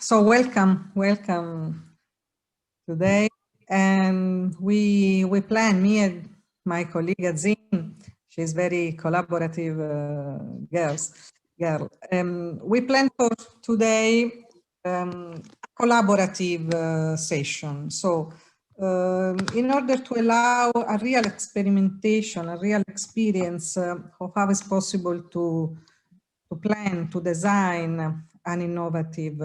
So welcome today. And we plan, me and my colleague Azin, she's very collaborative girl. We plan for today a collaborative session. So in order to allow a real experimentation, a real experience of how it's possible to plan, to design an innovative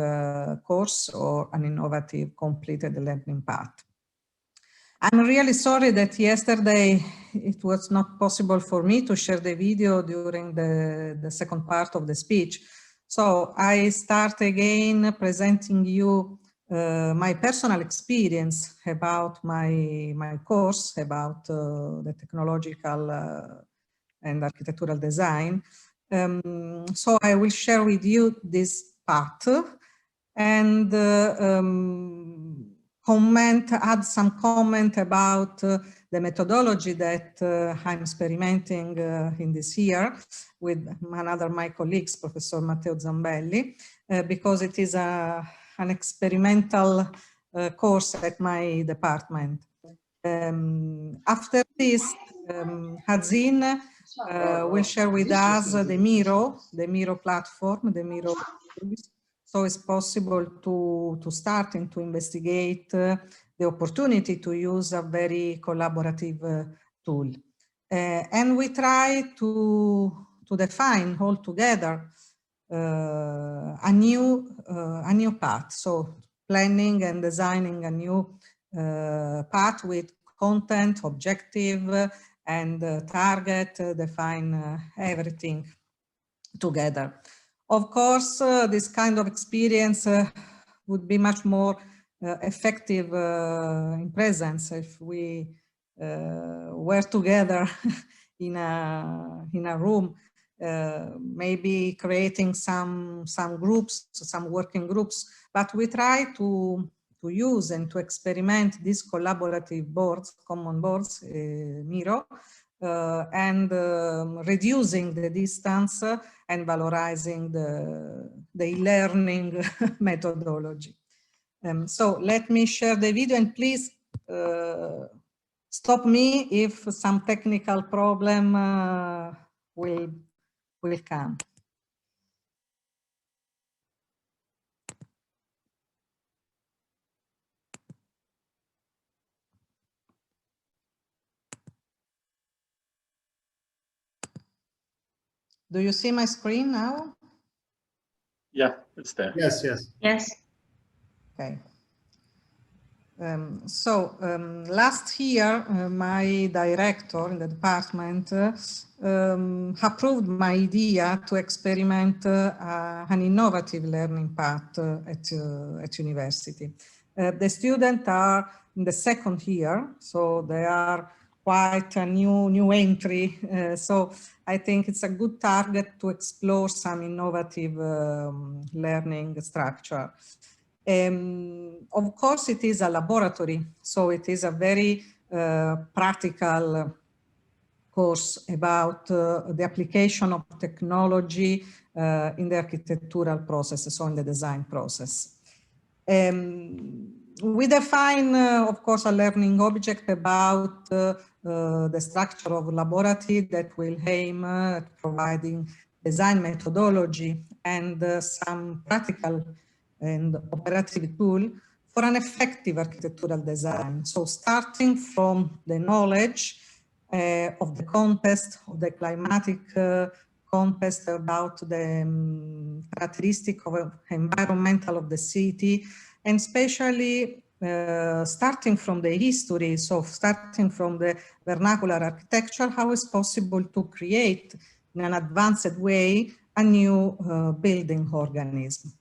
course or an innovative completed learning path. I'm really sorry that yesterday it was not possible for me to share the video during the second part of the speech. So I start again presenting you my personal experience about my course, about the technological and architectural design. So I will share with you this part and add some comment about the methodology that I'm experimenting in this year with another my colleagues, Professor Matteo Zambelli, because it is an experimental course at my department. After this, Hazin will share with us the Miro platform, the Miro tools. So it's possible to start and to investigate the opportunity to use a very collaborative tool. And we try to define all together a new path. So planning and designing a new path with content, objective, and target, define everything together. Of course, this kind of experience would be much more effective in presence if we were together in a room, maybe creating some groups, some working groups. But we try to use and to experiment these collaborative boards, common boards, Miro, and reducing the distance and valorizing the e-learning methodology. So let me share the video, and please stop me if some technical problem will come. Do you see my screen now? Yeah, it's there. Yes, yes. Yes. Okay. Last year, my director in the department approved my idea to experiment an innovative learning path at university. The students are in the second year, so they are quite a new entry. So I think it's a good target to explore some innovative learning structure. Of course, it is a laboratory, so it is a very practical course about the application of technology in the architectural process, so in the design process. We define, of course, a learning object about the structure of laboratory that will aim at providing design methodology and some practical and operative tool for an effective architectural design. So starting from the knowledge of the context, of the climatic context, about the characteristic of environmental of the city, and especially starting from the history, so starting from the vernacular architecture, how is possible to create in an advanced way a new building organism.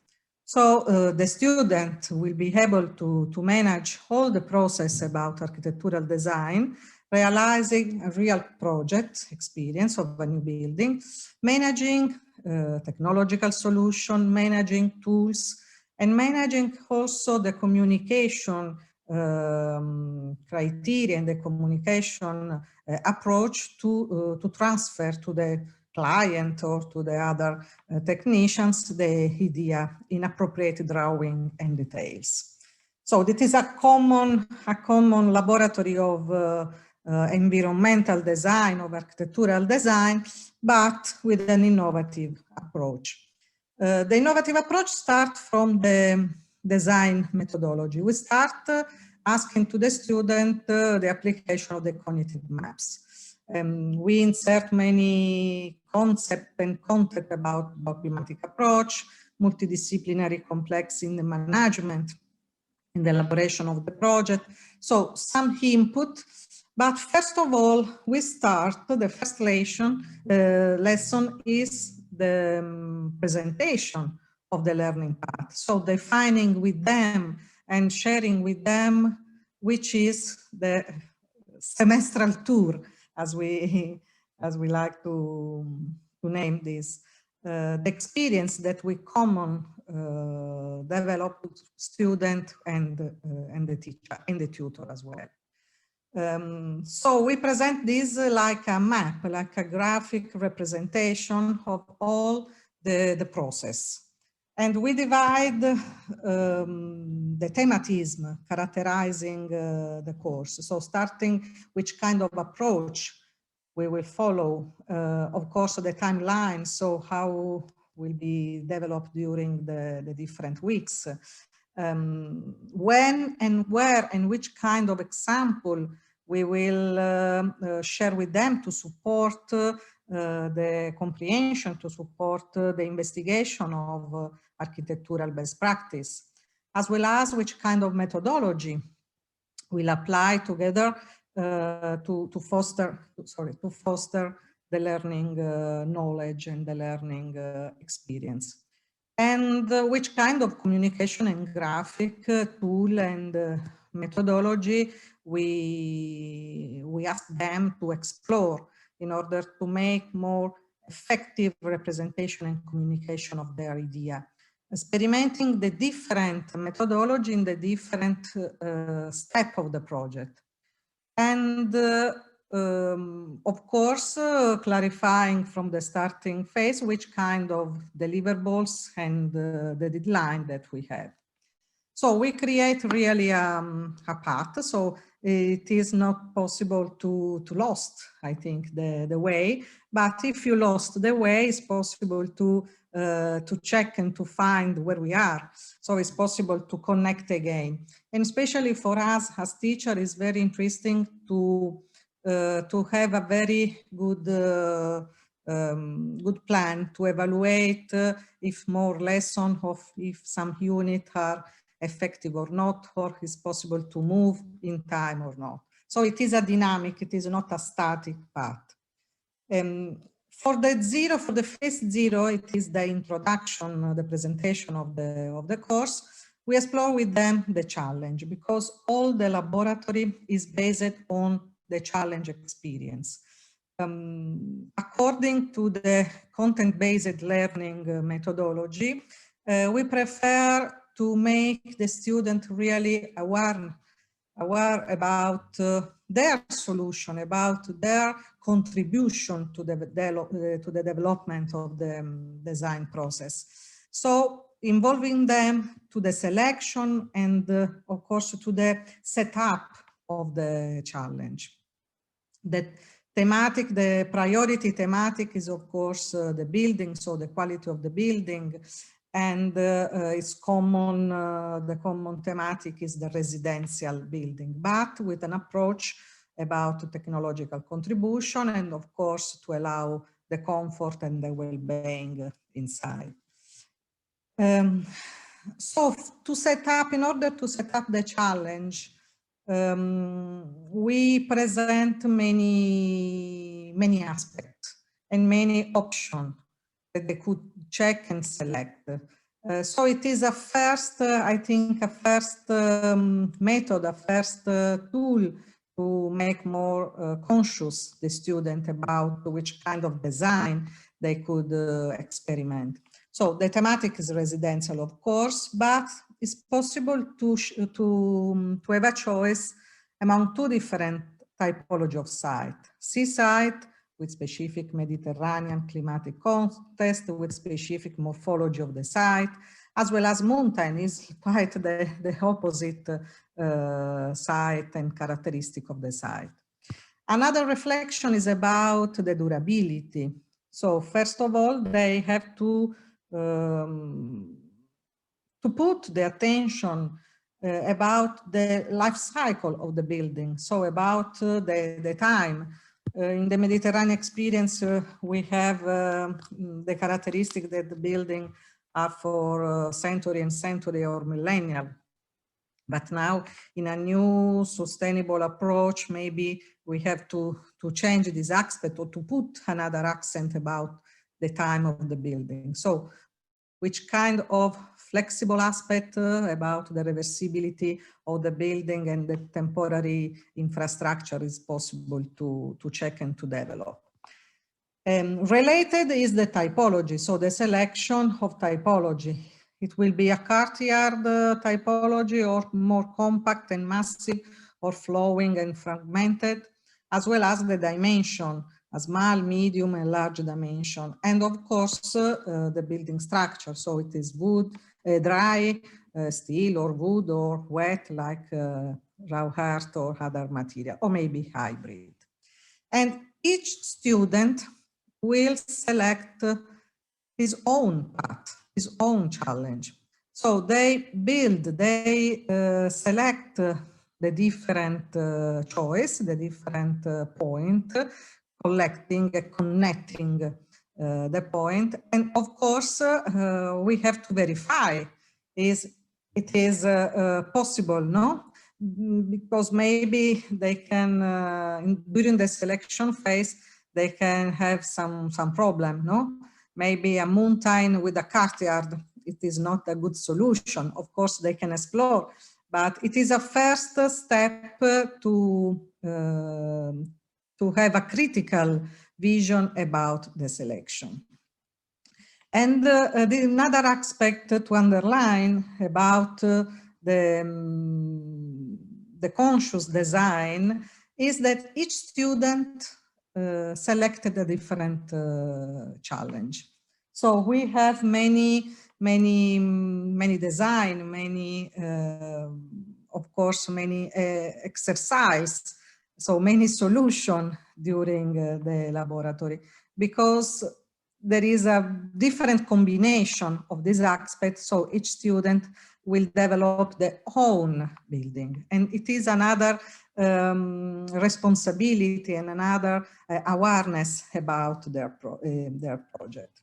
So the student will be able to manage all the process about architectural design, realizing a real project experience of a new building, managing technological solution, managing tools, and managing also the communication criteria and the communication approach to transfer to the client or to the other technicians the idea in appropriate drawing and details. So it is a common laboratory of environmental design, of architectural design, but with an innovative approach. The innovative approach starts from the design methodology. We start asking to the student the application of the cognitive maps. We insert many concepts and content about dogmatic approach, multidisciplinary complex in the management, in the elaboration of the project. So some input, but first of all, we start, the first lesson is the presentation of the learning path. So defining with them and sharing with them, which is the semestral tour, as we like to name this, the experience that we common develop with student and the teacher and the tutor as well. So we present this like a map, like a graphic representation of all the process. And we divide the thematism characterizing the course. So starting which kind of approach we will follow, of course, the timeline, so how will be developed during the different weeks. When and where and which kind of example we will share with them to support the comprehension, to support the investigation of architectural best practice, as well as which kind of methodology we'll apply together to foster the learning knowledge and the learning experience. And which kind of communication and graphic tool and methodology we ask them to explore in order to make more effective representation and communication of their idea, experimenting the different methodology in the different step of the project. And of course, clarifying from the starting phase which kind of deliverables and the deadline that we have. So we create really a path. So it is not possible to lost, I think, the way. But if you lost the way, it's possible to check and to find where we are. So it's possible to connect again. And especially for us as teacher, it's very interesting to have a very good good plan to evaluate if more lessons or if some units are effective or not, or is possible to move in time or not. So it is a dynamic, it is not a static path. For the phase 0, it is the introduction, the presentation of the course. We explore with them the challenge, because all the laboratory is based on the challenge experience. According to the content-based learning methodology, we prefer to make the student really aware about their solution, about their contribution to the development of the design process. So involving them to the selection and of course to the setup of the challenge. The priority thematic is of course the building, so the quality of the building, and it's common, the common thematic is the residential building, but with an approach about technological contribution and of course to allow the comfort and the well-being inside. So in order to set up the challenge, we present many aspects and many options that they could check and select. So it is a first, I think, a first method, a first tool to make more conscious the student about which kind of design they could experiment. So the thematic is residential, of course, but it's possible to have a choice among two different typology of site, seaside with specific Mediterranean climatic context, with specific morphology of the site, as well as mountain is quite the opposite site and characteristic of the site. Another reflection is about the durability. So first of all, they have to put the attention about the life cycle of the building, so about the time. In the Mediterranean experience, we have the characteristic that the building are for century and century or millennial. But now in a new sustainable approach, maybe we have to change this aspect or to put another accent about the time of the building. So which kind of flexible aspect about the reversibility of the building and the temporary infrastructure is possible to check and to develop. Related is the typology, so the selection of typology. It will be a courtyard typology or more compact and massive or flowing and fragmented, as well as the dimension, a small, medium, and large dimension. And of course, the building structure. So it is wood, dry, steel or wood, or wet like raw earth or other material, or maybe hybrid. And each student will select his own path, his own challenge. So they select the different choice, the different point, collecting, connecting the point. And of course, we have to verify it is possible, no? Because maybe they can, during the selection phase, they can have some problem, no? Maybe a mountain with a courtyard, it is not a good solution. Of course, they can explore, but it is a first step to have a critical vision about the selection. And another aspect to underline about the conscious design is that each student selected a different challenge. So we have many design, of course, many exercise, so many solutions during the laboratory, because there is a different combination of these aspects. So each student will develop their own building, and it is another responsibility and another awareness about their project.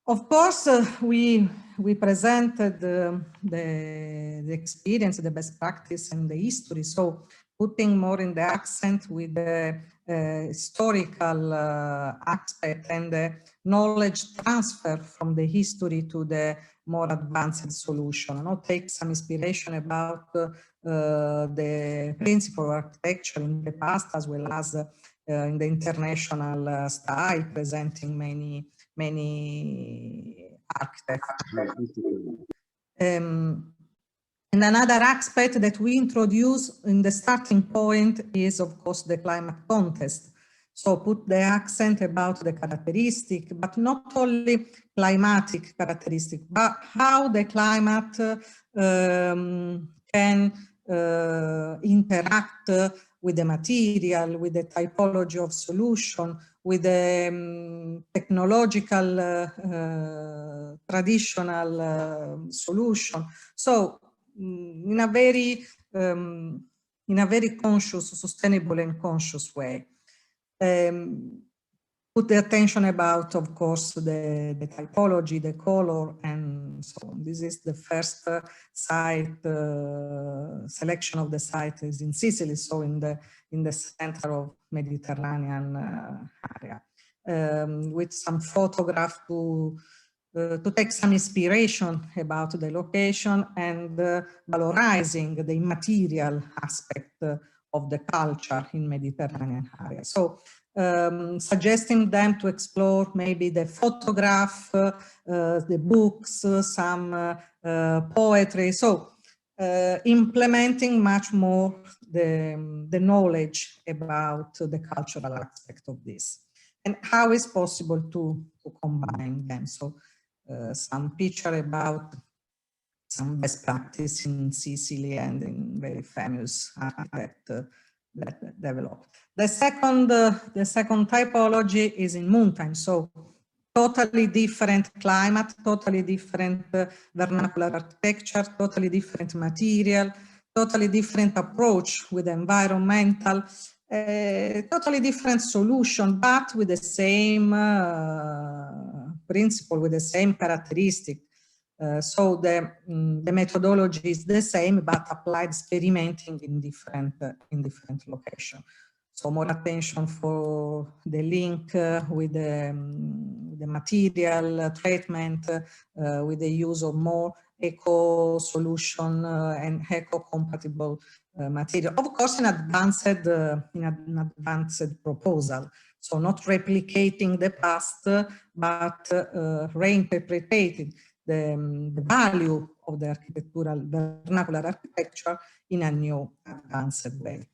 Of course, we presented the experience, the best practice, and the history. So putting more in the accent with the historical aspect and the knowledge transfer from the history to the more advanced solution. Take some inspiration about the principle of architecture in the past, as well as in the international style, presenting many architects. And another aspect that we introduce in the starting point is, of course, the climate context. So put the accent about the characteristic, but not only climatic characteristic, but how the climate can interact with the material, with the typology of solution, with the technological traditional solution. So in a very conscious, sustainable and conscious way. Put the attention about, of course, the typology, the color, and so on. This is the first site, selection of the site is in Sicily, so in the center of Mediterranean area, with some photograph to take some inspiration about the location and valorizing the immaterial aspect of the culture in Mediterranean area. So suggesting them to explore maybe the photograph, the books, some poetry. So implementing much more the knowledge about the cultural aspect of this, and how it's possible to combine them. So some picture about some best practice in Sicily and in very famous architect that developed. The second typology is in mountain, so totally different climate, totally different vernacular architecture, totally different material, totally different approach with environmental, totally different solution, but with the same principle, with the same characteristic. So the methodology is the same, but applied experimenting in different locations. So more attention for the link with the material treatment, with the use of more eco solution and eco-compatible material. Of course, in an advanced proposal. So not replicating the past, but reinterpreting the value of the architectural, vernacular architecture in a new advanced way.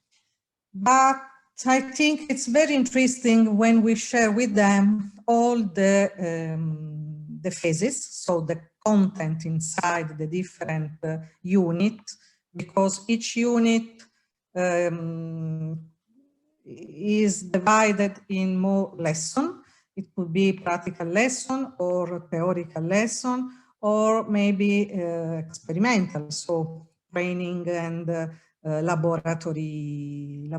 But I think it's very interesting when we share with them all the phases, so the content inside the different unit, because each unit is divided in more lesson. It could be practical lesson or theoretical lesson, or maybe experimental, so training and laboratory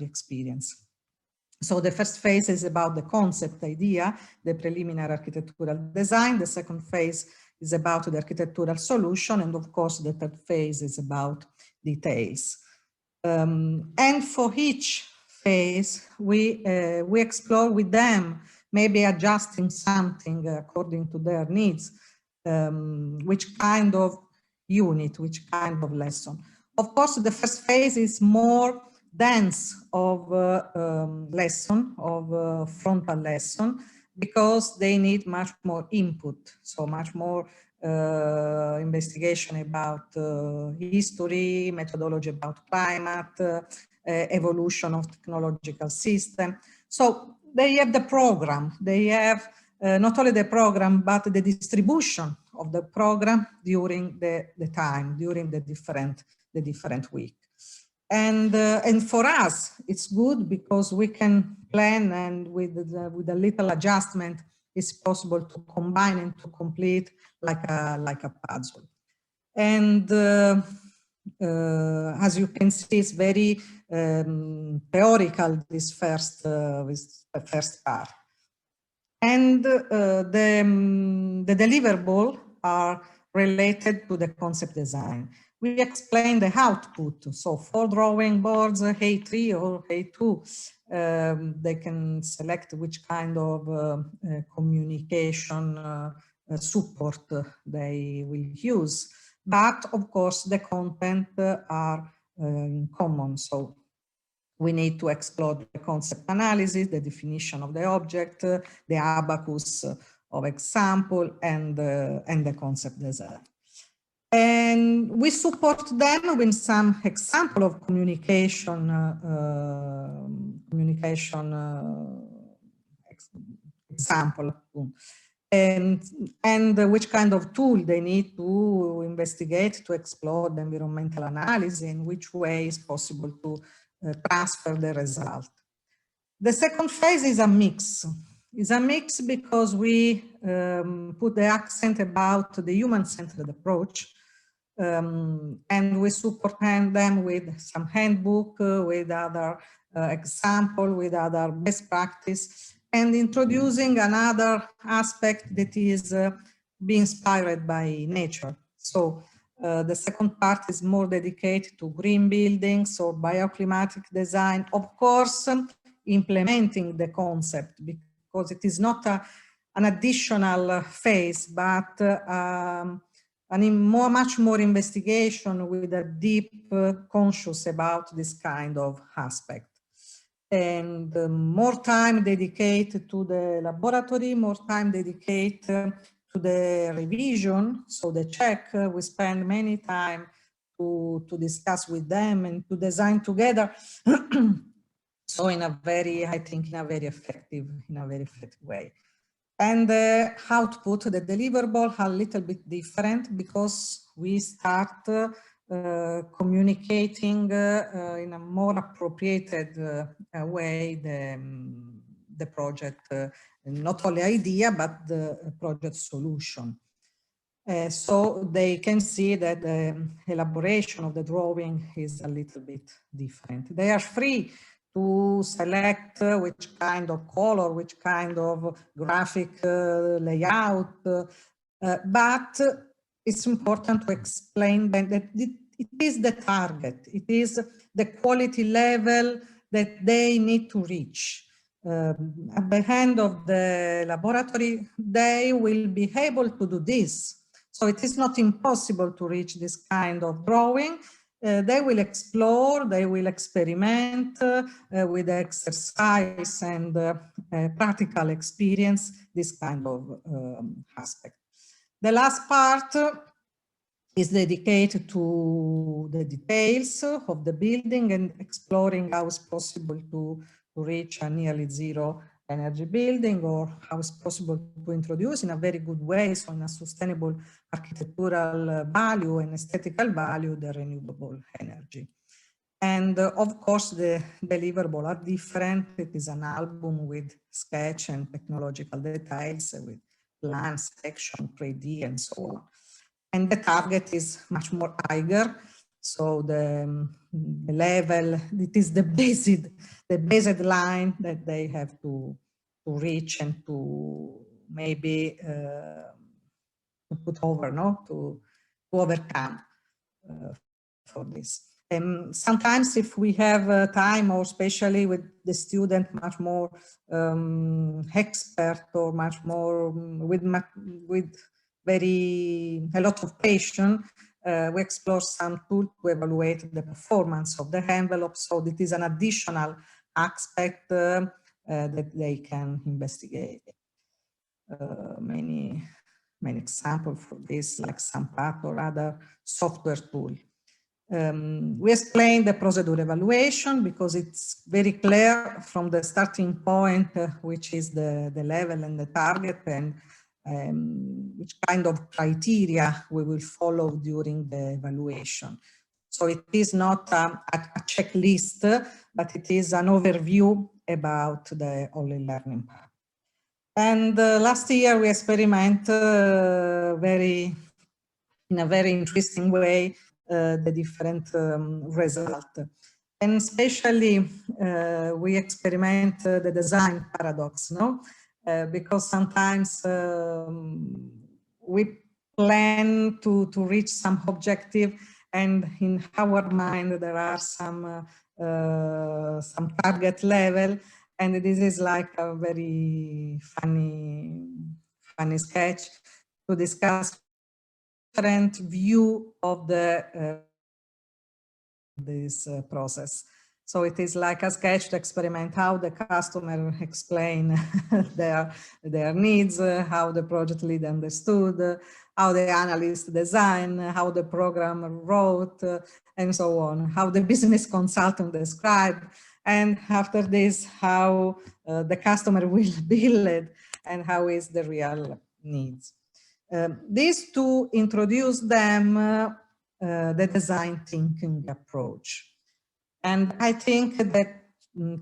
experience. So the first phase is about the concept idea, the preliminary architectural design. The second phase is about the architectural solution, and of course the third phase is about details. And for each phase, we explore with them, maybe adjusting something according to their needs, which kind of unit, which kind of lesson. Of course, the first phase is more dense of lesson, of frontal lesson, because they need much more input, so much more investigation about history, methodology about climate, evolution of technological system. So they have the program, they have not only the program, but the distribution of the program during the time, during the different week. And for us, it's good because we can plan, and with a little adjustment, it's possible to combine and to complete like a puzzle. And as you can see, it's very theoretical, this first part. And the deliverables are related to the concept design. We explain the output, so for drawing boards, A3 or A2, they can select which kind of communication support they will use. But of course, the content are in common. So we need to explore the concept analysis, the definition of the object, the abacus of example, and the concept design. And we support them with some example of communication, example, and which kind of tool they need to investigate, to explore the environmental analysis, in which way is possible to transfer the result. The second phase is a mix. It's a mix because we put the accent about the human-centered approach, and we support them with some handbook, with other example, with other best practice, and introducing another aspect that is being inspired by nature. So the second part is more dedicated to green buildings or bioclimatic design. Of course, implementing the concept, because it is not an additional phase, but much more investigation with a deep conscious about this kind of aspect. And more time dedicated to the laboratory, more time dedicated to the revision, so the check. We spend many time to discuss with them and to design together. So in a very, I think, in a very effective way. And the output, the deliverable, are a little bit different because we start communicating in a more appropriated way the project, not only idea, but the project solution. So they can see that the elaboration of the drawing is a little bit different. They are free to select which kind of color, which kind of graphic layout, but it's important to explain that it is the target, it is the quality level that they need to reach. At the end of the laboratory, they will be able to do this. So it is not impossible to reach this kind of drawing. They will explore, they will experiment with exercise and practical experience, this kind of aspect. The last part is dedicated to the details of the building and exploring how it's possible to reach a nearly zero energy building, or how it's possible to introduce in a very good way, so in a sustainable architectural value and aesthetical value, the renewable energy. And of course, the deliverables are different. It is an album with sketch and technological details, with plans, section, 3D, and so on. And the target is much more higher. So the level, it is the based line that they have to reach and to maybe to put over, to overcome for this. And sometimes if we have time, or especially with the student much more expert, or much more with a lot of patience, we explore some tools to evaluate the performance of the envelope. So it is an additional aspect that they can investigate. Many examples for this, like SAMPAT or other software tool. We explain the procedure evaluation because it's very clear from the starting point, which is the level and the target, and which kind of criteria we will follow during the evaluation. So it is not a checklist, but it is an overview about the only learning part. And last year we experiment in a very interesting way the different results. And especially we experiment the design paradox, because sometimes we plan to reach some objective, and in our mind there are some target level, and this is like a very funny sketch to discuss different view of the this process. So it is like a sketch to experiment how the customer explain their needs, how the project lead understood, how the analyst design, how the programmer wrote, and so on, how the business consultant described, and after this, how the customer will bill it, and how is the real needs. These to introduce them the design thinking approach. And I think that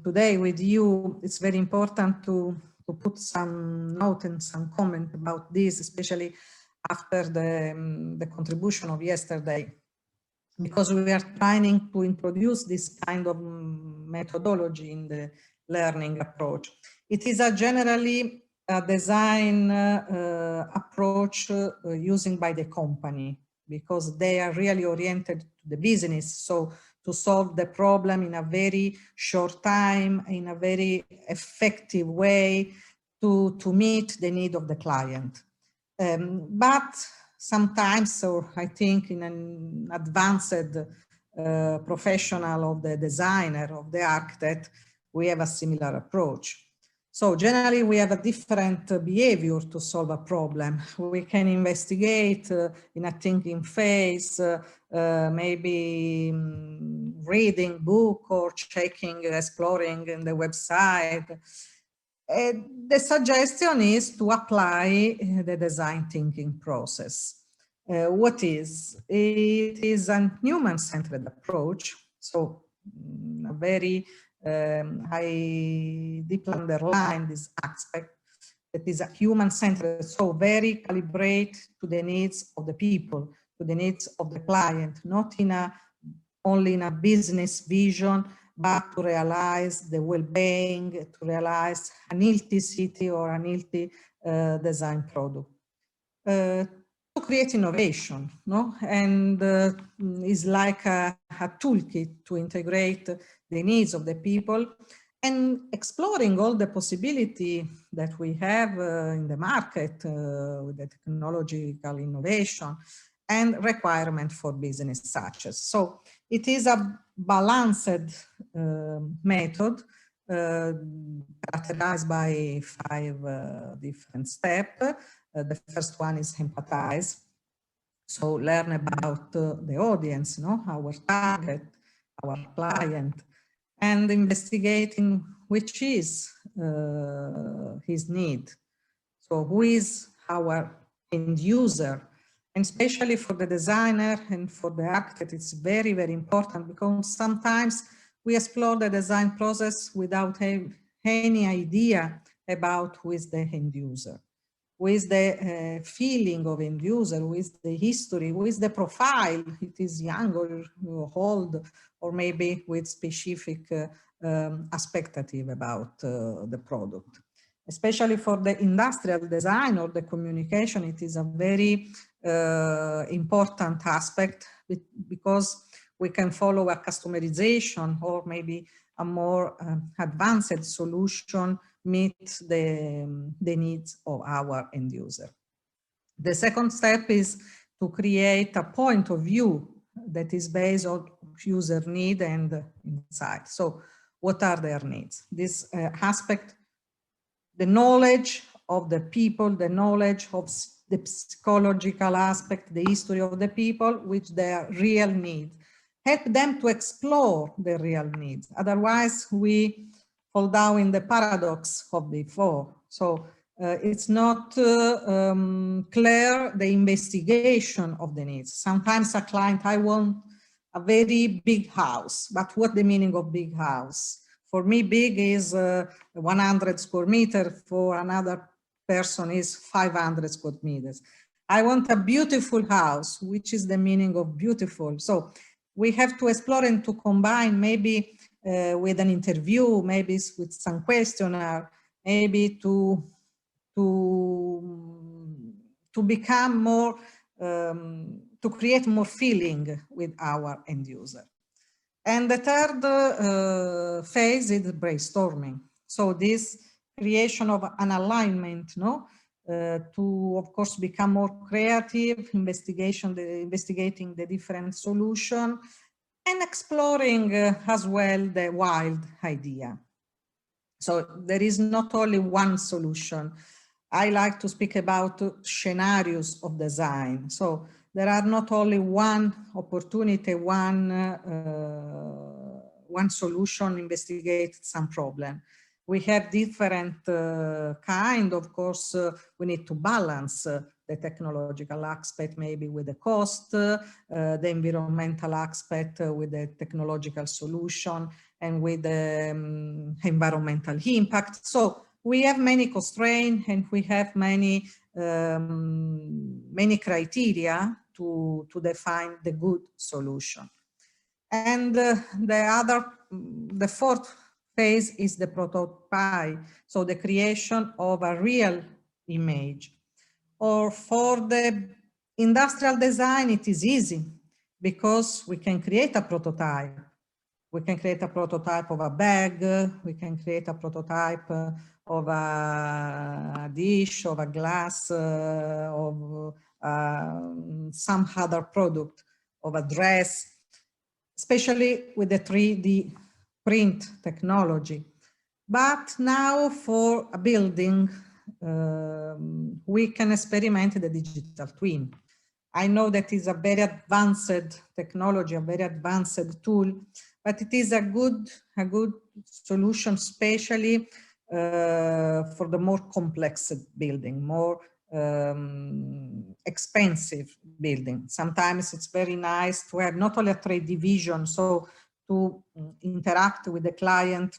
today with you, it's very important to put some note and some comment about this, especially after the contribution of yesterday, because we are trying to introduce this kind of methodology in the learning approach. It is generally a design approach using by the company, because they are really oriented to the business. So to solve the problem in a very short time, in a very effective way, to meet the need of the client. But sometimes, or I think in an advanced professional of the designer, of the architect, we have a similar approach. So generally we have a different behavior to solve a problem. We can investigate in a thinking phase maybe reading book or checking, exploring in the website. The suggestion is to apply the design thinking process. What is? It is a human-centered approach, so a very I deeply underline this aspect. That is a human-centered, so very calibrate to the needs of the people, to the needs of the client, not only in a business vision, but to realize the well-being, to realize an healthy city or an healthy design product. To create innovation, no? And is like a toolkit to integrate the needs of the people and exploring all the possibility that we have in the market with the technological innovation and requirement for business such as. So it is a balanced method characterized by 5 different steps. The first one is empathize. So learn about the audience, our target, our client, and investigating which is his need. So who is our end user? And especially for the designer and for the architect, it's very, very important because sometimes we explore the design process without any idea about who is the end user, who is the feeling of end user, who is the history, who is the profile, it is young or old, or maybe with specific expectative about the product. Especially for the industrial design or the communication, it is a very important aspect because we can follow a customization or maybe a more advanced solution meet the needs of our end user. The second step is to create a point of view that is based on user need and insight. So what are their needs? This aspect, the knowledge of the people, the knowledge of the psychological aspect, the history of the people, which their real needs. Help them to explore their real needs. Otherwise, we fall down in the paradox of before. So it's not clear the investigation of the needs. Sometimes a client, I want a very big house, but what the meaning of big house? For me, big is 100 square meters. For another person is 500 square meters. I want a beautiful house, which is the meaning of beautiful. So we have to explore and to combine maybe with an interview, maybe with some questionnaire, maybe to become more, to create more feeling with our end user. And the third phase is brainstorming. So this creation of an alignment, to of course become more creative, investigating the different solution, and exploring as well the wild idea. So there is not only one solution. I like to speak about scenarios of design. So there are not only one opportunity, one solution, investigate some problem. We have different kind, of course, we need to balance the technological aspect maybe with the cost, the environmental aspect with the technological solution, and with the environmental impact. So we have many constraints and we have many criteria to define the good solution. And the fourth phase is the prototype, so the creation of a real image. Or for the industrial design, it is easy because we can create a prototype. We can create a prototype of a bag, we can create a prototype of a dish, of a glass, of some other product, of a dress, especially with the 3D print technology. But now for a building, we can experiment the digital twin. I know that is a very advanced technology, a very advanced tool, but it is a good solution, especially for the more complex building, more expensive building. Sometimes it's very nice to have not only a 3D vision, so to interact with the client,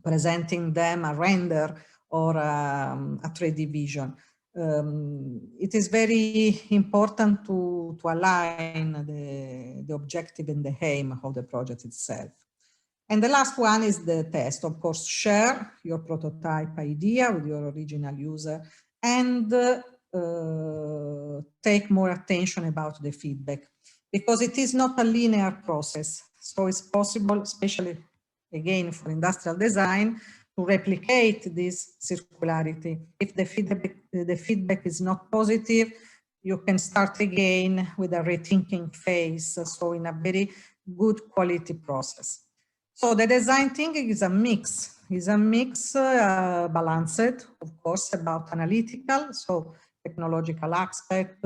presenting them a render or a 3D vision. It is very important to align the objective and the aim of the project itself. And the last one is the test. Of course, share your prototype idea with your original user and take more attention about the feedback, because it is not a linear process. So it's possible, especially again for industrial design, to replicate this circularity. If the feedback is not positive, you can start again with a rethinking phase, so in a very good quality process. So the design thinking is a mix, balanced, of course, about analytical, so technological aspect,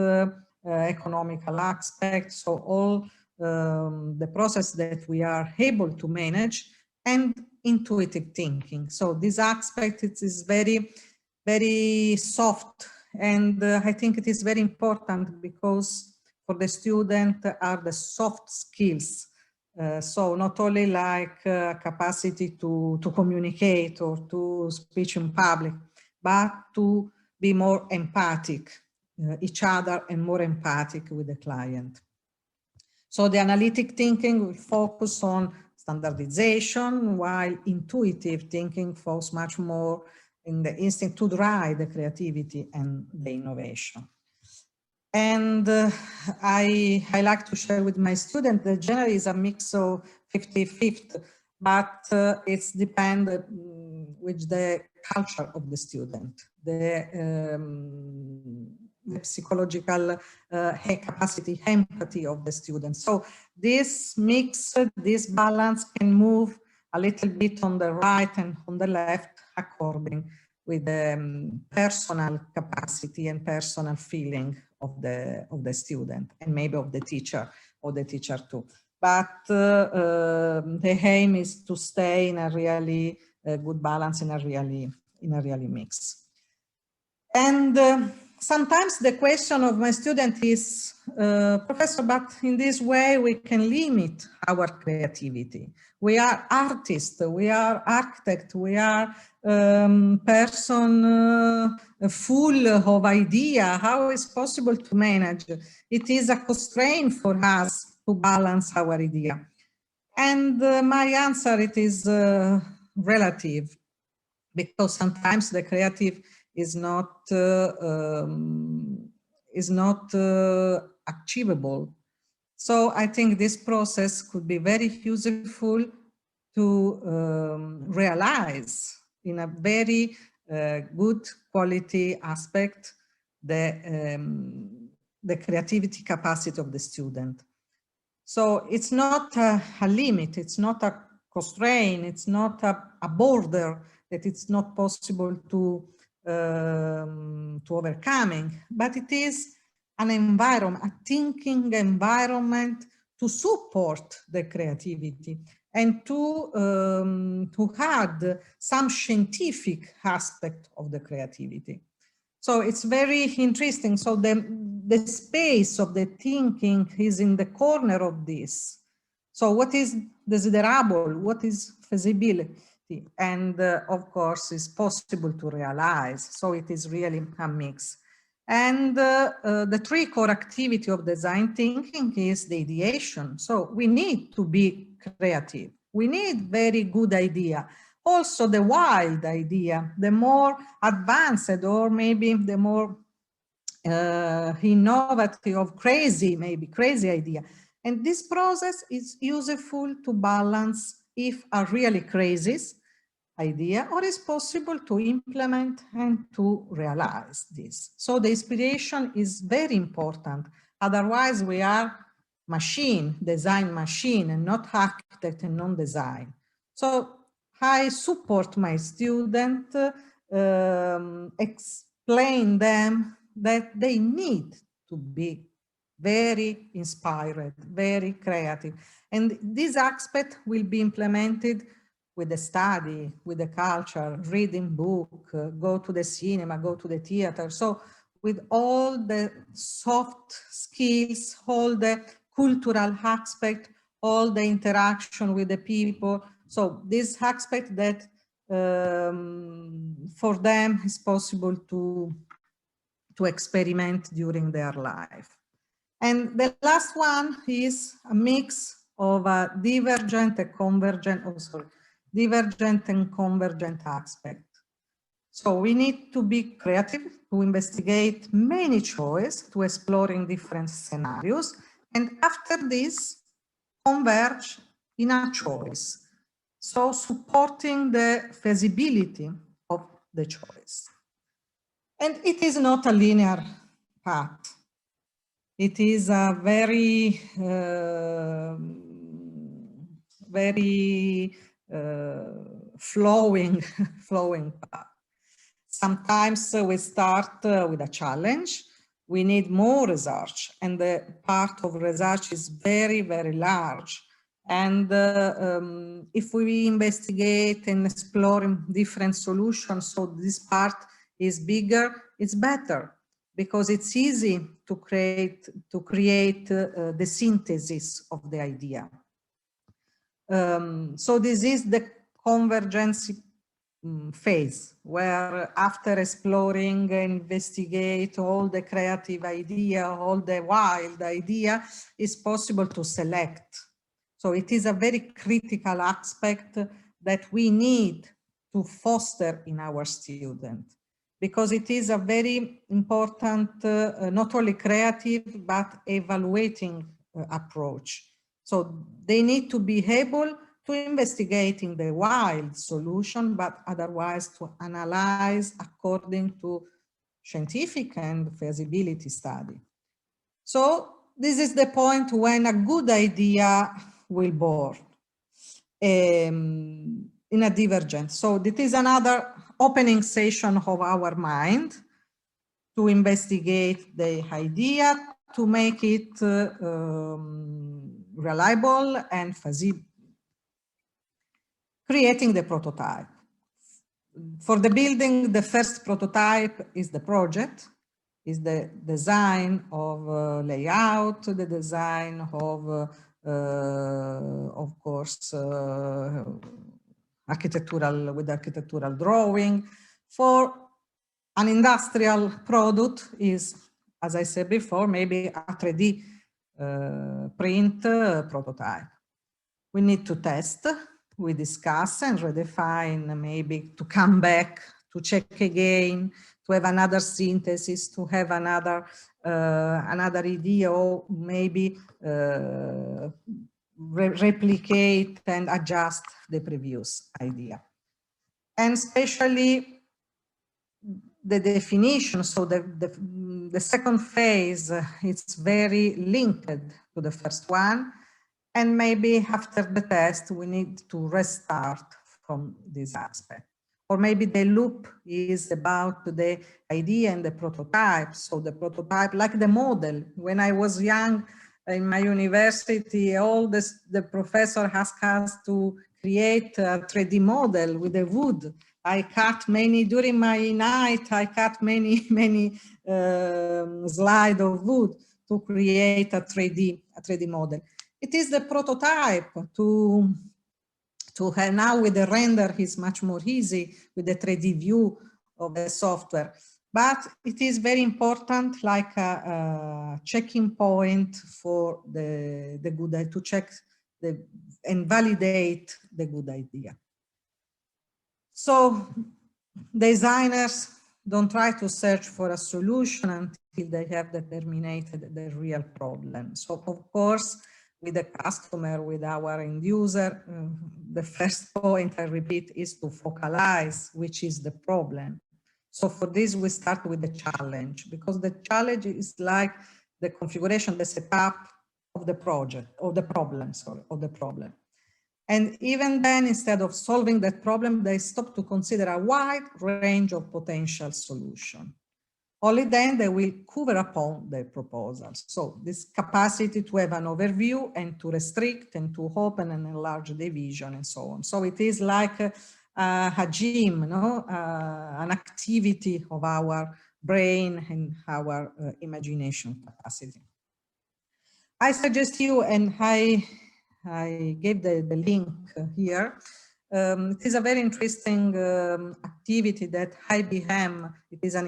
economical aspect, so all the process that we are able to manage, and intuitive thinking. So this aspect, it is very, very soft, and I think it is very important because for the student are the soft skills. So not only like capacity to communicate or to speak in public, but to be more empathic each other and more empathic with the client. So the analytic thinking will focus on standardization, while intuitive thinking focuses much more in the instinct to drive the creativity and the innovation. And I like to share with my students that generally is a mix of 50-50, but it's depend with the culture of the student, the psychological capacity, empathy of the student. So this mix, this balance can move a little bit on the right and on the left according with the personal capacity and personal feeling of the student, and maybe of the teacher or the teacher too. But the aim is to stay in a really good balance, in a really mix. And sometimes the question of my student is, Professor, but in this way we can limit our creativity. We are artists, we are architects, we are person full of idea. How is possible to manage? It is a constraint for us to balance our idea. And my answer, it is relative, because sometimes the creative is not achievable. So I think this process could be very useful to realize in a very good quality aspect the creativity capacity of the student. So it's not a limit, it's not a constraint, it's not a border that it's not possible to overcoming, but it is an environment, a thinking environment to support the creativity and to add some scientific aspect of the creativity. So it's very interesting. So the space of the thinking is in the corner of this. So what is desirable? What is feasibility? And of course, is possible to realize. So it is really a mix. And the three core activity of design thinking is the ideation. So we need to be creative. We need very good idea. Also the wild idea, the more advanced or maybe the more innovative, maybe crazy idea. And this process is useful to balance if a really crazy idea or is possible to implement and to realize this. So the inspiration is very important. Otherwise we are design machine and not architect and non-design. So I support my student, explain them that they need to be very inspired, very creative. And this aspect will be implemented with the study, with the culture, reading book, go to the cinema, go to the theater. So with all the soft skills, all the cultural aspect, all the interaction with the people. So this aspect that for them is possible to experiment during their life. And the last one is a mix of a divergent and convergent, divergent and convergent aspect. So we need to be creative, to investigate many choices, to exploring different scenarios, and after this, converge in a choice. So supporting the feasibility of the choice. And it is not a linear path. It is a very, flowing path. Sometimes we start with a challenge. We need more research, and the part of research is very, very large. And if we investigate and explore different solutions, so this part is bigger, it's better, because it's easy to create the synthesis of the idea. So this is the convergence phase, where after exploring, investigate all the creative idea, all the wild idea, it's possible to select. So it is a very critical aspect that we need to foster in our students, because it is a very important, not only creative, but evaluating approach. So they need to be able to investigating the wild solution, but otherwise to analyze according to scientific and feasibility study. So this is the point when a good idea will born in a divergence. So this is another opening session of our mind to investigate the idea, to make it reliable and feasible. Creating the prototype. For the building, the first prototype is the project, is the design of layout, the design of course, architectural drawing. For an industrial product is, as I said before, maybe a 3D print prototype. We need to test. We discuss and redefine, maybe to come back, to check again, to have another synthesis, to have another idea, or maybe replicate and adjust the previous idea. And especially the definition, so the second phase, it's very linked to the first one. And maybe after the test, we need to restart from this aspect. Or maybe the loop is about the idea and the prototype. So the prototype, like the model. When I was young in my university, the professor asked us to create a 3D model with the wood. I cut many, during my night, I cut many slides of wood to create a 3D model. It is the prototype to have now with the render is much more easy with the 3D view of the software. But it is very important, like a checking point for the good idea, to check and validate the good idea. So designers don't try to search for a solution until they have determined the real problem. So of course, with the customer, with our end user, the first point I repeat is to focalize which is the problem. So for this, we start with the challenge, because the challenge is like the configuration, the setup of the project, of the problem. And even then, instead of solving that problem, they stop to consider a wide range of potential solutions. Only then they will cover upon their proposals. So this capacity to have an overview and to restrict and to open and enlarge the vision and so on. So it is like a gym, no? An activity of our brain and our imagination capacity. I suggest you, and I gave the link here. It is a very interesting activity that IBM, it is an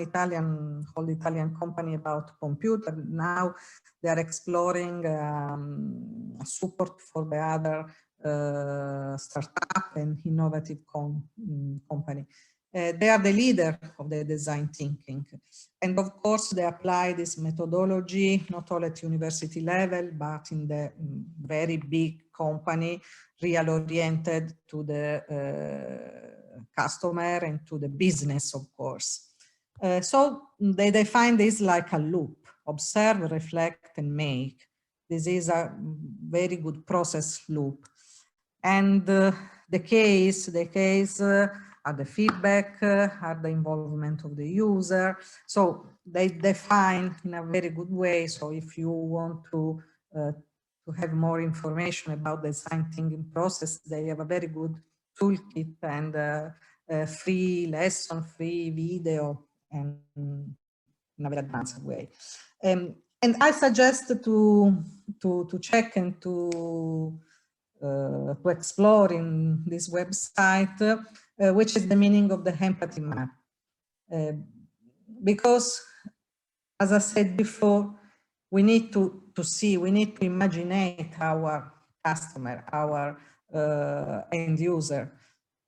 whole Italian company about computer. Now they are exploring support for the other startup and innovative company. They are the leader of the design thinking. And of course, they apply this methodology, not only at university level, but in the very big company, real oriented to the customer and to the business, of course. So they define this like a loop: observe, reflect, and make. This is a very good process loop. And the case are the feedback, are the involvement of the user. So they define in a very good way. So if you want to have more information about the design thinking process, they have a very good toolkit and free lesson, free video, and in a very advanced way. And I suggest to check and to explore in this website, which is the meaning of the empathy map. Because, as I said before, we need to see, we need to imagine our customer, our end user.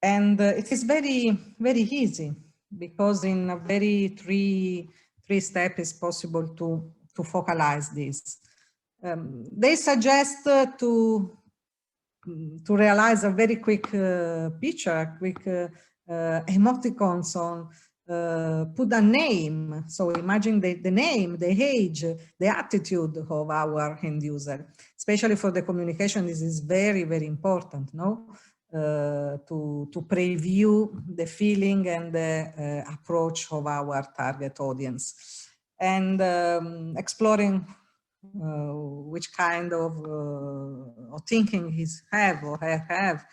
And it is very, very easy, because in a very three steps it's possible to focalize this. They suggest to realize a very quick picture, a quick emoticons on, put a name. So imagine the name, the age, the attitude of our end user. Especially for the communication, this is very, very important, no? To preview the feeling and the approach of our target audience. And exploring which kind of thinking he have or have,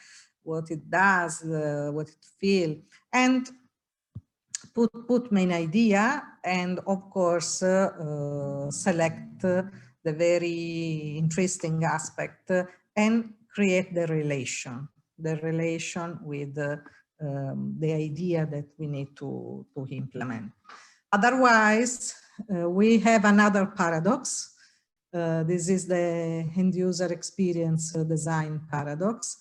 what it does, what it feel, and put main idea, and of course select the very interesting aspect and create the relation with the idea that we need to implement. Otherwise, we have another paradox. This is the end user experience design paradox.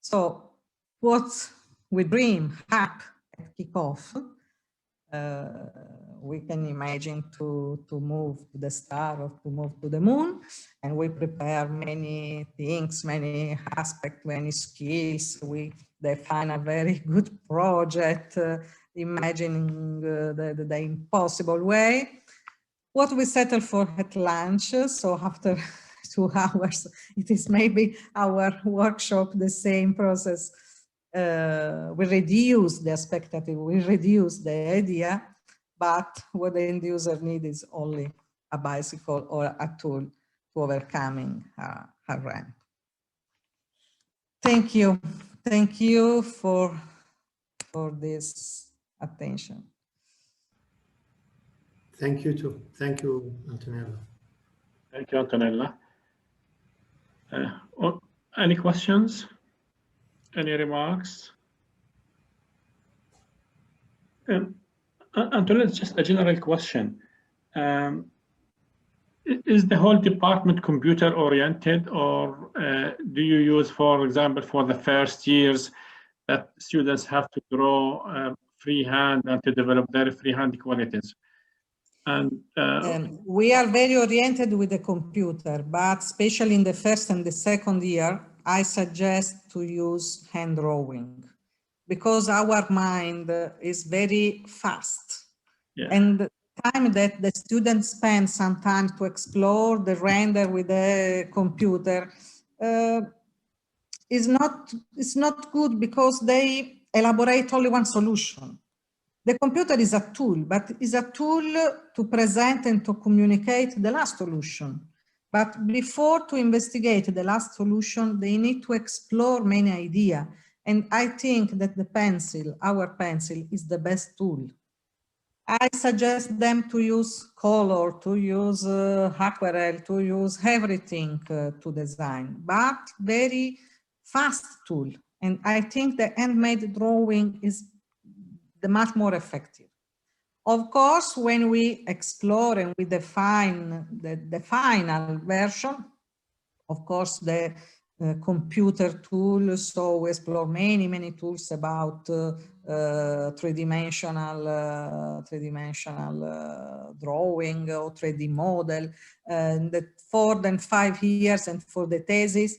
So what we dream up at kickoff, we can imagine to move to the star or to move to the moon, and we prepare many things, many aspects, many skills. We define a very good project, imagining the impossible way. What we settle for at lunch, so after 2 hours, it is maybe our workshop, the same process. We reduce the expectative, we reduce the idea, but what the end user needs is only a bicycle or a tool to overcoming a ramp. Thank you. Thank you for this attention. Thank you too. Thank you, Antonella. Thank you, Antonella. Any questions? Any remarks? Antonella, just a general question. Is the whole department computer oriented, or do you use, for example, for the first years that students have to draw freehand and to develop their freehand qualities? And we are very oriented with the computer, but especially in the first and the second year, I suggest to use hand drawing, because our mind is very fast. Yeah. And the time that the students spend sometimes to explore the render with the computer is not good, because they elaborate only one solution. The computer is a tool, but is a tool to present and to communicate the last solution. But before to investigate the last solution, they need to explore many ideas. And I think that the pencil, our pencil, is the best tool. I suggest them to use color, to use aquarelle, to use everything to design, but very fast tool. And I think the handmade drawing is the much more effective. Of course, when we explore and we define the final version, of course, the computer tool, so we explore many tools about three-dimensional drawing or 3D model. That 4 and 5 years, and for the thesis,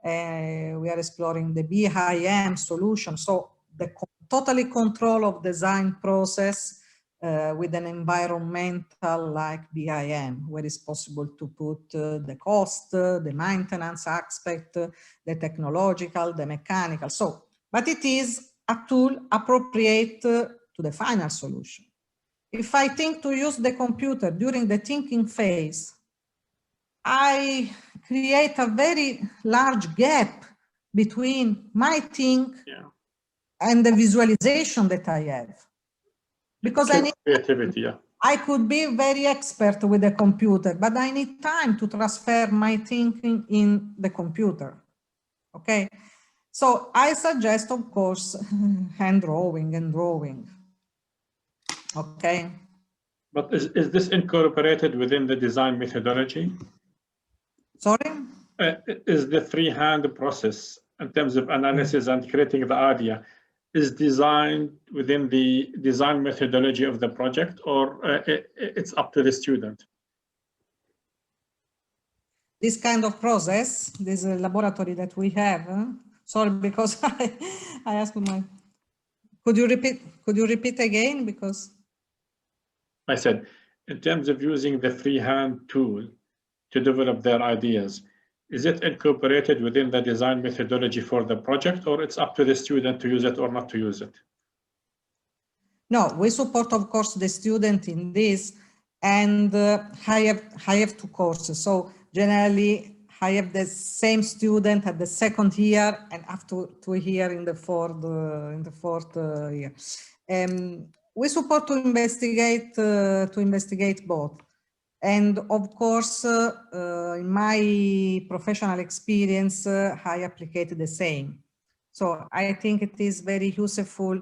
we are exploring the BIM solution. So the totally control of design process with an environmental like BIM, where it's possible to put the cost, the maintenance aspect, the technological, the mechanical. So, but it is a tool appropriate to the final solution. If I think to use the computer during the thinking phase, I create a very large gap between my think and the visualization that I have. Because I need creativity, I could be very expert with the computer, but I need time to transfer my thinking in the computer. Okay, so I suggest, of course, hand drawing and drawing. Okay. But is this incorporated within the design methodology? Sorry? Is the freehand process in terms of analysis and creating the idea is designed within the design methodology of the project, or it's up to the student? This kind of process, this laboratory that we have, sorry, because I asked my, could you repeat again? Because I said, in terms of using the freehand tool to develop their ideas, is it incorporated within the design methodology for the project, or it's up to the student to use it or not to use it? No, we support, of course, the student in this, and I have 2 courses. So generally, I have the same student at the 2nd year and after 2 years in the fourth year. We support to investigate both. And of course, in my professional experience, I applied the same. So I think it is very useful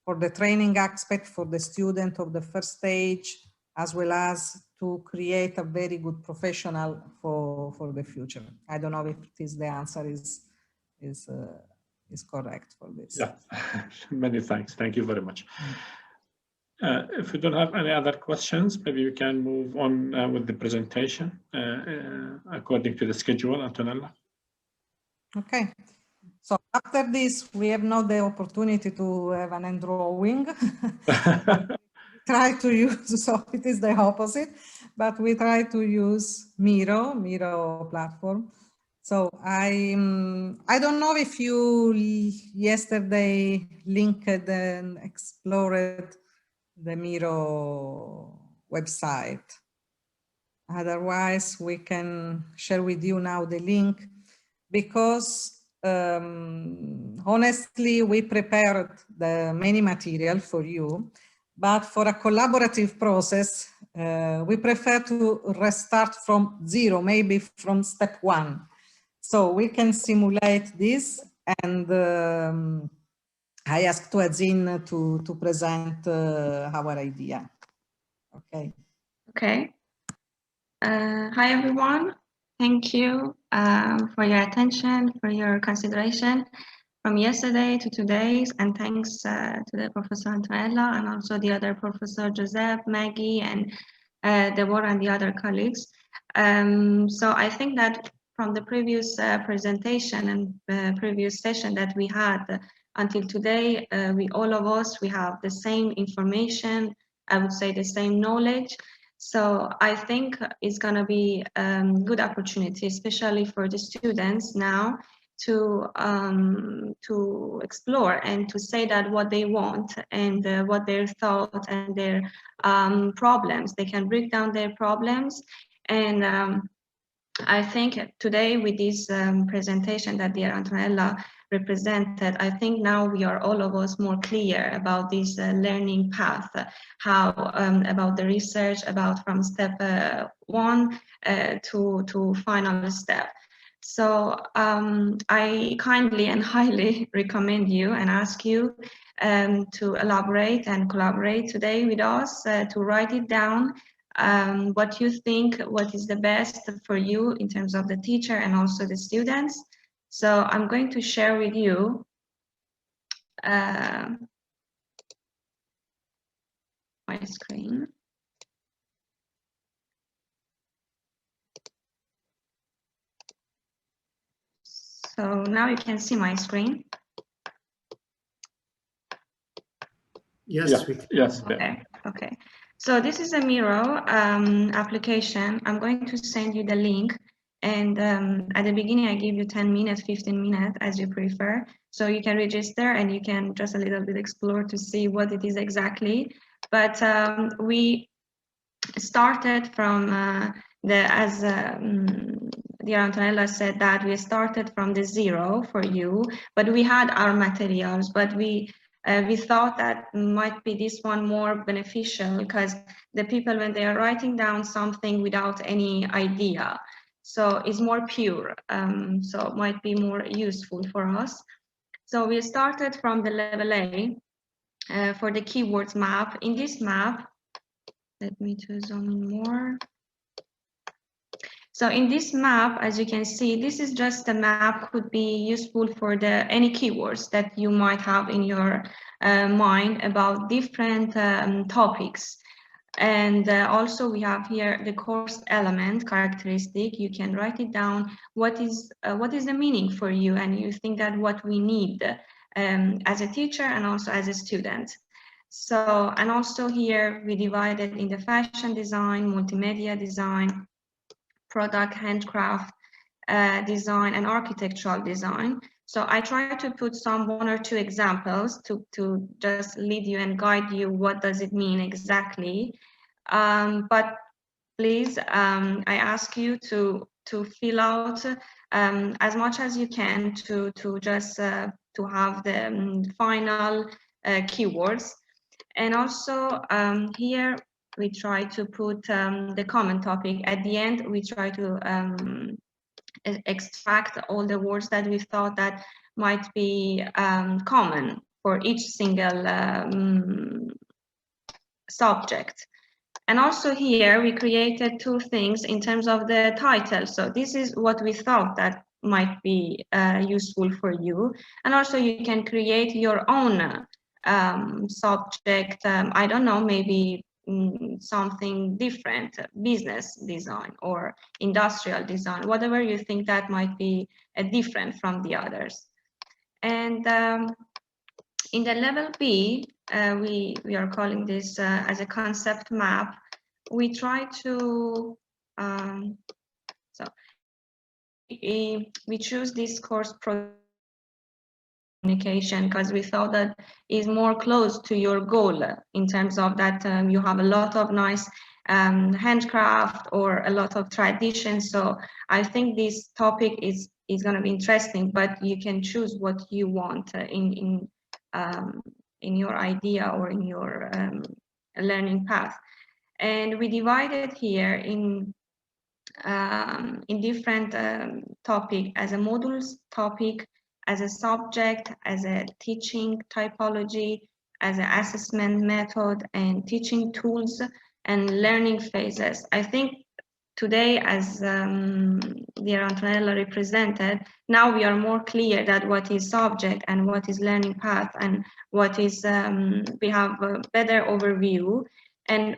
for the training aspect for the student of the first stage, as well as to create a very good professional for the future. I don't know if it is the answer is correct for this. Yeah, many thanks. Thank you very much. If we don't have any other questions, maybe we can move on with the presentation according to the schedule, Antonella. Okay. So after this, we have now the opportunity to have an hand drawing. Try to use, so it is the opposite, but we try to use Miro platform. So I don't know if you yesterday linked and explored the Miro website. Otherwise, we can share with you now the link, because honestly, we prepared the many material for you, but for a collaborative process, we prefer to restart from 0, maybe from step 1. So we can simulate this, and I asked to Azin to present our idea. Okay. Okay. Hi, everyone. Thank you for your attention, for your consideration from yesterday to today, and thanks to the Professor Antonella and also the other Professor Joseph, Maggie, and Deborah and the other colleagues. So I think that from the previous presentation and previous session that we had until today, all of us, we have the same information, I would say the same knowledge. So I think it's going to be a good opportunity, especially for the students now, to explore and to say that what they want and what their thoughts and their problems. They can break down their problems. And I think today with this presentation that dear Antonella represented, I think now we are all of us more clear about this learning path, how about the research, about from step 1 to final step. So I kindly and highly recommend you and ask you to elaborate and collaborate today with us, to write it down, what you think, what is the best for you in terms of the teacher and also the students. So I'm going to share with you my screen. So now you can see my screen. Yes, Yeah. we can. Yes. Okay. Okay. So this is a Miro application. I'm going to send you the link. And at the beginning, I give you 10 minutes, 15 minutes, as you prefer. So you can register and you can just a little bit explore to see what it is exactly. But we started from as dear Antonella said, that we started from the zero for you, but we had our materials, but we thought that might be this one more beneficial because the people, when they are writing down something without any idea, so it's more pure, so it might be more useful for us. So we started from the level A for the keywords map. In this map, let me just zoom in more. So in this map, as you can see, this is just a map, could be useful for any keywords that you might have in your mind about different topics. And also we have here the course element characteristic. You can write it down. What is the meaning for you? And you think that what we need as a teacher and also as a student. So, and also here we divided in the fashion design, multimedia design, product handcraft design, and architectural design. So I try to put some 1 or 2 examples to just lead you and guide you what does it mean exactly. But please, I ask you to fill out as much as you can to just to have the final keywords. And also here we try to put the common topic. At the end, we try to extract all the words that we thought that might be common for each single subject. And also here we created 2 things in terms of the title. So this is what we thought that might be useful for you. And also you can create your own subject. I don't know, maybe something different, business design or industrial design, whatever you think that might be different from the others. And in the level B, we are calling this as a concept map. We try to, we choose this course communication because we thought that is more close to your goal in terms of that you have a lot of nice handcraft or a lot of tradition. So I think this topic is going to be interesting, but you can choose what you want in your idea or in your learning path. And we divided here in different topic as a modules topic, as a subject, as a teaching typology, as an assessment method, and teaching tools and learning phases. I think today, as dear Antonella represented, now we are more clear that what is subject and what is learning path and what is, we have a better overview. And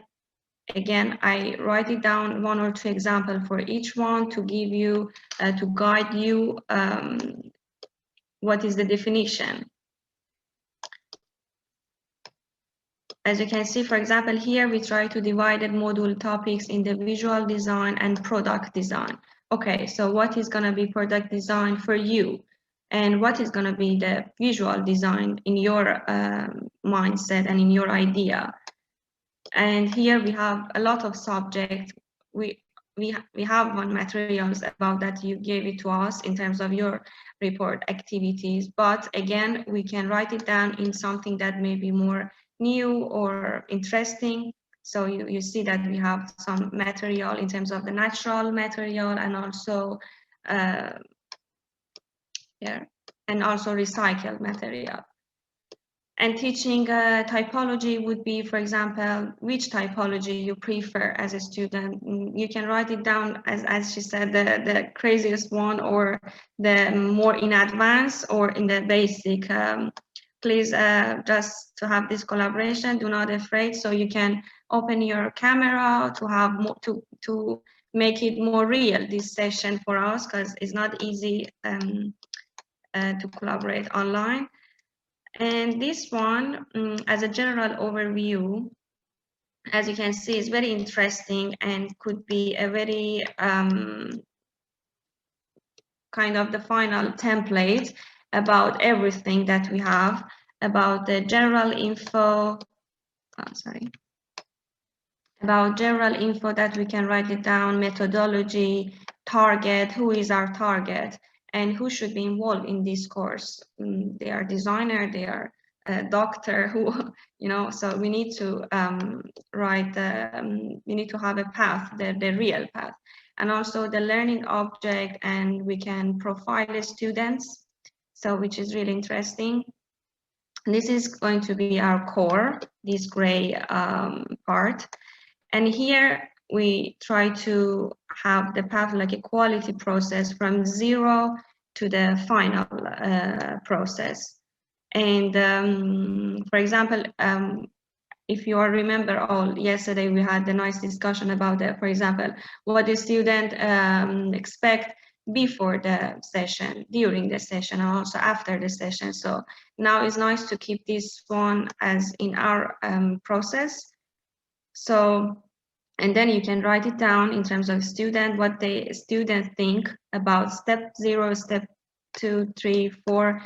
again, I write it down 1 or 2 examples for each one to give you, to guide you what is the definition. As you can see, for example, here we try to divide the module topics in the visual design and product design. Okay, so what is going to be product design for you? and what is going to be the visual design in your mindset and in your idea. And here we have a lot of subjects. We have one materials about that you gave it to us in terms of your report activities, but again, we can write it down in something that may be more new or interesting. So you see that we have some material in terms of the natural material and also and also recycled material. And teaching typology would be, for example, which typology you prefer as a student. You can write it down as she said, the craziest one or the more in advance or in the basic. Please just to have this collaboration, do not afraid, so you can open your camera to have more, to make it more real, this session for us, because it's not easy to collaborate online. And this one, as a general overview, as you can see, is very interesting and could be a very kind of the final template about everything that we have, about the general info, about general info that we can write it down, methodology, target, who is our target, and who should be involved in this course. They are designer, they are a doctor, who, you know, so we need to write, we need to have a path, the real path, and also the learning object, and we can profile the students, so which is really interesting. This is going to be our core, this gray part. And here we try to have the path like a quality process from zero to the final process. And for example, if you all remember all, yesterday we had a nice discussion about that, for example, what the student expect before the session, during the session, and also after the session. So now it's nice to keep this one as in our process. So, and then you can write it down in terms of student, what the student think about step 0, step 2, 3, 4,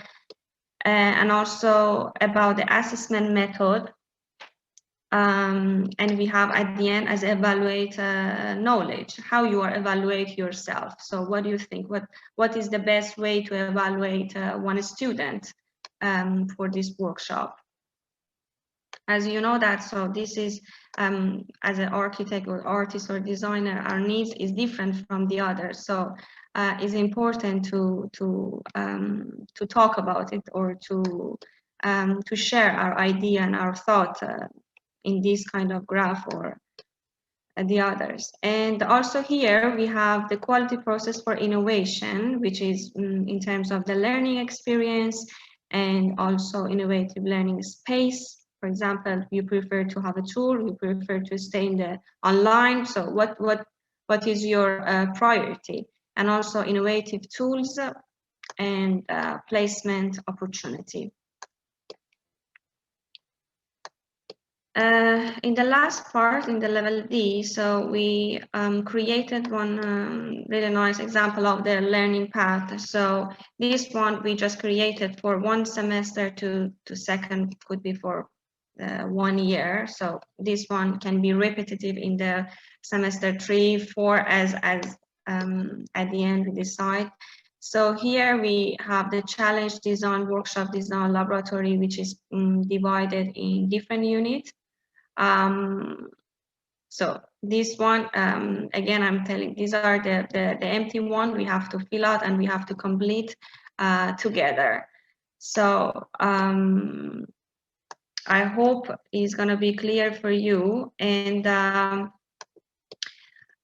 and also about the assessment method. And we have at the end as evaluate knowledge, how you are evaluate yourself. So what do you think? What is the best way to evaluate one student for this workshop? As you know that, so this is, as an architect or artist or designer, our needs is different from the others. So it's important to talk about it, or to share our idea and our thought in this kind of graph or the others. And also here we have the quality process for innovation, which is in terms of the learning experience and also innovative learning space. For example, you prefer to have a tool, you prefer to stay in the online. So what is your priority? And also innovative tools and placement opportunity. In the last part, in the level D, so we created one really nice example of the learning path. So this one we just created for 1 semester to second, could be for 1 year. So this one can be repetitive in the semester 3, 4 as at the end we decide. So here we have the challenge design, workshop design, laboratory, which is divided in different units. So this one, again, I'm telling, these are the empty one we have to fill out and we have to complete together. So I hope it's going to be clear for you. And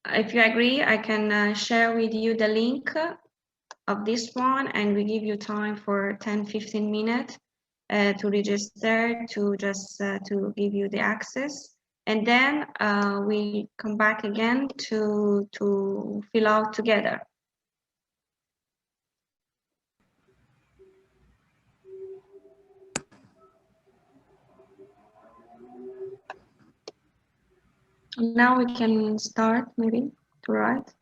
if you agree, I can share with you the link of this one, and we give you time for 10-15 minutes to register, to just to give you the access, and then we come back again to fill out together. Now we can start maybe to write.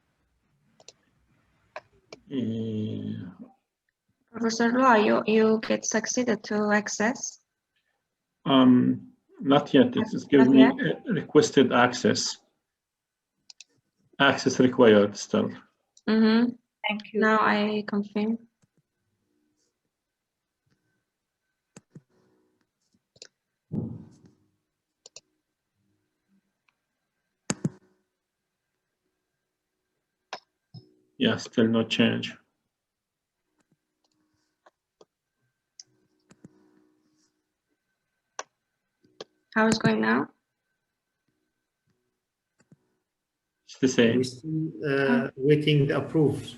Professor Lua, you get succeeded to access? Not yet. It's giving me requested access. Access required still. Mm-hmm. Thank you. Now I confirm. Yeah, still no change. How is going now? It's the same. We're still waiting the approved.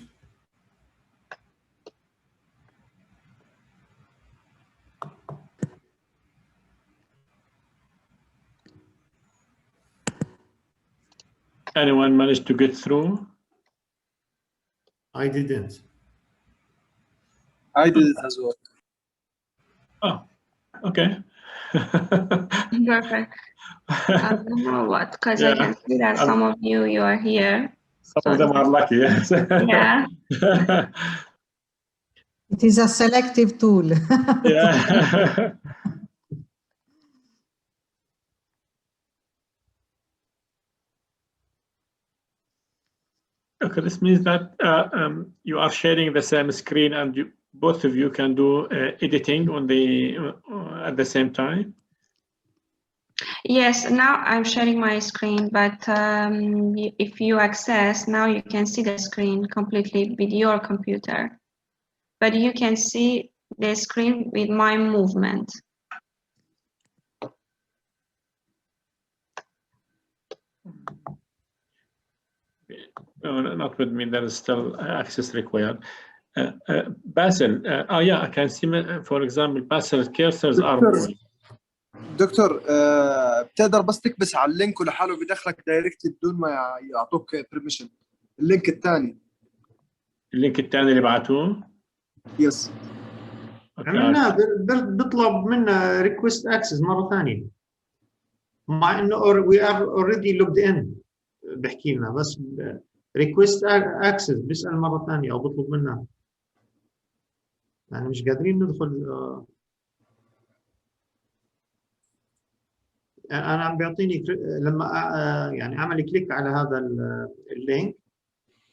Anyone managed to get through? I didn't. I did it as well. Oh, okay. Perfect. I don't know what, because I Yeah. can see that some of you are here. Some of them are lucky, yes. Yeah. It is a selective tool. Yeah. Okay, this means that you are sharing the same screen and both of you can do editing on the at the same time. Yes, now I'm sharing my screen, but if you access, now you can see the screen completely with your computer. But you can see the screen with my movement. No, not with me. There is still access required. Basil, oh yeah, I can see, for example, Basil's cursors are moving. دكتور بتقدر بس تكبس على اللينك ولحاله بيدخلك دايركت بدون ما يعطوك بيرميشن. اللينك الثاني. اللينك الثاني اللي بعتوه؟ يس. عملنا بيطلب منا ريكوست اكسس مره ثانيه مع انه we are already logged in بحكي لنا بس ريكوست اكسس بيسال مره ثانيه او بيطلب منا يعني مش قادرين ندخل. انا عم بيعطيني لما يعني اعمل كليك على هذا اللينك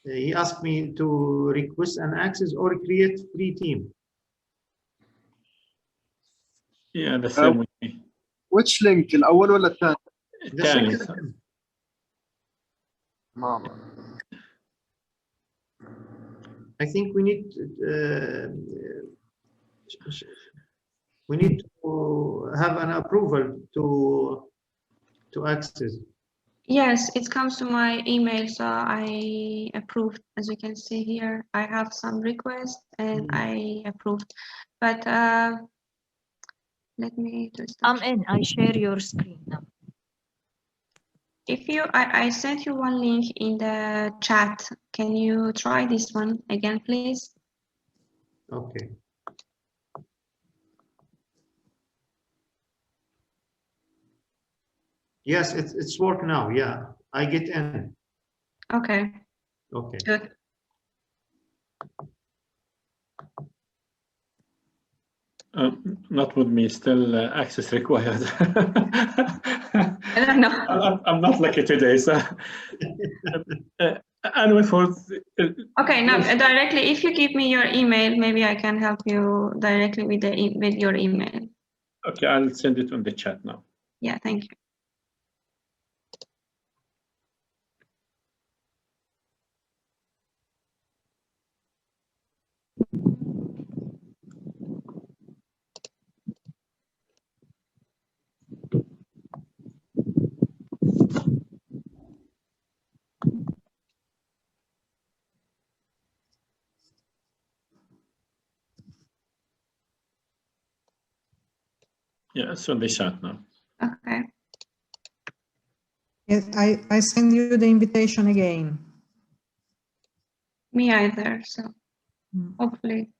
he asked me to request an access or create free team. Yeah, the same with me. which link الأول ولا الثاني؟ الثاني. ماما. I think we need to have an approval to access. Yes, it comes to my email, so I approved. As you can see here, I have some requests and I approved. But let me just. I'm in. I share your screen now. If you, I sent you one link in the chat. Can you try this one again, please? Okay. Yes, it's work now. Yeah, I get in. Okay. Okay. Good. Not with me, still access required. I don't know. I'm not lucky today, so anyway, for Okay, now directly, if you give me your email, maybe I can help you directly with with your email. okay, I'll send it on the chat now. Yeah, thank you. Yeah, it's on the chat now. Okay. Yes, I send you the invitation again. Me either, so hopefully.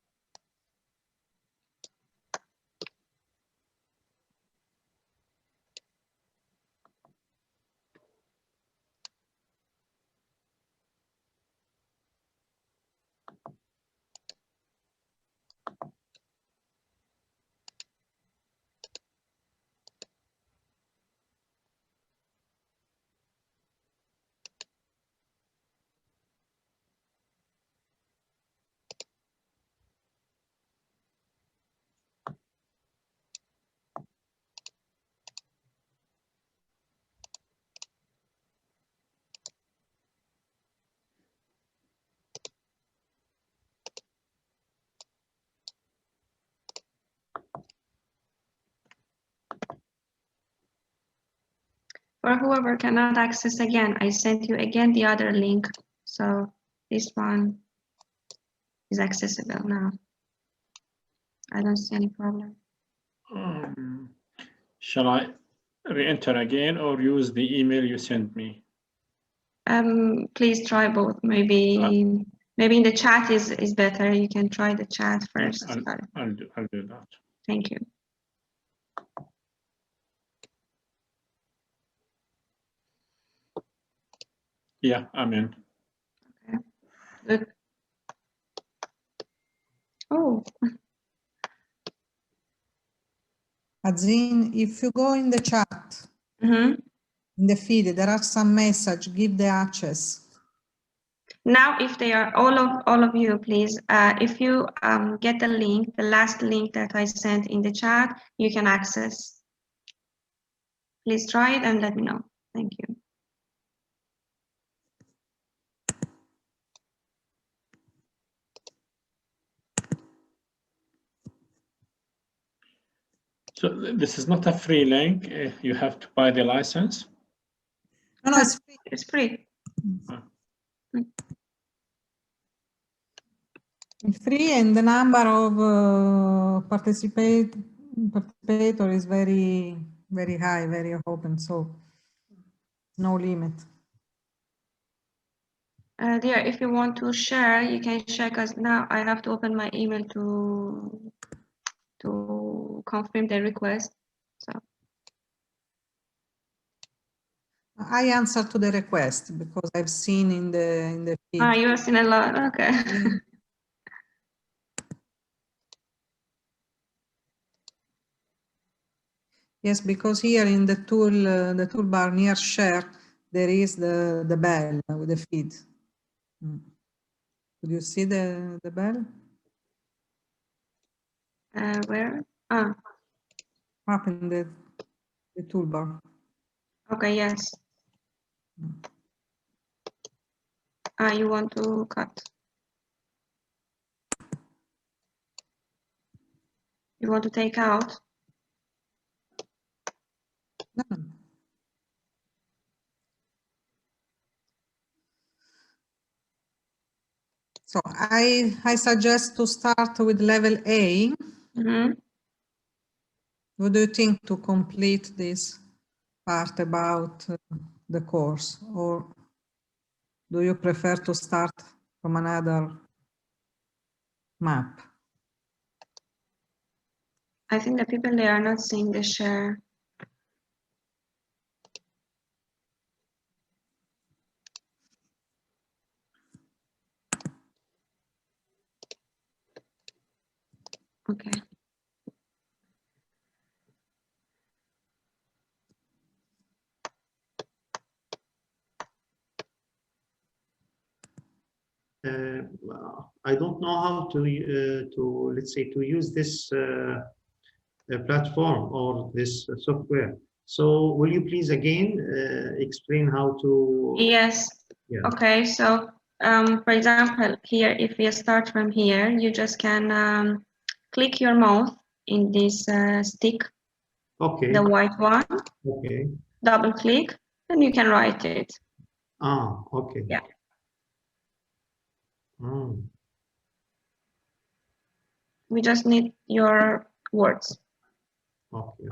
For whoever cannot access again, I sent you again the other link. So this one is accessible now. I don't see any problem. Shall I re-enter again or use the email you sent me? Please try both. Maybe in the chat is better. You can try the chat first. I'll do that. Thank you. Yeah, I'm in. Okay. Good. Oh. Azin, if you go in the chat, in the feed, there are some message, give the access. Now, if they are all of you, please, if you get the link, the last link that I sent in the chat, you can access. Please try it and let me know. Thank you. So this is not a free link. You have to buy the license. No, it's free. It's free. It's free, and the number of participators is very, very high, very open, so no limit. Dear, if you want to share, you can share, because now I have to open my email to confirm the request. So I answer to the request because I've seen in the feed. you have seen a lot. Okay. Yeah. Yes, because here in the toolbar near share, there is the bell with the feed. Could you see the bell? Where? Up in the toolbar. Okay, yes. You want to cut. You want to take out? No. So I suggest to start with level A. What do you think to complete this part about the course, or do you prefer to start from another map? I think the people, they are not seeing the share. Okay. I don't know how to let's say, to use this platform or this software. So will you please again explain how to? Yes. Yeah. Okay. So for example, here, if we start from here, you just can click your mouse in this stick. Okay. The white one. Okay. Double click, and you can write it. Okay. Yeah. We just need your words. Okay.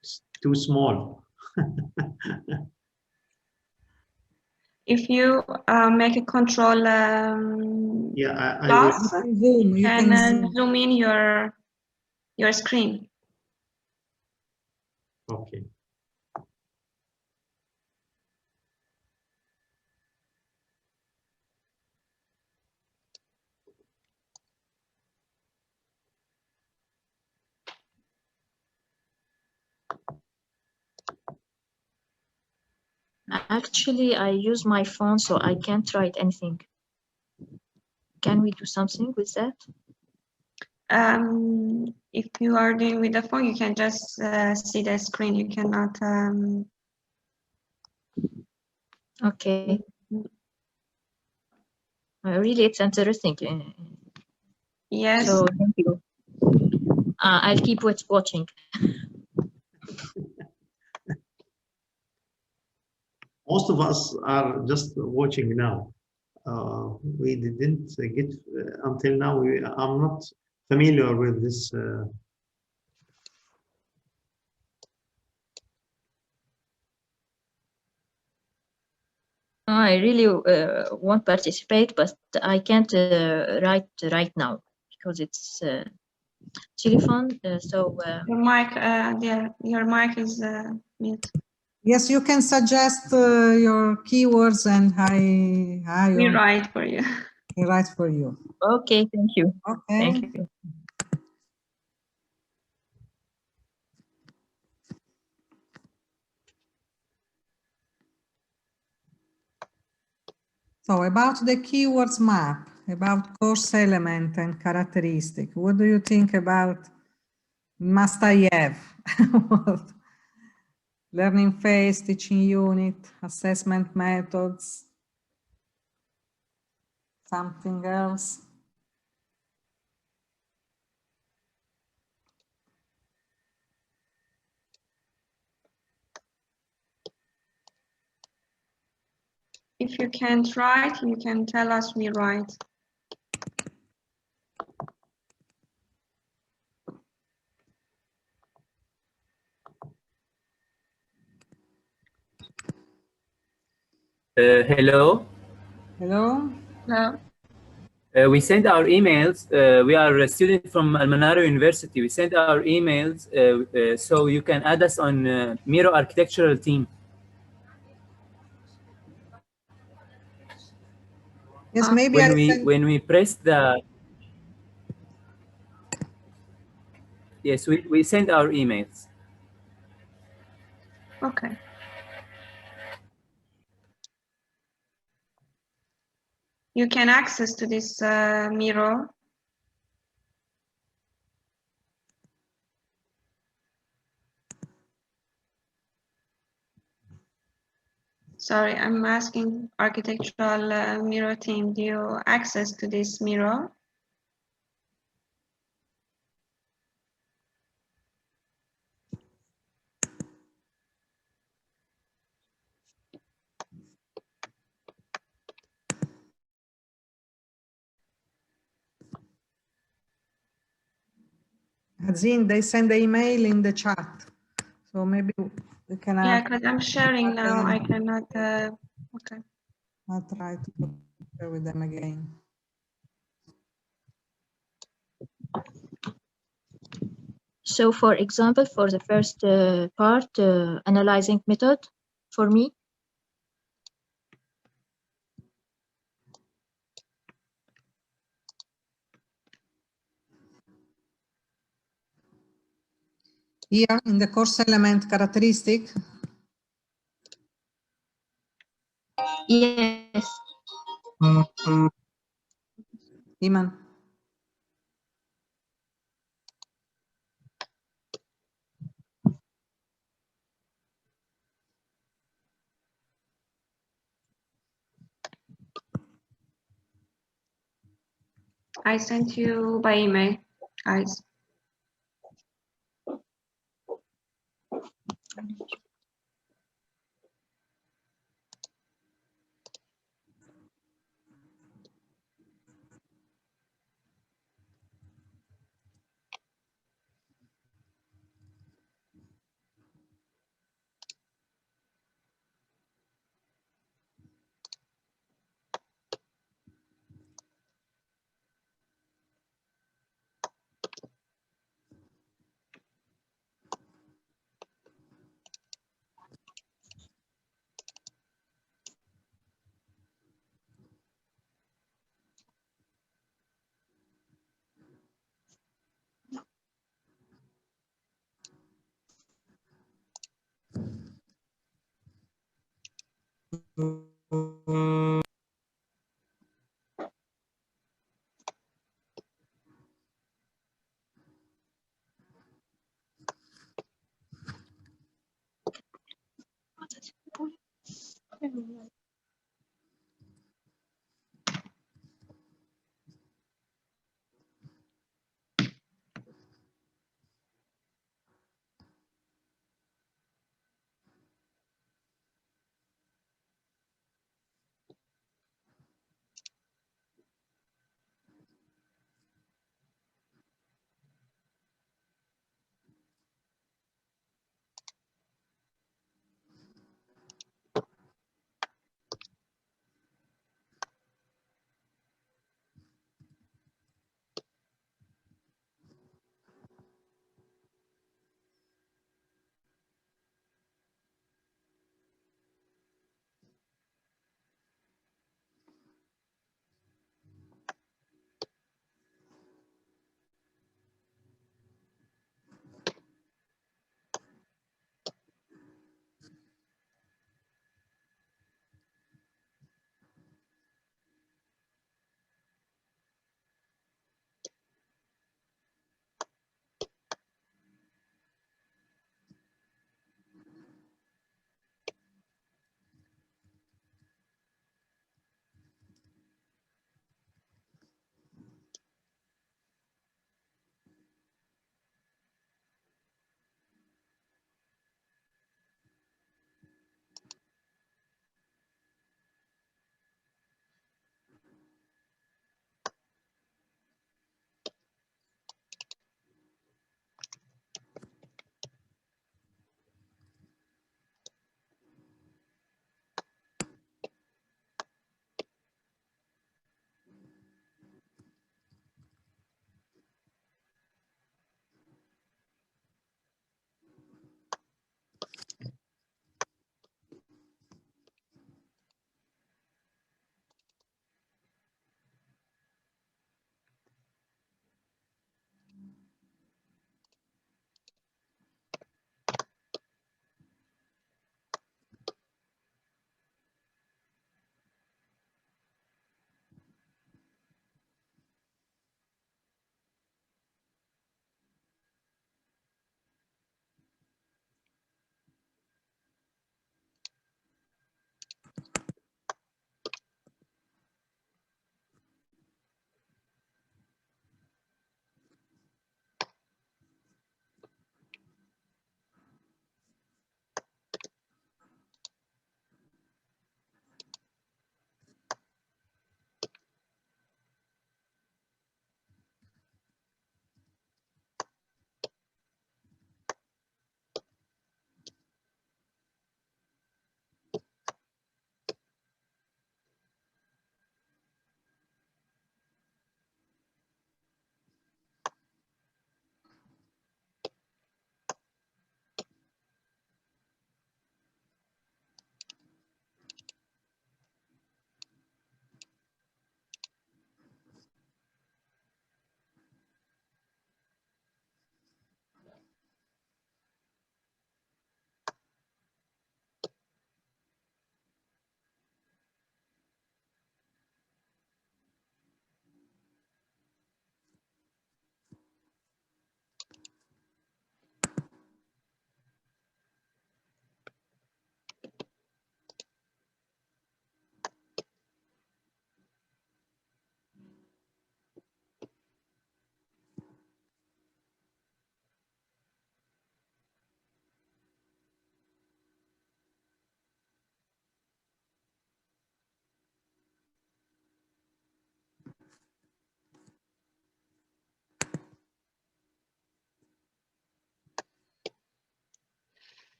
It's too small. If you make a control plus, zoom. You can zoom in your screen. Okay. Actually, I use my phone, so I can't write anything. Can we do something with that? If you are doing with the phone, you can just see the screen. You cannot. Okay. Really, it's interesting. Yes. So thank you. I'll keep watching. Most of us are just watching now. We didn't get until now. I'm not familiar with this. I really won't participate, but I can't write right now because it's telephone. So your mic is mute. Yes, you can suggest your keywords and we write for you. We write for you. Okay, thank you. Okay. Thank you. So about the keywords map, about course element and characteristic, what do you think about must I have? Learning phase, teaching unit, assessment methods, something else? If you can't write, you can tell us we write. Hello. Hello. Hello. We send our emails. We are a student from Al-Manara University. We send our emails so you can add us on Miro architectural team. Yes, maybe when we press the yes, we send our emails. Okay. You can access to this Miro. Sorry, I'm asking architectural Miro team, do you access to this Miro? Hazin, they send the email in the chat. So maybe we can Yeah, because I'm sharing now. I cannot. Okay. I'll try to share with them again. So, for example, for the first part, analyzing method, for me. Here in the course element characteristic. Yes. Iman. I sent you by email, guys.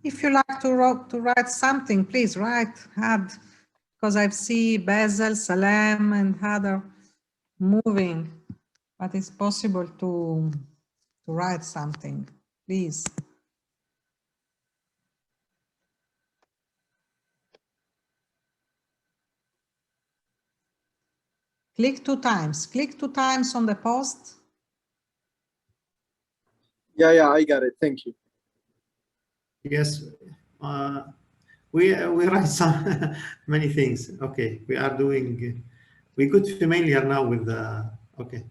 If you like to write something, please add, because I see Basil, Salem, and other moving, but it's possible to write something, please. Click 2 times. Click 2 times on the post. Yeah, I got it. Thank you. Yes, we write some many things. Okay, we are doing. We got familiar now with the. Okay.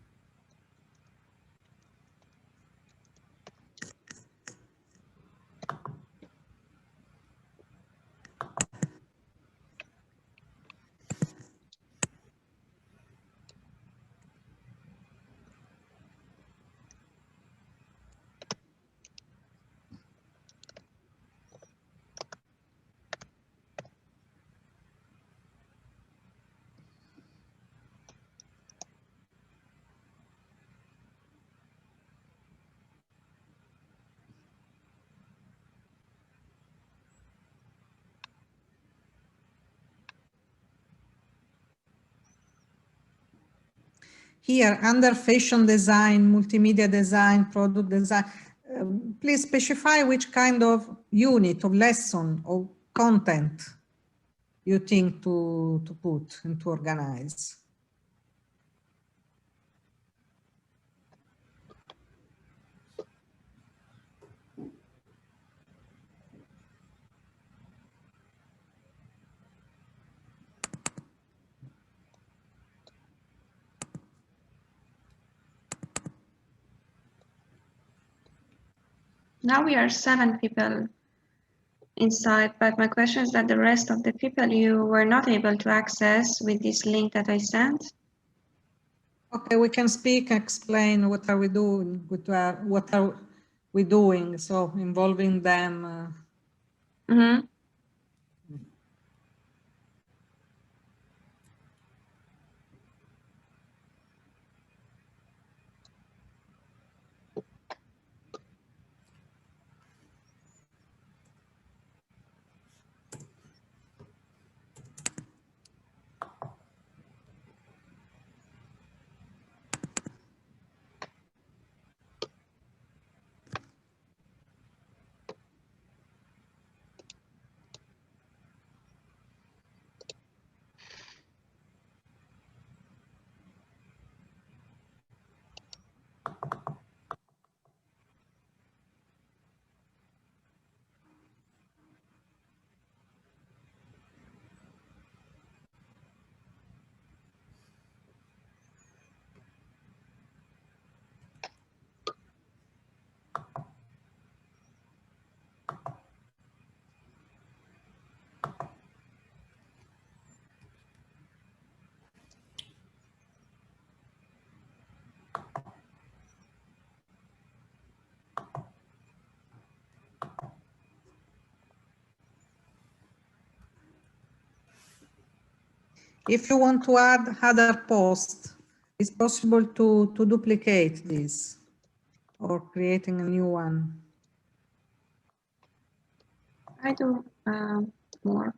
Here, under fashion design, multimedia design, product design, please specify which kind of unit, of lesson, or content you think to put and to organize. Now we are 7 people inside, but my question is that the rest of the people you were not able to access with this link that I sent. Okay, we can speak, explain what are we doing, what are we doing, so involving them. Mm-hmm. If you want to add other posts, it's possible to duplicate this or creating a new one. I do more.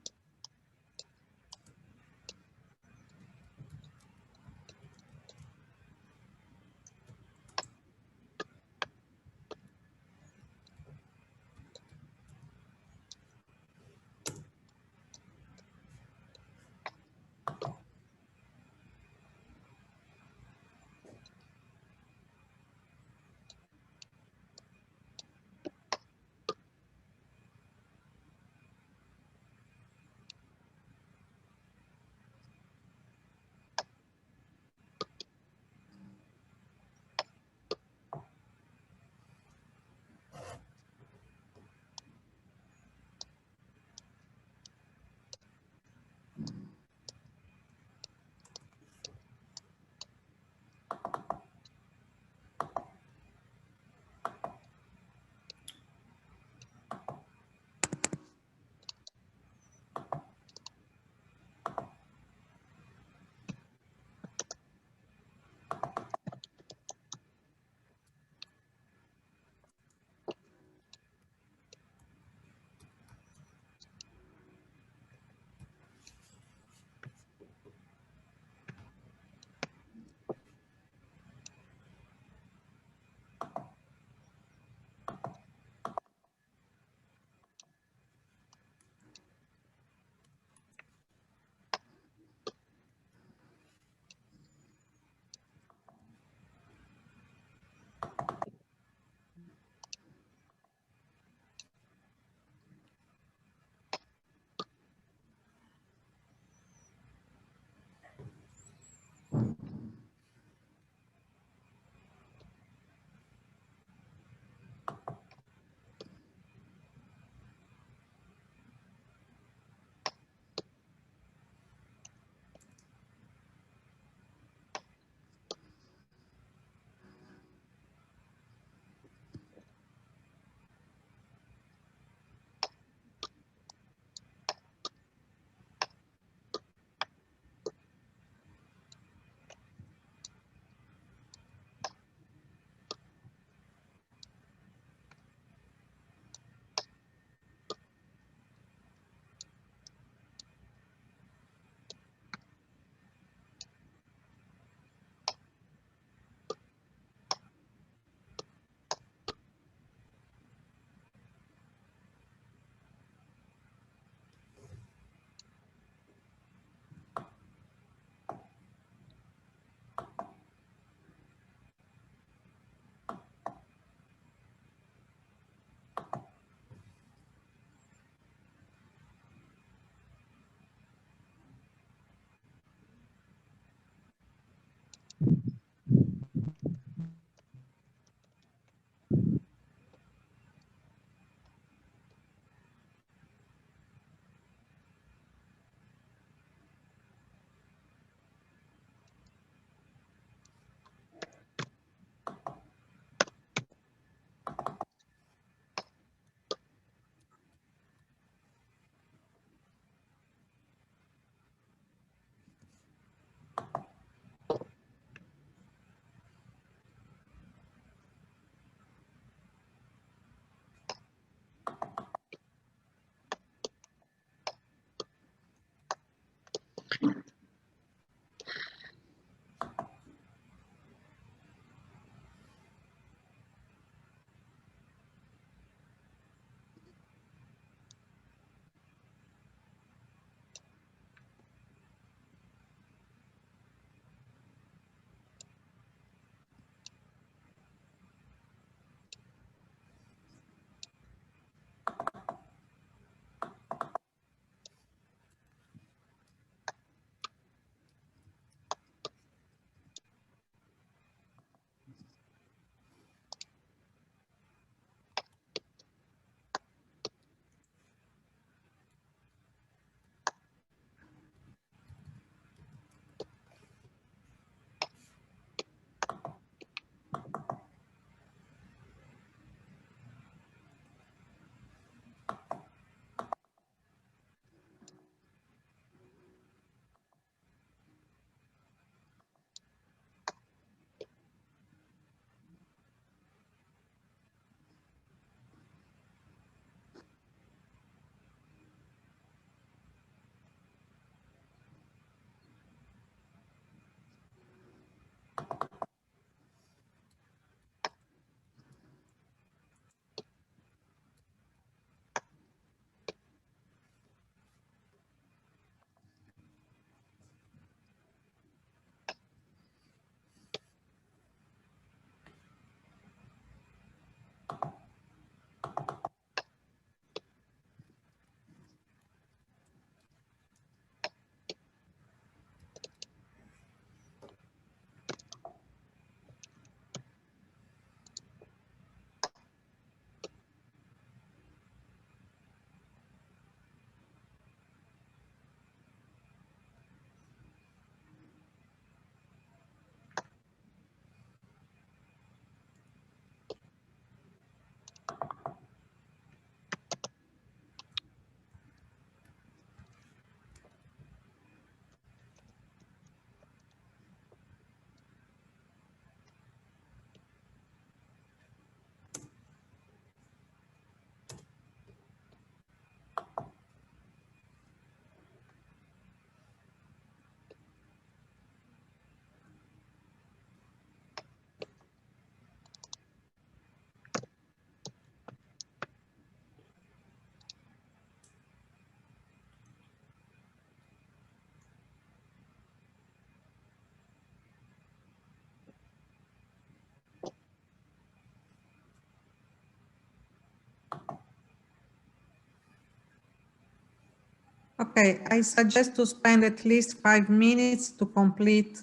Okay, I suggest to spend at least 5 minutes to complete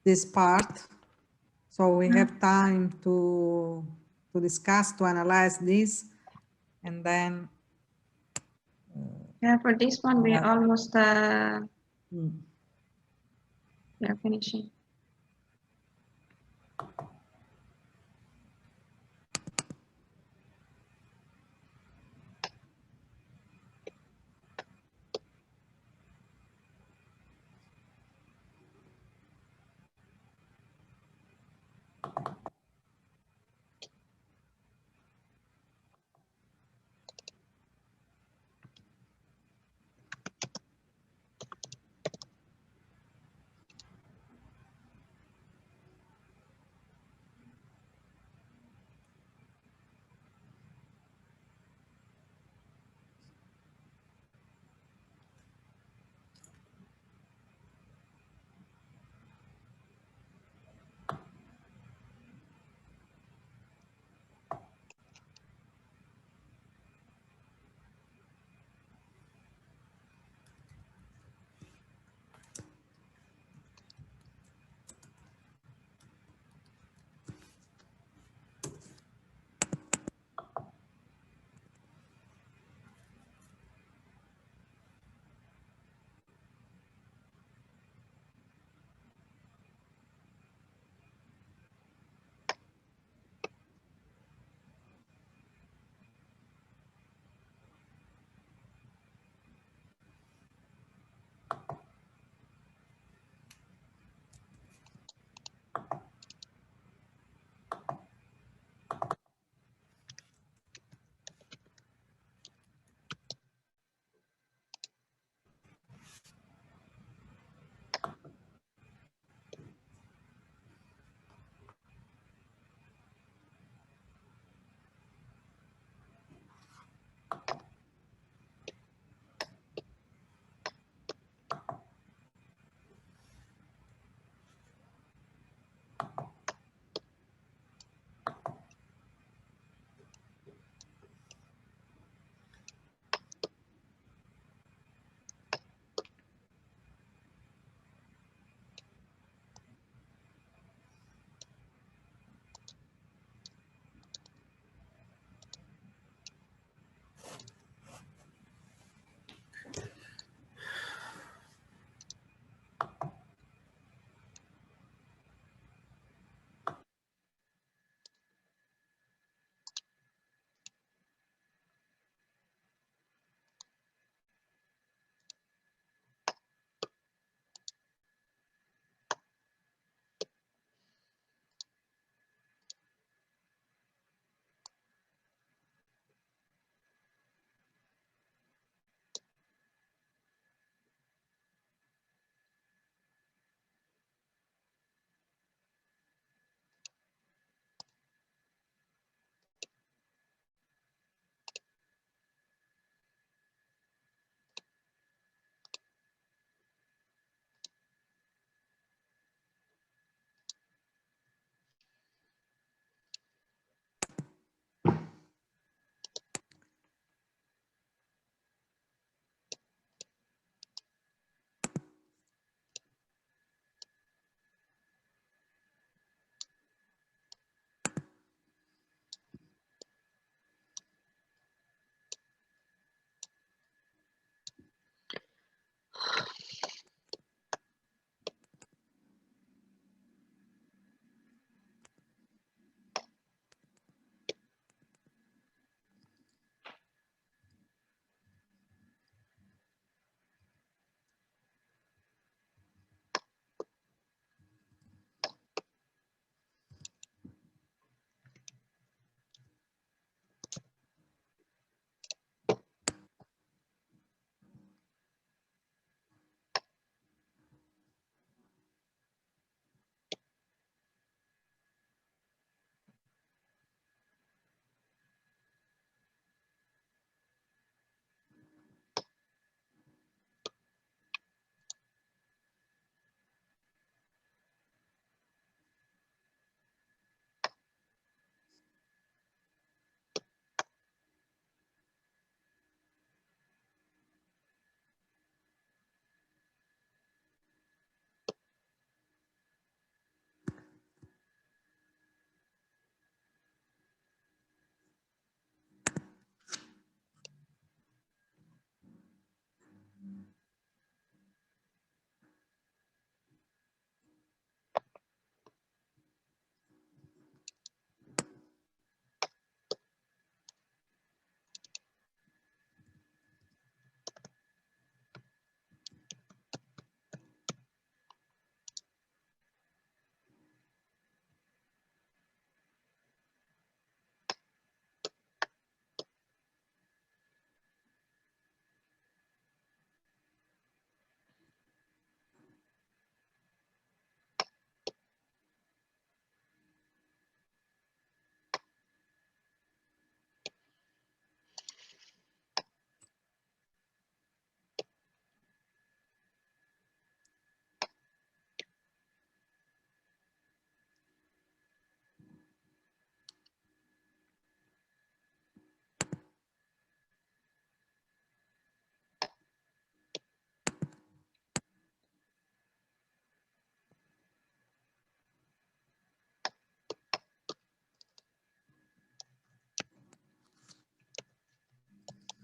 this part. So we have time to discuss, to analyze this, and then. Yeah, for this one, we almost we are finishing.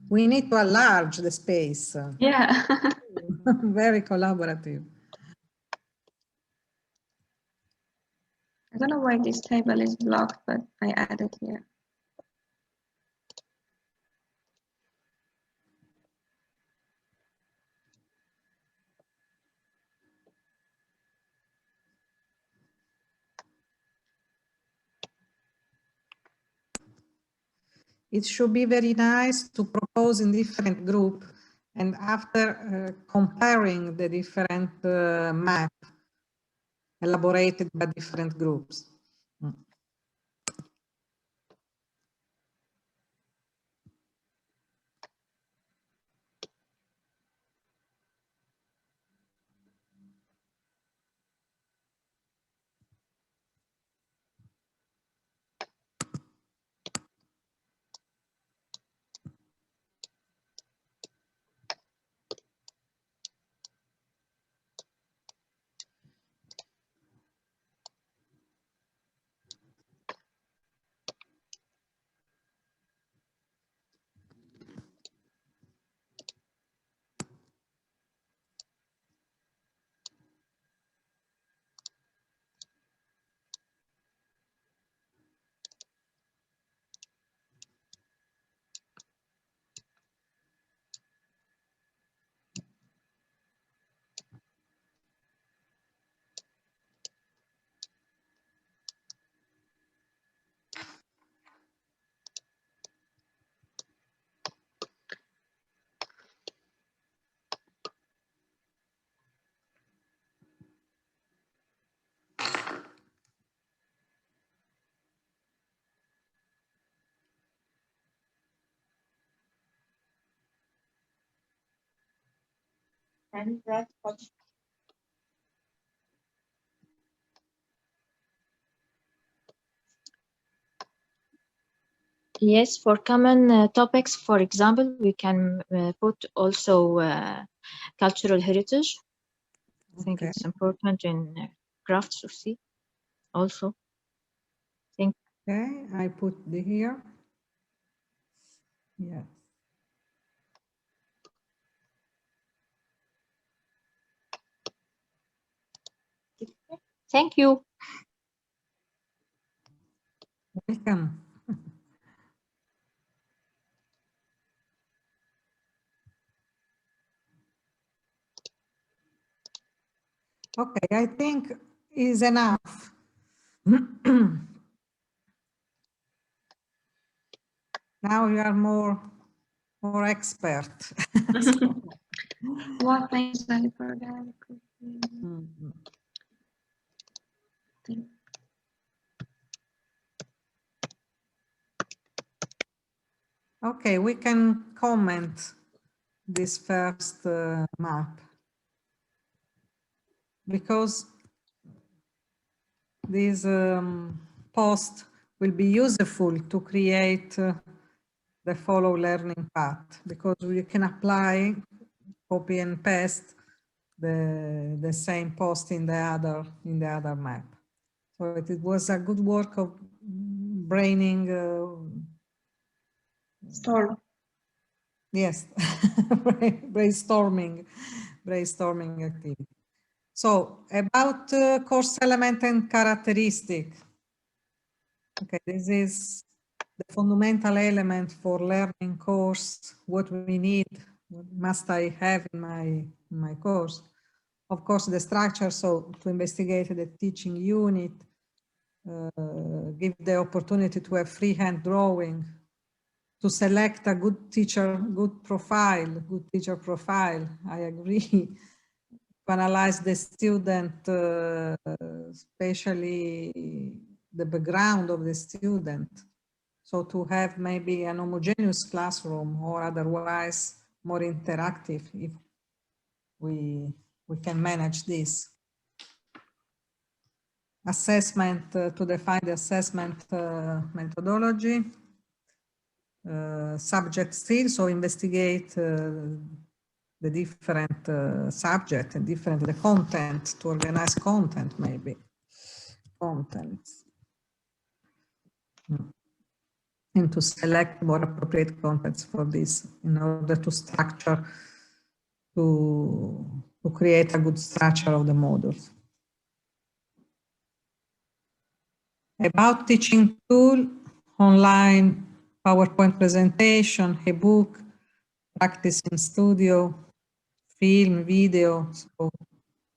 We need to enlarge the space. Yeah. Very collaborative. I don't know why this table is blocked, but I added here. It should be very nice to propose in different groups, and after comparing the different map elaborated by different groups. Yes, for common topics, for example, we can put also cultural heritage. I think it's important in crafts to see also. Okay, I put the here. Yeah. Thank you. Welcome. Okay, I think is enough. Now you are more expert. What things I forgot? Okay, we can comment this first map because this post will be useful to create the follow learning path, because we can apply, copy and paste the same post in the other map. So it was a good work of braining. Storm. Yes, brainstorming activity. So about course element and characteristic. Okay, this is the fundamental element for learning course, what we need, what must I have in my course. Of course, the structure, so to investigate the teaching unit, give the opportunity to have freehand drawing, to select a good teacher, good teacher profile, I agree. To analyze the student, especially the background of the student. So to have maybe an homogeneous classroom or otherwise more interactive if we can manage this. Assessment, to define the assessment methodology. Subject still, so investigate the different subject and the content, to organize content maybe. Contents. and to select more appropriate contents for this in order to structure, to create a good structure of the modules. About teaching tool, online PowerPoint presentation, ebook, practice in studio, film, video, so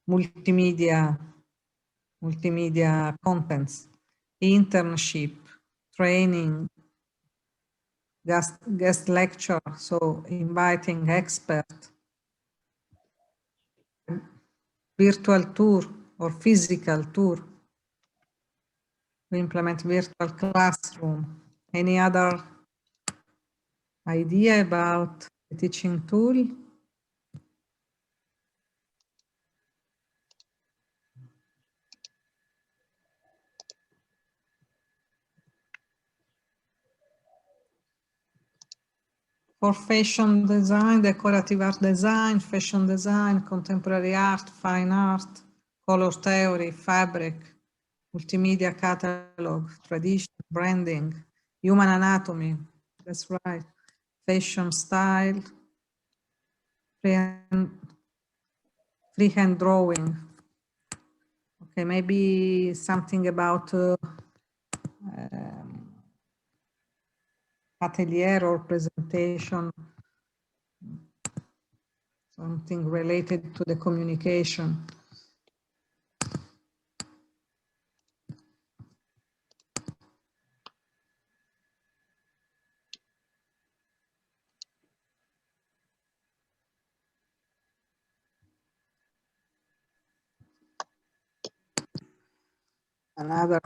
multimedia contents, internship, training, guest lecture, so inviting expert, virtual tour or physical tour. We implement virtual classroom. Any other idea about the teaching tool? For fashion design, decorative art design, fashion design, contemporary art, fine art, color theory, fabric, multimedia catalog, tradition, branding, human anatomy, that's right, fashion style, freehand drawing. Okay, maybe something about atelier or presentation, something related to the communication. Another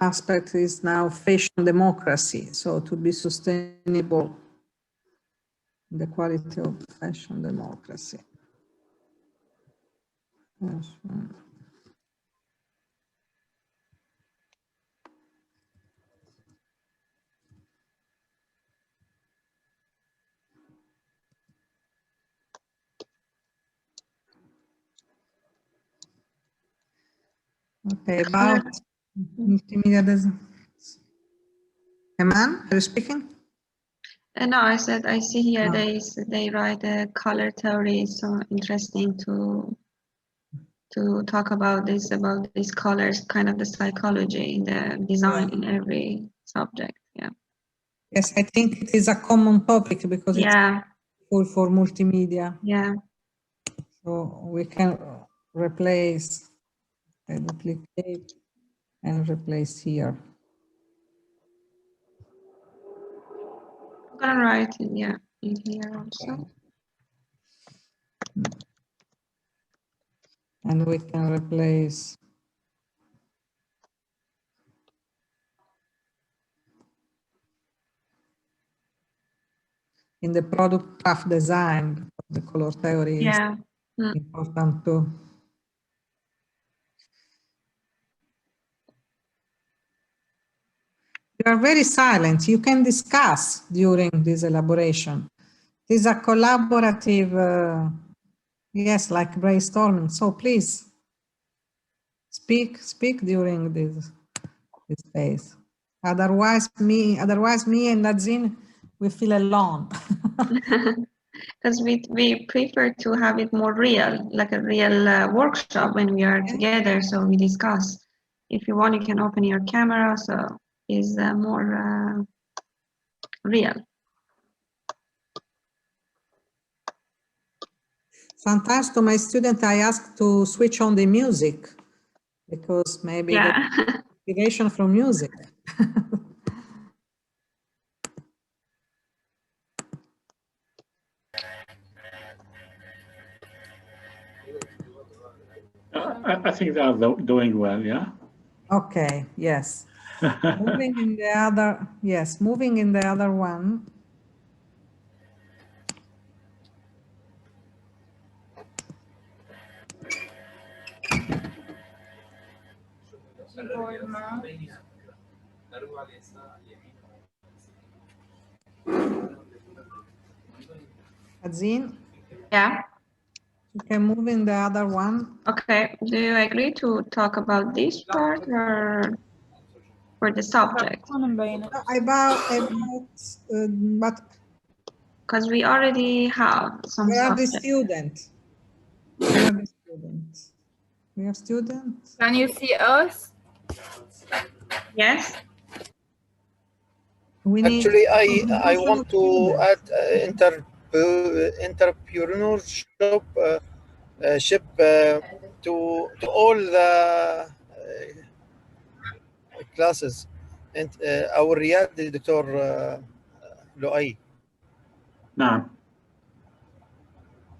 aspect is now fashion democracy. So to be sustainable, the quality of fashion democracy. Okay, about multimedia design. Eman, are you speaking? No, I said I see here they write a color theory. So interesting to talk about these colors, kind of the psychology, the design in every subject. Yeah. Yes, I think it is a common topic because it's full for multimedia. Yeah. So we can replace, duplicate and replace here. I'm gonna write it, in here also. And we can replace in the product path design, the color theory is important too. You are very silent. You can discuss during this elaboration. It is a collaborative, yes, like brainstorming. So please speak during this phase. Otherwise, me and Nazin, we feel alone. Because we prefer to have it more real, like a real workshop when we are together. So we discuss. If you want, you can open your camera. So it's more real. Sometimes to my student, I ask to switch on the music because maybe the inspiration from music. I think they are doing well, yeah? Okay, yes. Moving in the other one. Azin? Yeah. You can move in the other one. Okay. Do you agree to talk about this part or? for the subject. But because we already have some where are the subjects. students? Where are the students? We have students. Can you see us? Yes. We need Actually, I want to add entrepreneurship to all the classes. And our رياد دكتور لؤي. نعم.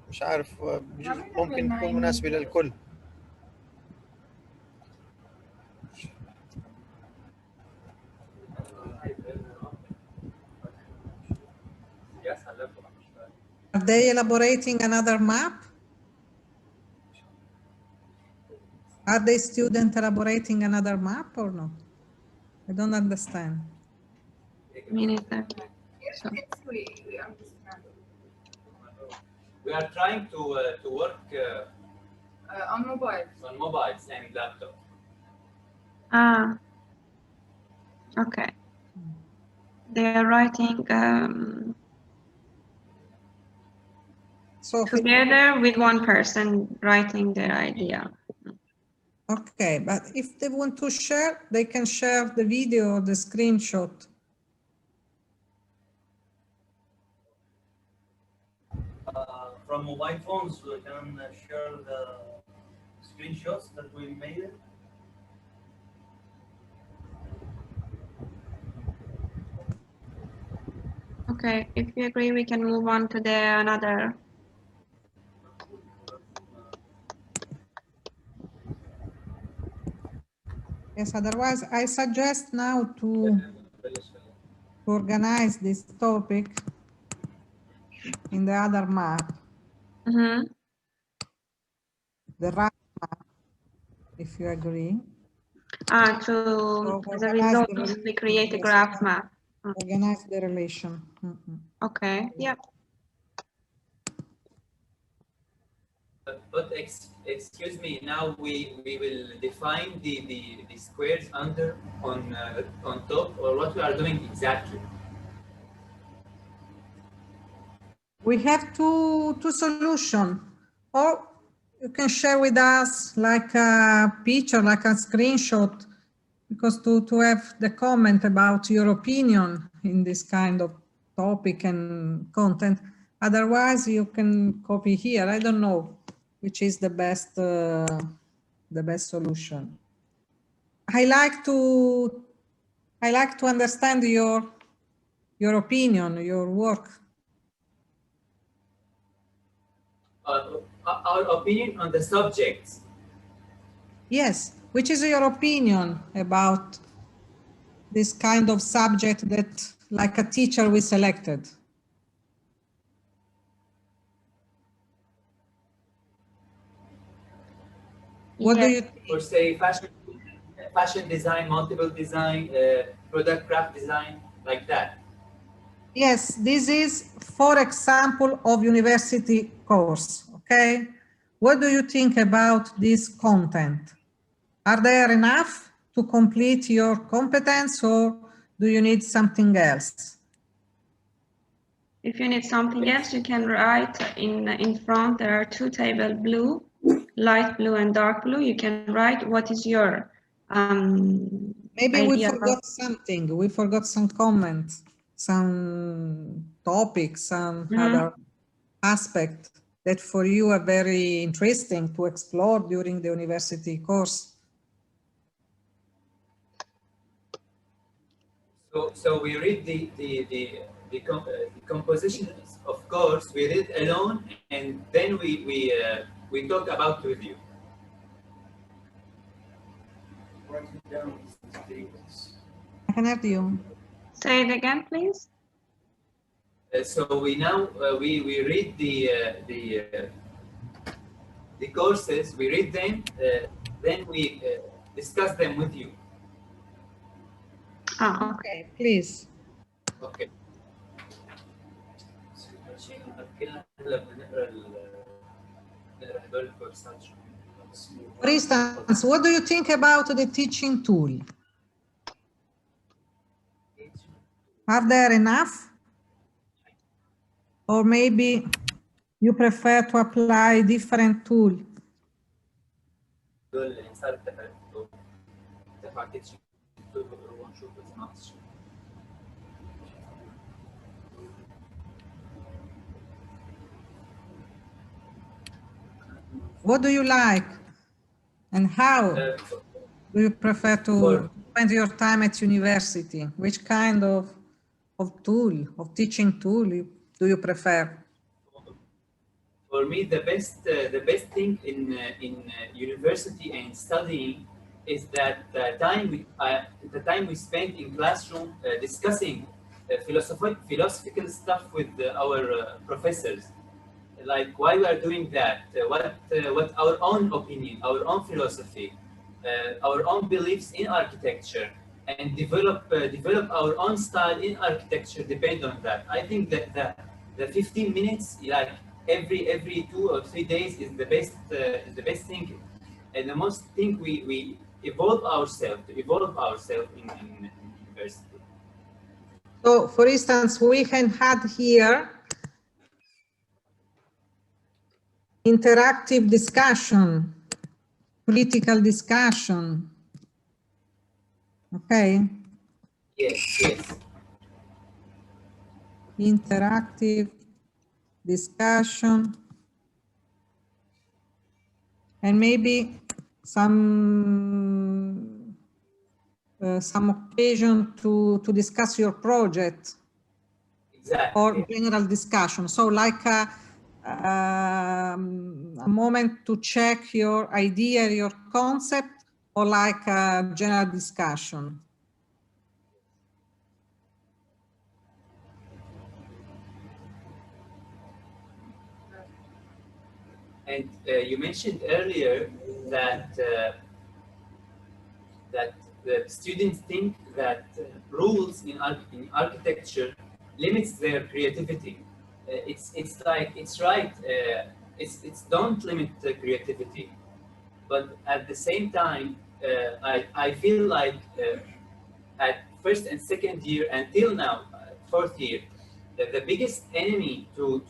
مش عارف ممكن تكون مناسبة للكل. Are they elaborating another map? Are they students elaborating another map or no? I don't understand. Me neither. So. We are trying to work on mobiles. On mobiles and laptop. Ah. Okay. They are writing so together with one person writing their idea. Okay, but if they want to share, they can share the video or the screenshot. From mobile phones, we can share the screenshots that we made. Okay, if you agree, we can move on to the another. Yes, otherwise I suggest now to organize this topic in the other map. Mm-hmm. The right map, if you agree. To as a result, we create a graph map. Organize the relation. Okay, yeah. But excuse me, now we will define the squares under on top, or what we are doing exactly. We have two solutions, or you can share with us like a picture, like a screenshot, because to have the comment about your opinion in this kind of topic and content. Otherwise, you can copy here. I don't know which is the best solution. I like to understand your opinion, your work. Our opinion on the subjects. Yes, which is your opinion about this kind of subject that, like a teacher, we selected? What do you think? Or say fashion design, multiple design, product craft design, like that. Yes, this is, for example, of university course, okay? What do you think about this content? Are there enough to complete your competence, or do you need something else? If you need something else, you can write in front. There are two tables, blue, light blue and dark blue. You can write what is your maybe we forgot something. We forgot some comments, some topics, some other aspect that for you are very interesting to explore during the university course. So we read the composition, of course, we read alone, and then we talk about review. I can help you. Say it again, please. So we now we read the courses. We read them, then we discuss them with you. Okay, please. Okay. For instance, what do you think about the teaching tool? Are there enough? Or maybe you prefer to apply different tool? What do you like and how do you prefer to spend your time at university? Which kind of tool, of teaching tool do you prefer? For me, the best thing in university and studying is that the time we spend in classroom discussing philosophical stuff with our professors, like why we are doing that, what our own opinion, our own philosophy, our own beliefs in architecture, and develop our own style in architecture depend on that. I think that the 15 minutes, like every 2 or 3 days, is the best thing, and the most thing we evolve ourselves in university. So, for instance, we can add here interactive discussion, political discussion. Okay. Yes. Interactive discussion, and maybe some occasion to discuss your project. Exactly. Or general discussion. So like a moment to check your idea, your concept, or like a general discussion. And you mentioned earlier that that the students think that rules in architecture limits their creativity. It's right. It's don't limit the creativity, but at the same time, I feel like at first and second year until now, fourth year, the biggest enemy to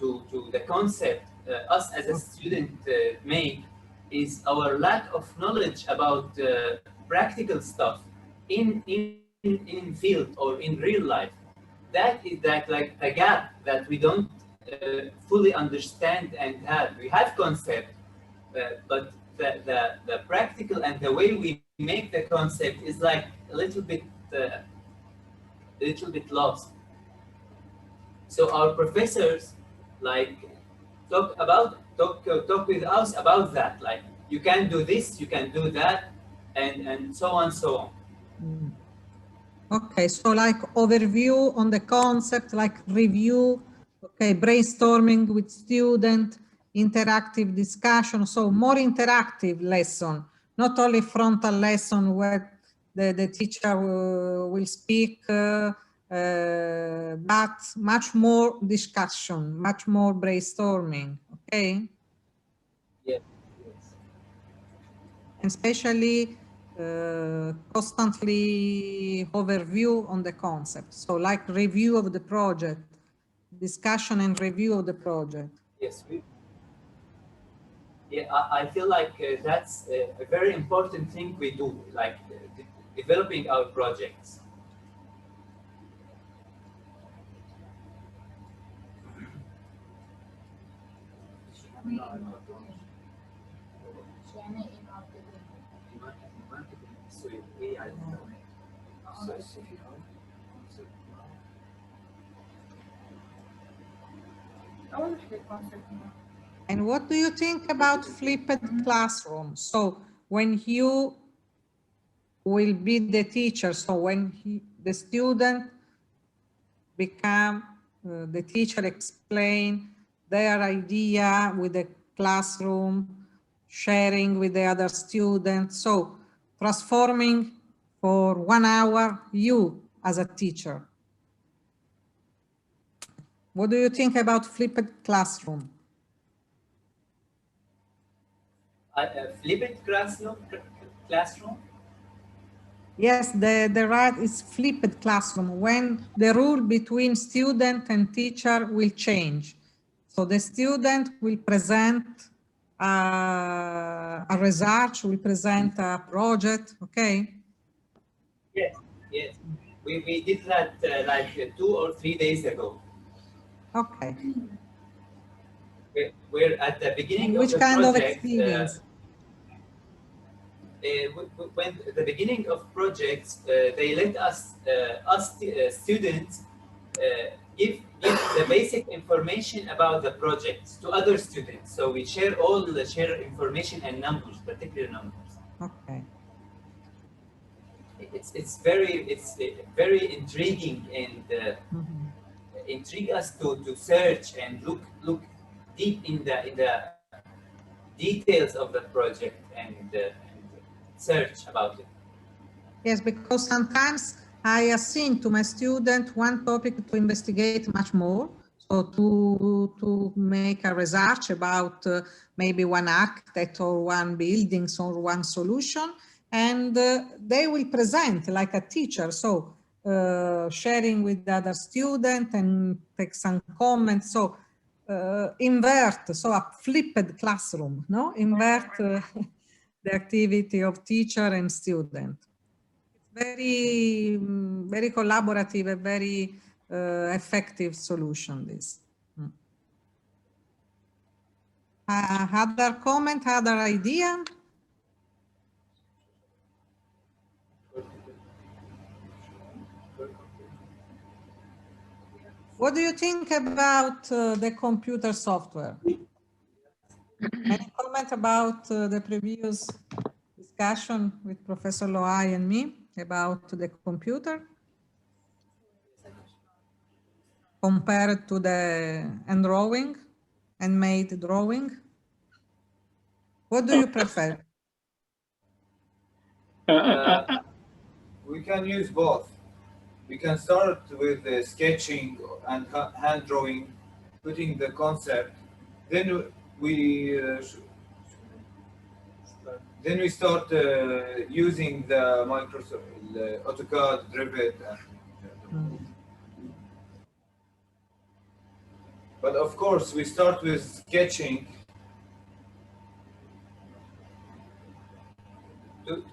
the concept us as a student make is our lack of knowledge about practical stuff in field or in real life. That is like a gap that we don't fully understand and have. We have concept, but the practical and the way we make the concept is like a little bit lost. So our professors like talk with us about that. Like you can do this, you can do that, and so on, so on. Okay, so like overview on the concept, like review, okay, brainstorming with student, interactive discussion, so more interactive lesson, not only frontal lesson where the teacher will speak, but much more discussion, much more brainstorming, okay? Yes. And especially constantly overview on the concept. So like review of the project, discussion and review of the project. Yes, I feel like that's a very important thing we do, like developing our projects. And what do you think about flipped classroom? So when you will be the teacher, so when the student become the teacher, explain their idea with the classroom, sharing with the other students, so transforming for 1 hour you as a teacher. What do you think about flipped classroom? Flipped classroom? Yes, the right is flipped classroom, when the rule between student and teacher will change. So the student will present a research, will present a project, okay? Yes, yes. We did that like 2 or 3 days ago. Okay. We're at the beginning Which of the kind project, of experience? When the beginning of projects, they let us students give the basic information about the projects to other students. So we share information and numbers, particular numbers. Okay. It's very intriguing and intrigue us to search and look deep in the details of the project and search about it. Yes, because sometimes I assign to my student one topic to investigate much more. So to make a research about maybe one architect or one buildings or one solution, and they will present like a teacher. So sharing with the other student and take some comments. So invert, so a flipped classroom, no? Invert the activity of teacher and student. It's very collaborative, a very effective solution, this. Other comment, other idea? What do you think about the computer software? Any comment about the previous discussion with Professor Loai and me about the computer compared to the handmade drawing? What do you prefer? We can use both. We can start with sketching and hand drawing, putting the concept. Then we start using the Microsoft, the AutoCAD, Revit. But of course, we start with sketching.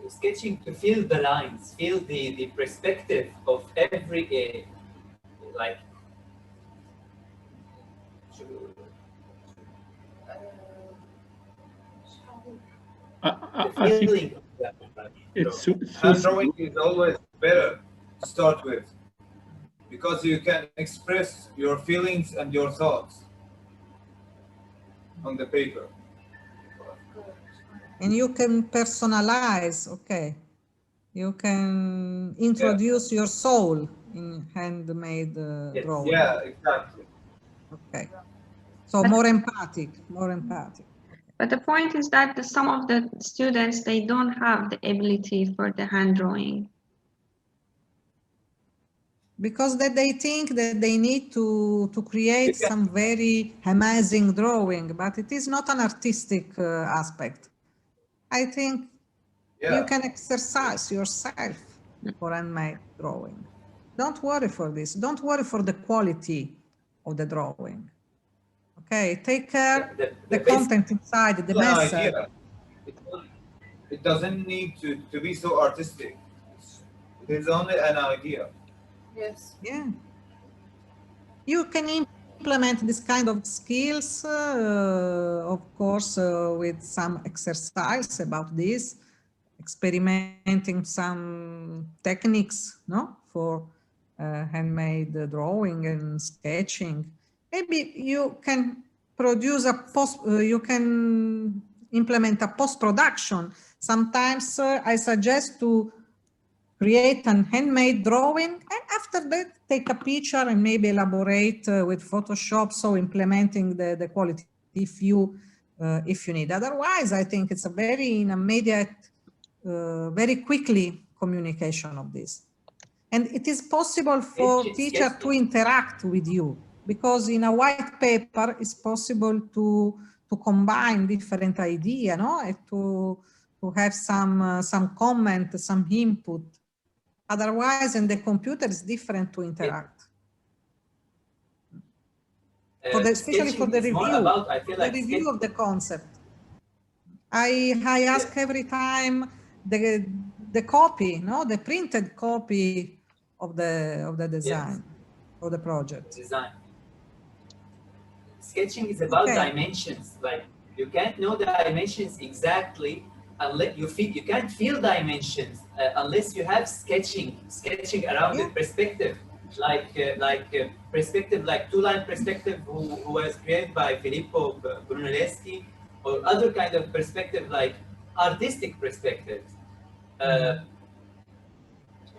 Sketching to feel the lines, feel the perspective of every like the feeling of that. Hand drawing is always better to start with because you can express your feelings and your thoughts on the paper. And you can personalize, okay. You can introduce your soul in handmade drawing. Yeah, exactly. Okay. So more empathic. But the point is that some of the students, they don't have the ability for the hand drawing. Because they think that they need to create some very amazing drawing, but it is not an artistic aspect. I think you can exercise yourself for handmade drawing. Don't worry for this. Don't worry for the quality of the drawing. Okay, take care the content inside, the message. It doesn't need to be so artistic. It is only an idea. Yes. Yeah. You can implement this kind of skills, of course, with some exercise about this, experimenting some techniques, no, for handmade drawing and sketching. Maybe you can produce you can implement a post-production. Sometimes I suggest to create an handmade drawing, and after that take a picture and maybe elaborate with Photoshop, so implementing the quality if you need. Otherwise, I think it's a very immediate, very quickly communication of this. And it is possible for teacher to interact with you, because in a white paper it's possible to combine different ideas, no? And to have some comment, some input Otherwise, in the computer, it's different to interact. Especially for the review, about, I feel like the review of the concept. I ask every time the copy, no, the printed copy of the design of the project. Design. Sketching is about dimensions. Like you can't know the dimensions exactly unless you can't feel dimensions unless you have sketching around the perspective. Like perspective, like two-line perspective, who was created by Filippo Brunelleschi, or other kind of perspective like artistic perspectives,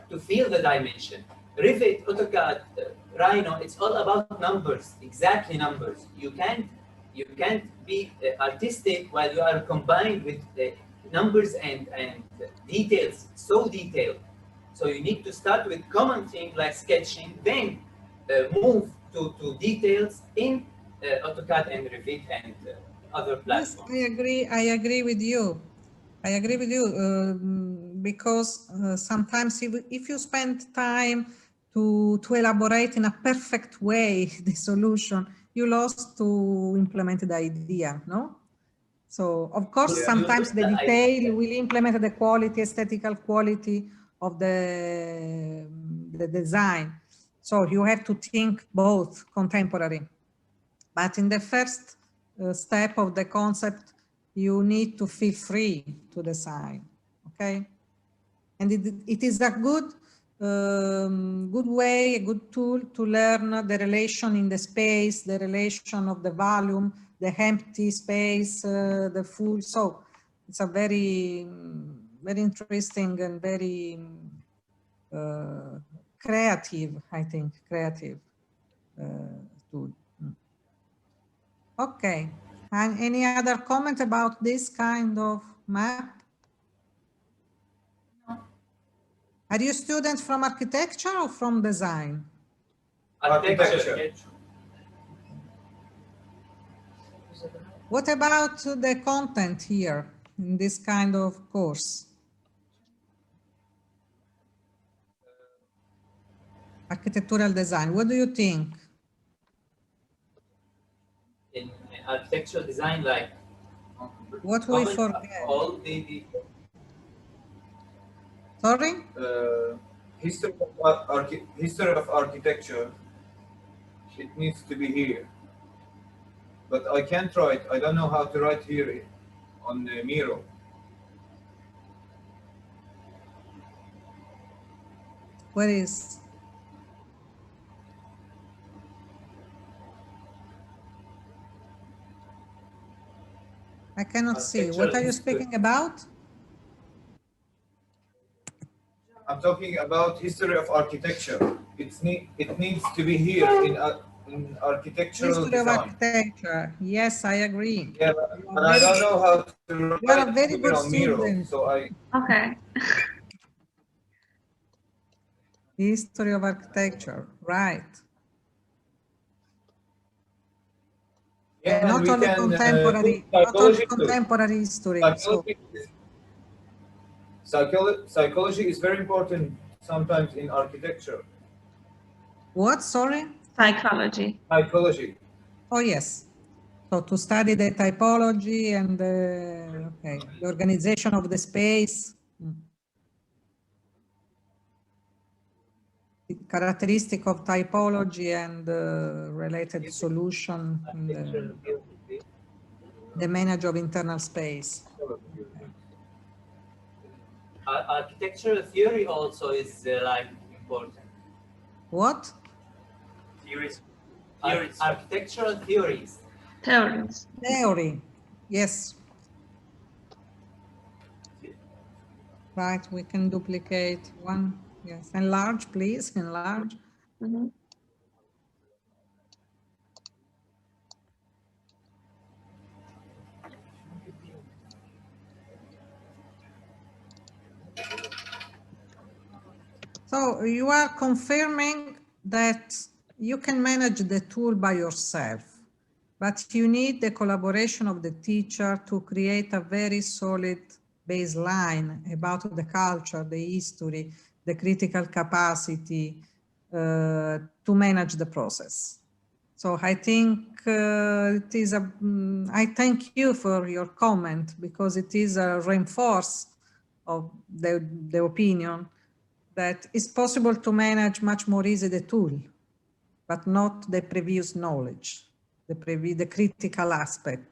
to feel the dimension. Revit, AutoCAD, Rhino, it's all about numbers, exactly numbers. You can't be artistic while you are combined with numbers and details, so detailed. So you need to start with common things like sketching, then move to details in AutoCAD and Revit and other platforms. Yes, I agree with you. I agree with you because sometimes if you spend time to elaborate in a perfect way the solution, you lost to implement the idea, no? So of course, sometimes the detail will implement the quality, aesthetical quality of the design. So you have to think both contemporary. But in the first step of the concept, you need to feel free to design, okay? And it is a good way, a good tool to learn the relation in the space, the relation of the volume, the empty space, the full. So it's a very, very interesting and very creative, I think, creative tool. Okay. And any other comment about this kind of map? Are you students from architecture or from design? Architecture. What about the content here in this kind of course? Architectural design, what do you think? In architectural design, like what we forget? All the Sorry? History of architecture, it needs to be here. But I can't write, I don't know how to write here on the Miro. Where is? I cannot see. What are you speaking about? I'm talking about history of architecture. It needs to be here in architectural history design. of architecture. Yes, I agree. Yeah, but I don't know how to write. You are a very good student. So Okay. History of architecture, right? Yeah, not only contemporary, not only contemporary history. Psychology is very important sometimes in architecture. What? Sorry? Psychology. Typology. Oh, yes. So to study the typology and the organization of the space, the characteristic of typology and related solution, and the manage of internal space. Architectural theory also is like important. What? Theories. Architectural theories. Theory, yes. Right, we can duplicate one. Yes, enlarge, please, enlarge. Mm-hmm. So you are confirming that you can manage the tool by yourself, but you need the collaboration of the teacher to create a very solid baseline about the culture, the history, the critical capacity to manage the process. So I think it is a, I thank you for your comment, because it is a reinforce of the opinion that it's possible to manage much more easy the tool, but not the previous knowledge, the critical aspect,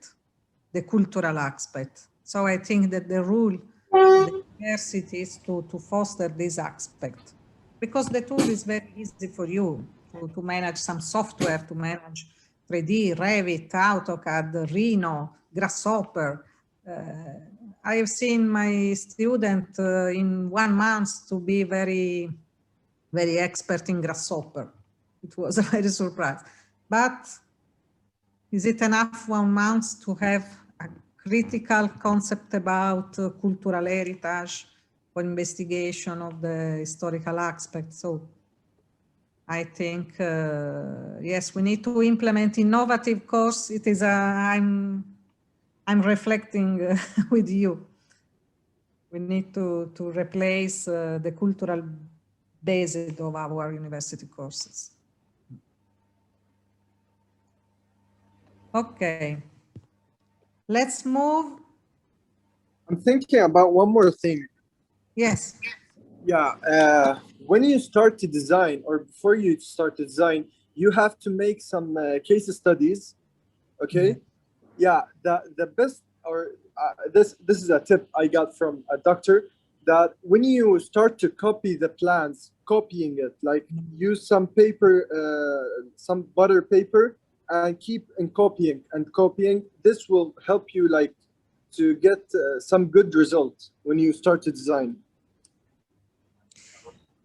the cultural aspect. So I think that the rule of the university is to foster this aspect, because the tool is very easy for you to manage some software, to manage 3D, Revit, AutoCAD, Rhino, Grasshopper. I have seen my student in 1 month to be very, very expert in Grasshopper. It was a very surprise. But is it enough 1 month to have a critical concept about cultural heritage or investigation of the historical aspect? So I think, yes, we need to implement innovative course. It is I'm reflecting with you. We need to replace the cultural basis of our university courses. Okay, let's move. I'm thinking about one more thing. Yes. Yeah, when you start to design, or before you start to design, you have to make some case studies. Okay. Yeah, the best, or this is a tip I got from a doctor, that when you start to copy the plans, copying it, like use some paper, some butter paper, and keep copying and copying. This will help you like to get some good results when you start to design.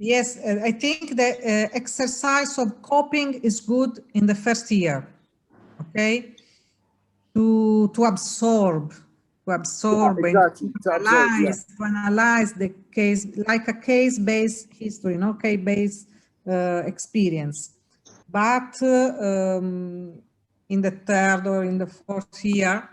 Yes, I think the exercise of copying is good in the first year. Okay, to absorb, yeah, exactly. To analyze the case, like a case-based history, no case-based experience. But in the third or in the fourth year,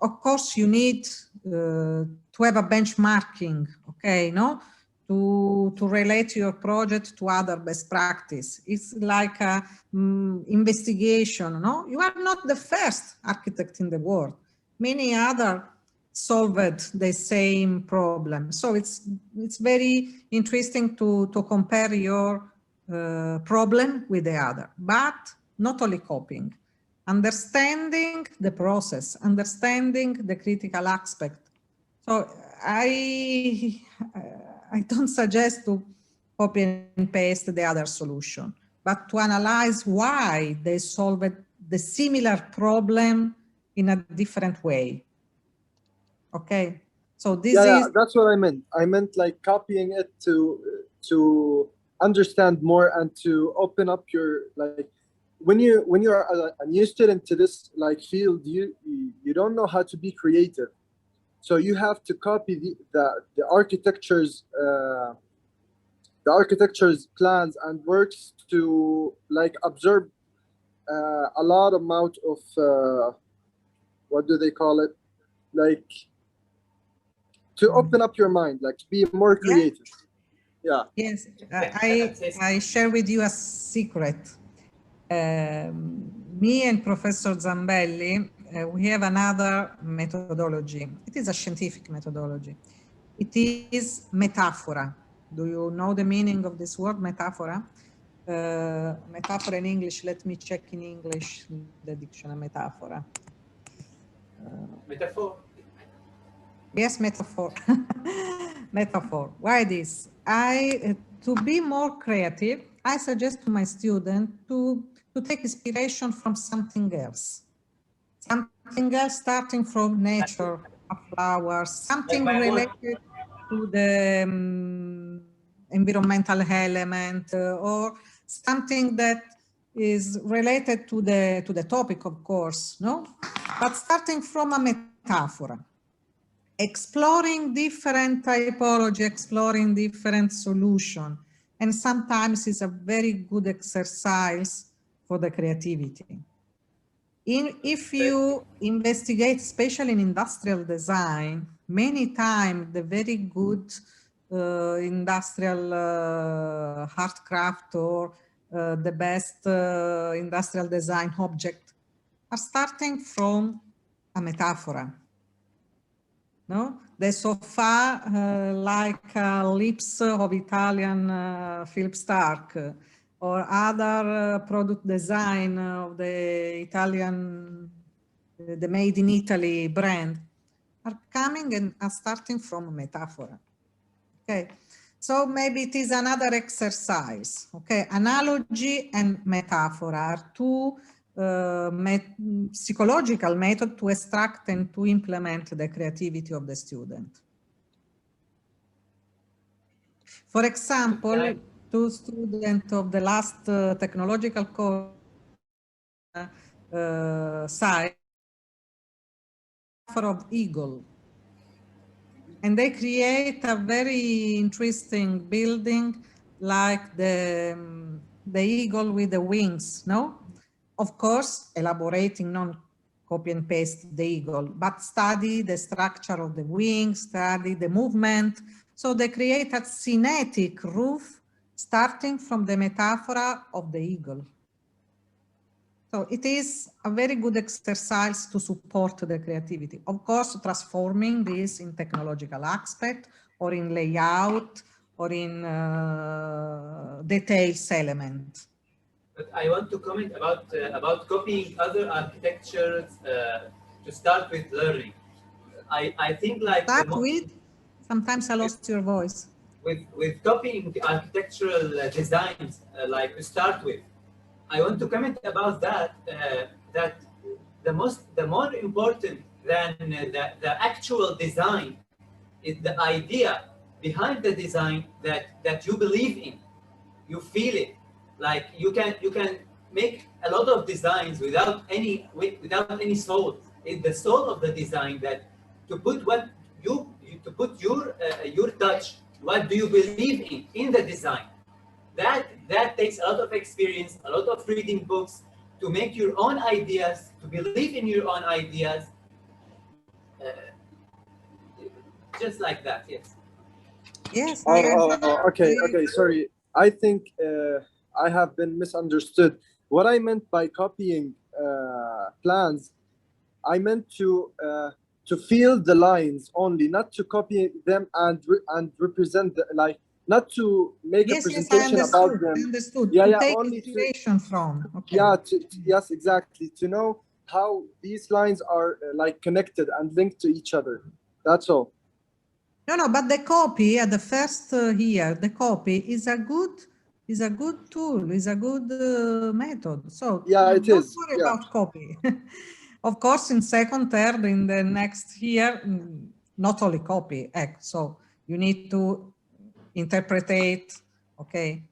of course, you need to have a benchmarking. Okay, no. To relate your project to other best practice. It's like a investigation, no? You are not the first architect in the world. Many other solved the same problem. So it's very interesting to compare your problem with the other, but not only copying. Understanding the process, understanding the critical aspect. So I don't suggest to copy and paste the other solution, but to analyze why they solved the similar problem in a different way. Okay, so this is... that's what I meant. I meant like copying it to understand more and to open up your, like, when you're a new student to this like field, you don't know how to be creative. So you have to copy the architecture's plans and works to like observe a lot amount of what do they call it? Like to open up your mind, like to be more creative. Yeah. Yes, I share with you a secret. Me and Professor Zambelli, we have another methodology. It is a scientific methodology. It is metaphora. Do you know the meaning of this word, metaphora? Metaphor in English, let me check in English the dictionary, metaphora. Metaphor? Yes, metaphor. Metaphor. Why this? To be more creative, I suggest to my student to take inspiration from something else. Something else starting from nature, a flower, something related to the environmental element, or something that is related to the topic, of course, no? But starting from a metaphor, exploring different typology, exploring different solution, and sometimes it's a very good exercise for the creativity. If you investigate, especially in industrial design, many times the very good industrial art craft or the best industrial design object are starting from a metaphor. No? The sofa like lips of Italian Philip Stark or other product design of the Italian, the Made in Italy brand are coming and are starting from a metaphor. Okay, so maybe it is another exercise. Okay, analogy and metaphor are two psychological methods to extract and to implement the creativity of the student. For example, two students of the last technological course side of eagle. And they create a very interesting building like the eagle with the wings, no? Of course, elaborating, non copy and paste the eagle, but study the structure of the wings, study the movement. So they create a kinetic roof starting from the metaphor of the eagle. So it is a very good exercise to support the creativity. Of course, transforming this in technological aspect or in layout or in details element. But I want to comment about copying other architectures to start with learning. I think like sometimes I lost your voice. With copying architectural designs, like to start with, I want to comment about that. That the more important than the actual design is the idea behind the design that you believe in, you feel it. Like you can make a lot of designs without any soul. It's the soul of the design that to put what to put your touch. What do you believe in the design? That takes a lot of experience, a lot of reading books to make your own ideas, to believe in your own ideas. Just like that, yes. Yes. Okay. Sorry. I think I have been misunderstood. What I meant by copying plans, I meant to feel the lines only, not to copy them and represent like. Not to make a presentation about them. Understood. Yeah, to yeah, take only inspiration from. Okay. Yeah, yes, exactly. To know how these lines are like connected and linked to each other. That's all. No, but the copy at the first here, the copy is a good tool, is a good method. So yeah, it don't is. worry about copy. Of course, in second, third, in the next year, not only copy. So you need to interpret, okay,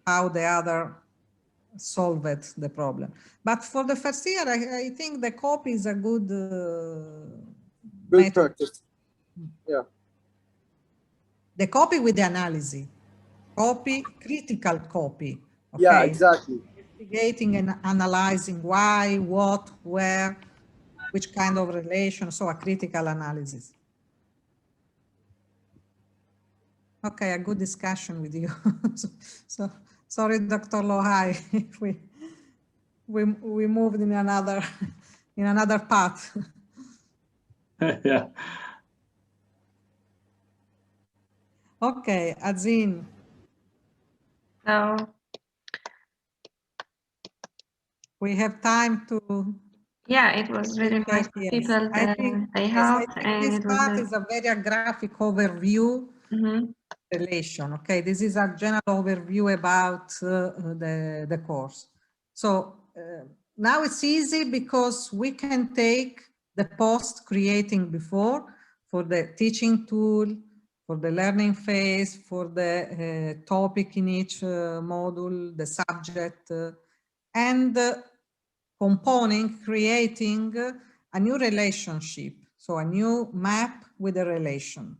how the other solved the problem. But for the first year, I think the copy is a good method. Practice. Yeah. The copy with the analysis. Copy, critical copy. Okay? Yeah, exactly. Investigating and analyzing why, what, where, which kind of relation. So a critical analysis. Okay, a good discussion with you. so sorry, Dr. Lohai, we moved in another path. Yeah. Okay, Azin. So we have time to. Yeah, it was really nice. Yes. People I think this part is a very graphic overview relation. Okay, this is a general overview about the course. So now it's easy because we can take the post creating before for the teaching tool, for the learning phase, for the topic in each module, the subject, and component creating a new relationship. So a new map with a relation.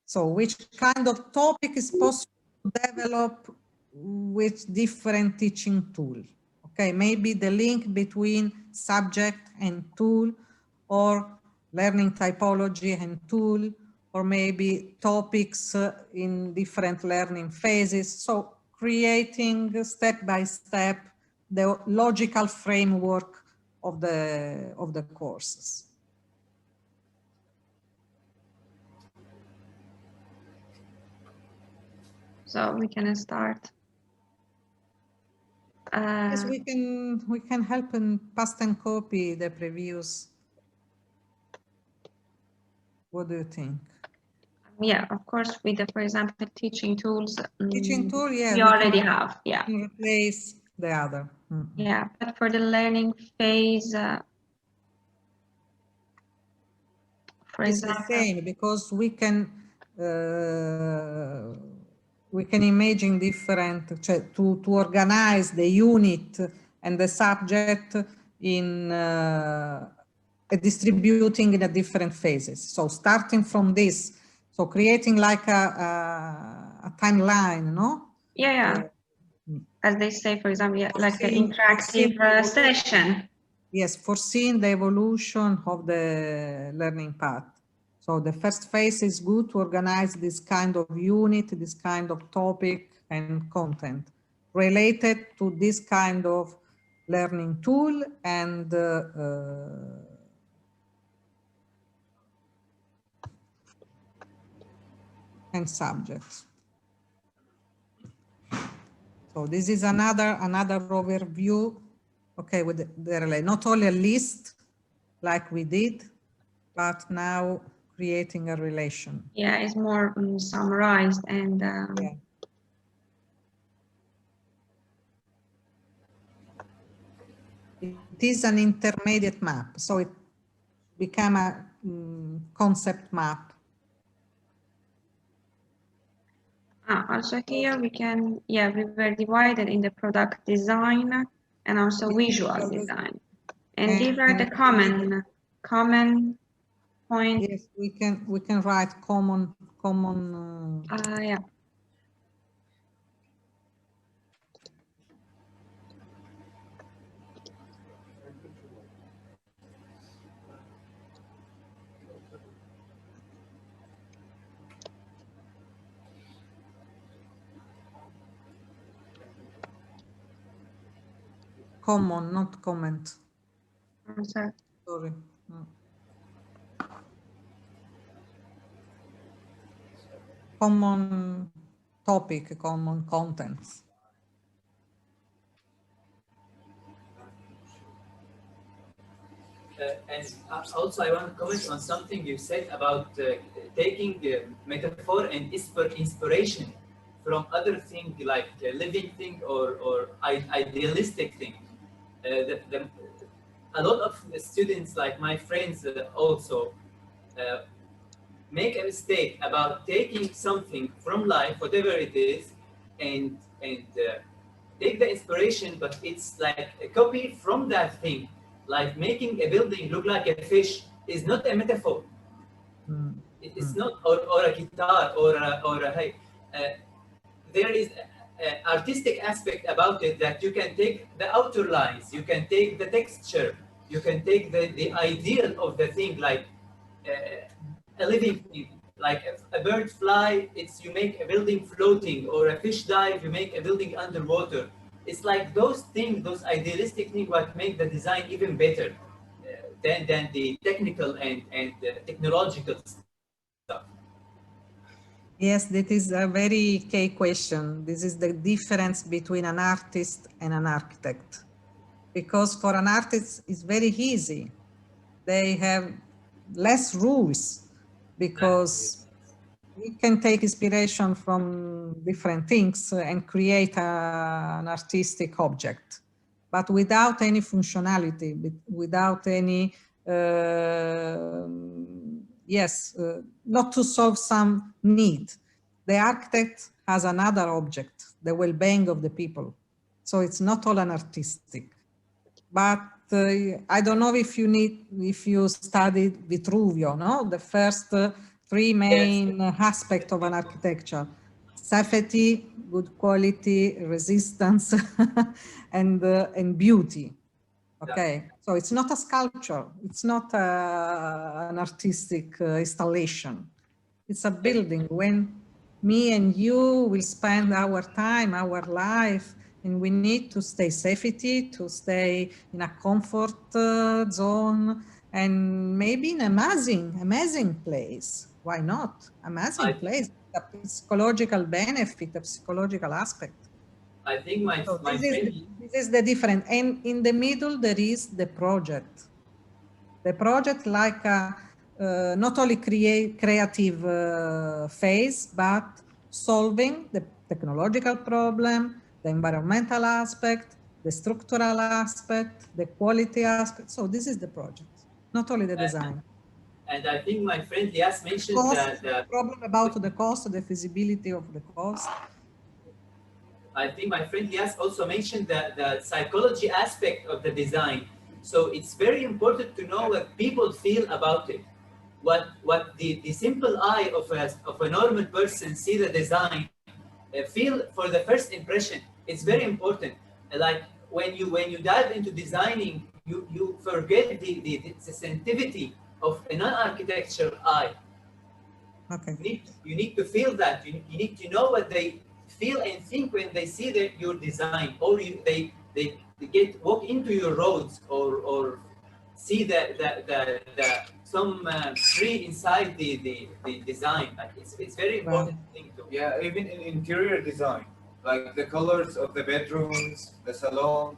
So which kind of topic is possible to develop with different teaching tool? Okay, maybe the link between subject and tool, or learning typology and tool, or maybe topics in different learning phases. So creating step by step the logical framework of the courses. So we can start. Yes, we can help and paste and copy the previews. What do you think? Yeah, of course, with the, for example, teaching tools. Teaching tool, yeah. We already have, yeah. Replace the other. Mm-hmm. Yeah, but for the learning phase, for it's example, the same, because we can imagine different, to organize the unit and the subject in distributing in the different phases. So starting from this, so creating like a timeline, no? Yeah. As they say, for example, yeah, like an interactive session. Yes, foreseeing the evolution of the learning path. So the first phase is good to organize this kind of unit, this kind of topic and content related to this kind of learning tool and subjects. So this is another overview. Okay, with the not only a list like we did, but now creating a relation. Yeah, it's more summarized and yeah. It is an intermediate map, so it became a concept map. Also here we can, yeah, we were divided in the product design and also visual design. And these are the common points. Yes, we can write common. Yeah. Common, not comment. I'm sorry. Sorry. No. Common topic, common contents. And also I want to comment on something you said about taking metaphor and inspiration from other things like living thing or idealistic thing. A lot of the students, like my friends also, make a mistake about taking something from life, whatever it is, and take the inspiration, but it's like a copy from that thing. Like making a building look like a fish is not a metaphor. It's not, or a guitar, or a hey. There is an artistic aspect about it that you can take the outer lines, you can take the texture, you can take the ideal of the thing, like a living thing, like a bird fly, you make a building floating, or a fish dive, you make a building underwater. It's like those things, those idealistic things, what make the design even better than the technical and technological stuff. Yes, that is a very key question. This is the difference between an artist and an architect. Because for an artist, it's very easy. They have less rules because we can take inspiration from different things and create an artistic object, but without any functionality, without any, not to solve some need. The architect has another object, the well-being of the people. So it's not all an artistic. But I don't know if you studied Vitruvio, no? The first three main aspects of an architecture: safety, good quality, resistance, and beauty. Okay, so it's not a sculpture, it's not an artistic installation. It's a building. When me and you will spend our time, our life, and we need to stay safety, to stay in a comfort zone, and maybe an amazing place. Why not? Amazing place, a psychological benefit, a psychological aspect. I think my friend... This is the difference. And in the middle, there is the project. The project like a, not only creative phase, but solving the technological problem, the environmental aspect, the structural aspect, the quality aspect. So this is the project, not only the design. And I think my friend Lias mentioned that the problem about the cost, the feasibility of the cost. I think my friend Lias also mentioned the psychology aspect of the design. So it's very important to know what people feel about it. What the simple eye of a normal person see the design, feel for the first impression. It's very important. Like when you dive into designing, you forget the sensitivity of a non-architectural eye. Okay. You need to feel that. You need to know what they feel and think when they see your design, or they walk into your roads, or see some tree inside the design. Like it's very important thing to. Yeah, even in interior design, like the colors of the bedrooms, the salon,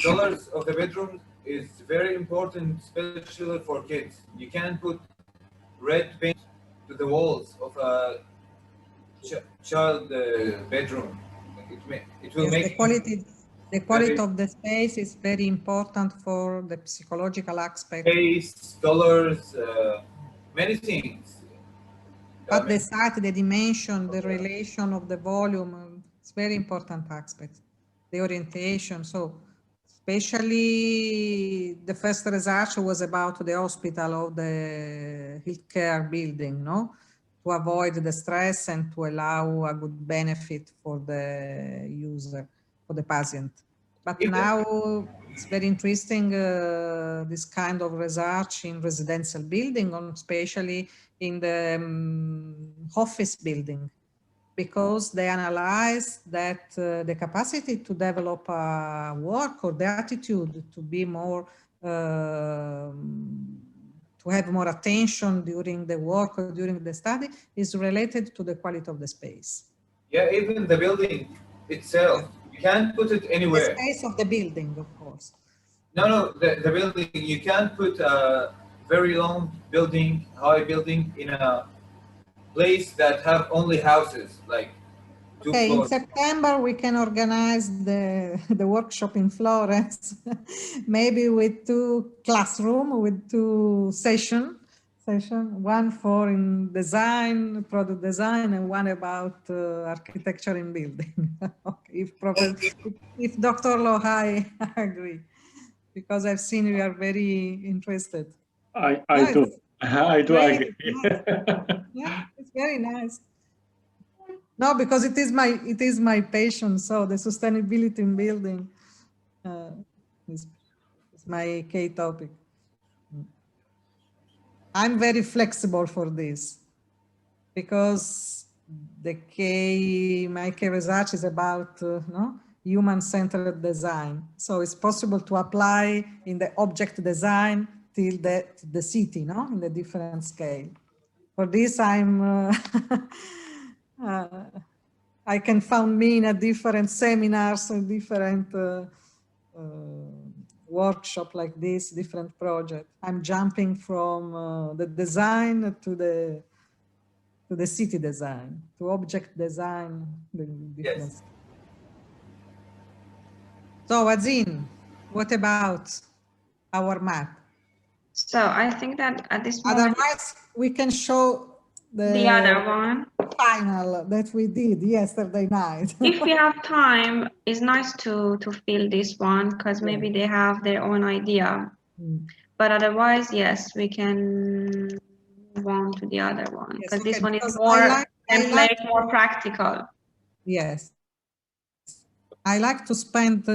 colors of the bedrooms is very important, especially for kids. You can't put red paint to the walls of a child bedroom. It will make the quality of the space is very important for the psychological aspect. Space, colors, many things. But the size, the dimension, the relation of the volume, it's very important aspect. The orientation. So especially the first research was about the hospital or the healthcare building, no? To avoid the stress and to allow a good benefit for the user, for the patient. But now it's very interesting, this kind of research in residential building, especially in the office building, because they analyze that the capacity to develop work or the attitude to be more, to have more attention during the work or during the study is related to the quality of the space. Yeah, even the building itself, you can't put it anywhere. The space of the building, of course. No, the building, you can't put a very long building, high building in a place that have only houses, like two floors. In September, we can organize the workshop in Florence, maybe with 2 classrooms, with 2 sessions, one for in design, product design, and one about architecture in building. Okay, if Dr. Lohai agree, because I've seen you are very interested. I do agree. Yeah, it's very nice. No, because it is my passion. So the sustainability in building is my key topic. I'm very flexible for this because my key research is about human-centered design. So it's possible to apply in the object design till the city, in the different scale. For this, I'm I can find me in a different seminars and different workshop like this, different project. I'm jumping from the design to the city design, to object design. Yes. So Azin, what about our map? So I think that at this moment, otherwise we can show the other one final that we did yesterday night. If we have time, it's nice to fill this one because maybe they have their own idea. But otherwise, yes, we can move on to the other one because this one is more more practical. Yes. I like to spend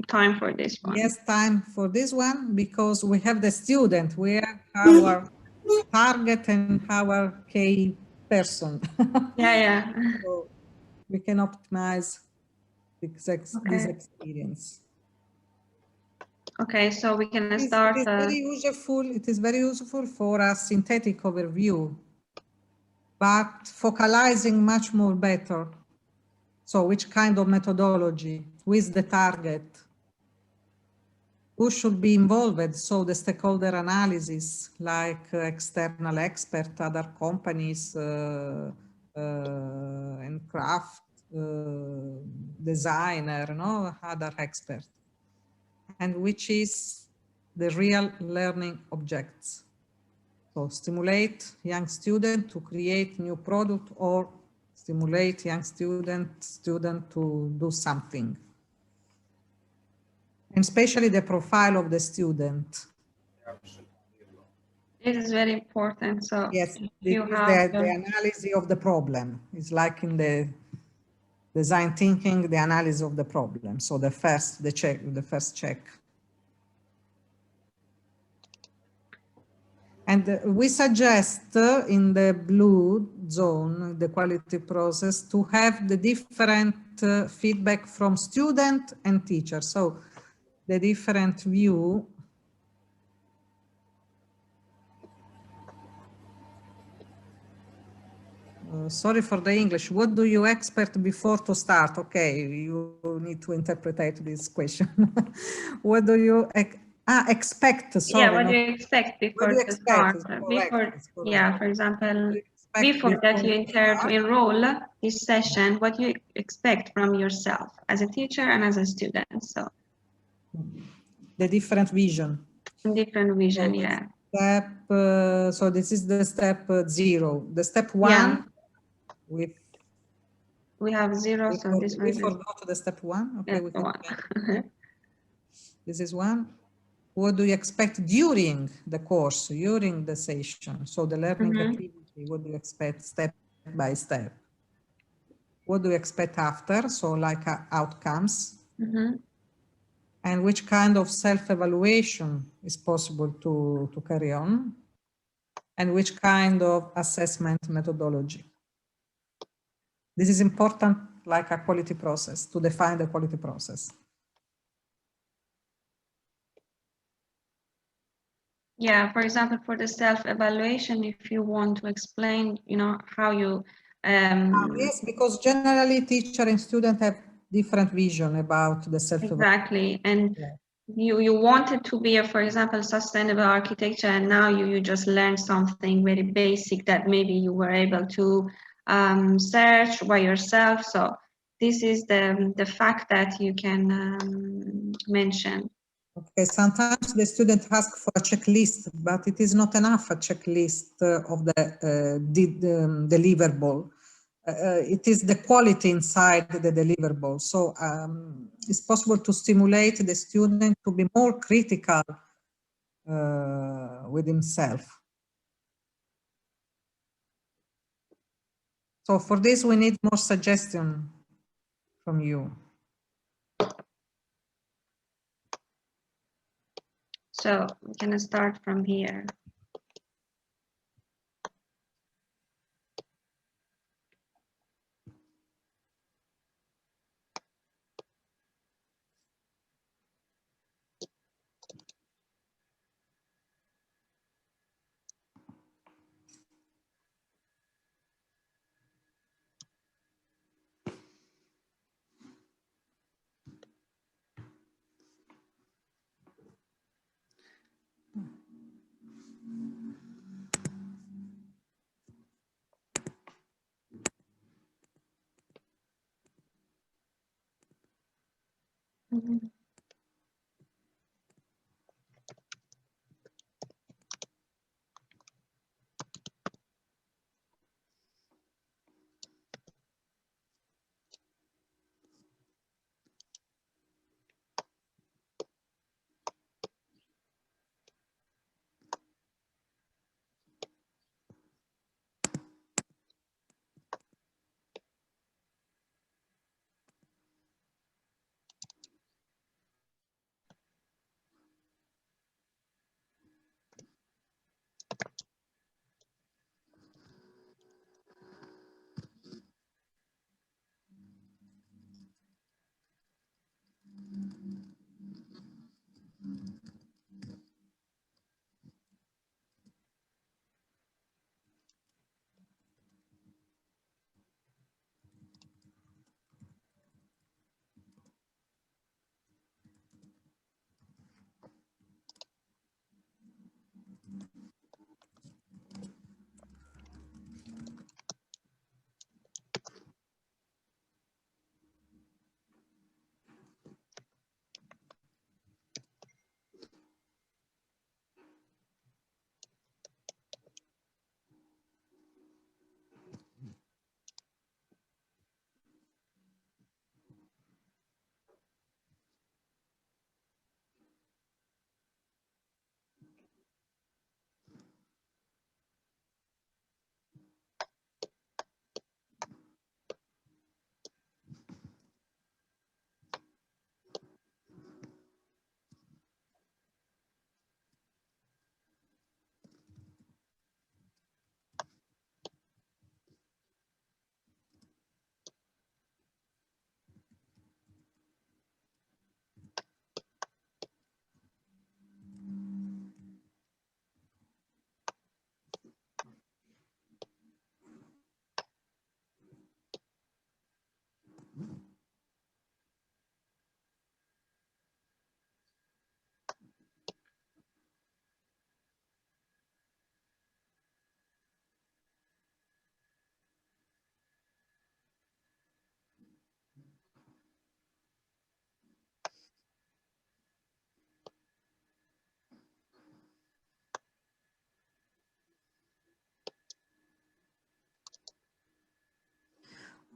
time for this one. Yes, time for this one because we have the student. We have our target and our key person. Yeah. So we can optimize this experience. Okay, so we can start. It is very useful for a synthetic overview, but focalizing much more better. So which kind of methodology? Who is the target? Who should be involved? So the stakeholder analysis, like external expert, other companies, and craft designer, no, other expert. And which is the real learning objects. So stimulate young student to create new product or stimulate young student to do something. And especially the profile of the student. It is very important. So yes, the analysis of the problem. It's like in the design thinking, the analysis of the problem. So the first check. And we suggest in the blue zone, the quality process, to have the different feedback from student and teacher. So the different view. Sorry for the English. What do you expect before to start? Okay, you need to interpret this question. What do you expect? Sorry, yeah, what do you expect before to start? Yeah, for example, before that you enter to enroll this session, what do you expect from yourself as a teacher and as a student? So the different vision. Different vision, so yeah. Step. So this is the step 0. The step 1. Yeah. We have 0. So this we forgot the step 1. Okay, we can. This is 1. What do you expect during the course, during the session? So the learning activity, what do you expect step by step? What do you expect after? So like outcomes. And which kind of self-evaluation is possible to carry on? And which kind of assessment methodology? This is important, like a quality process, to define the quality process. Yeah, for example, for the self-evaluation, if you want to explain, how you... yes, because generally teacher and student have different vision about the self-evaluation. Exactly, and you wanted to be, for example, sustainable architecture, and now you just learned something very basic that maybe you were able to search by yourself. So this is the fact that you can mention. Okay, sometimes the student asks for a checklist, but it is not enough a checklist of the deliverable. It is the quality inside the deliverable. So it's possible to stimulate the student to be more critical with himself. So for this, we need more suggestion from you. So we can start from here.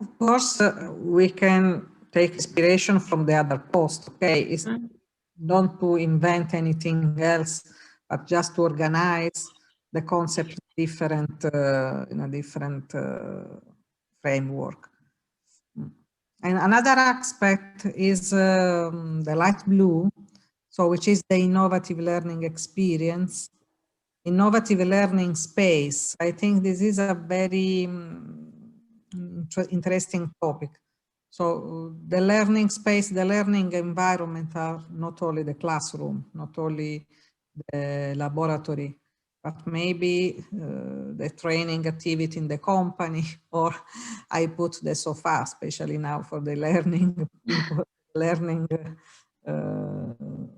Of course, we can take inspiration from the other post. Okay, it's not to invent anything else, but just to organize the concept different in a different framework. And another aspect is the light blue, so which is the innovative learning experience, innovative learning space. I think this is a very interesting topic. So the learning space, the learning environment are not only the classroom, not only the laboratory, but maybe the training activity in the company, or I put the sofa, especially now for the learning people, learning the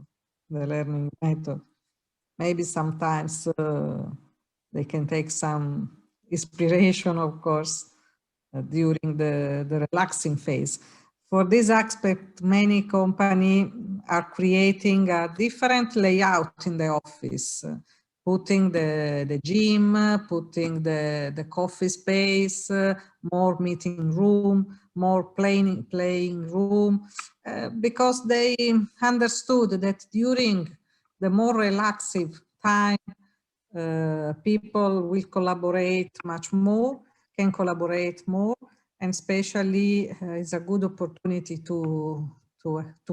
learning method. Maybe sometimes they can take some inspiration, of course, during the relaxing phase. For this aspect, many companies are creating a different layout in the office, putting the gym, putting the coffee space, more meeting room, more playing room, because they understood that during the more relaxive time, people will collaborate much more, can collaborate more, and especially it's a good opportunity to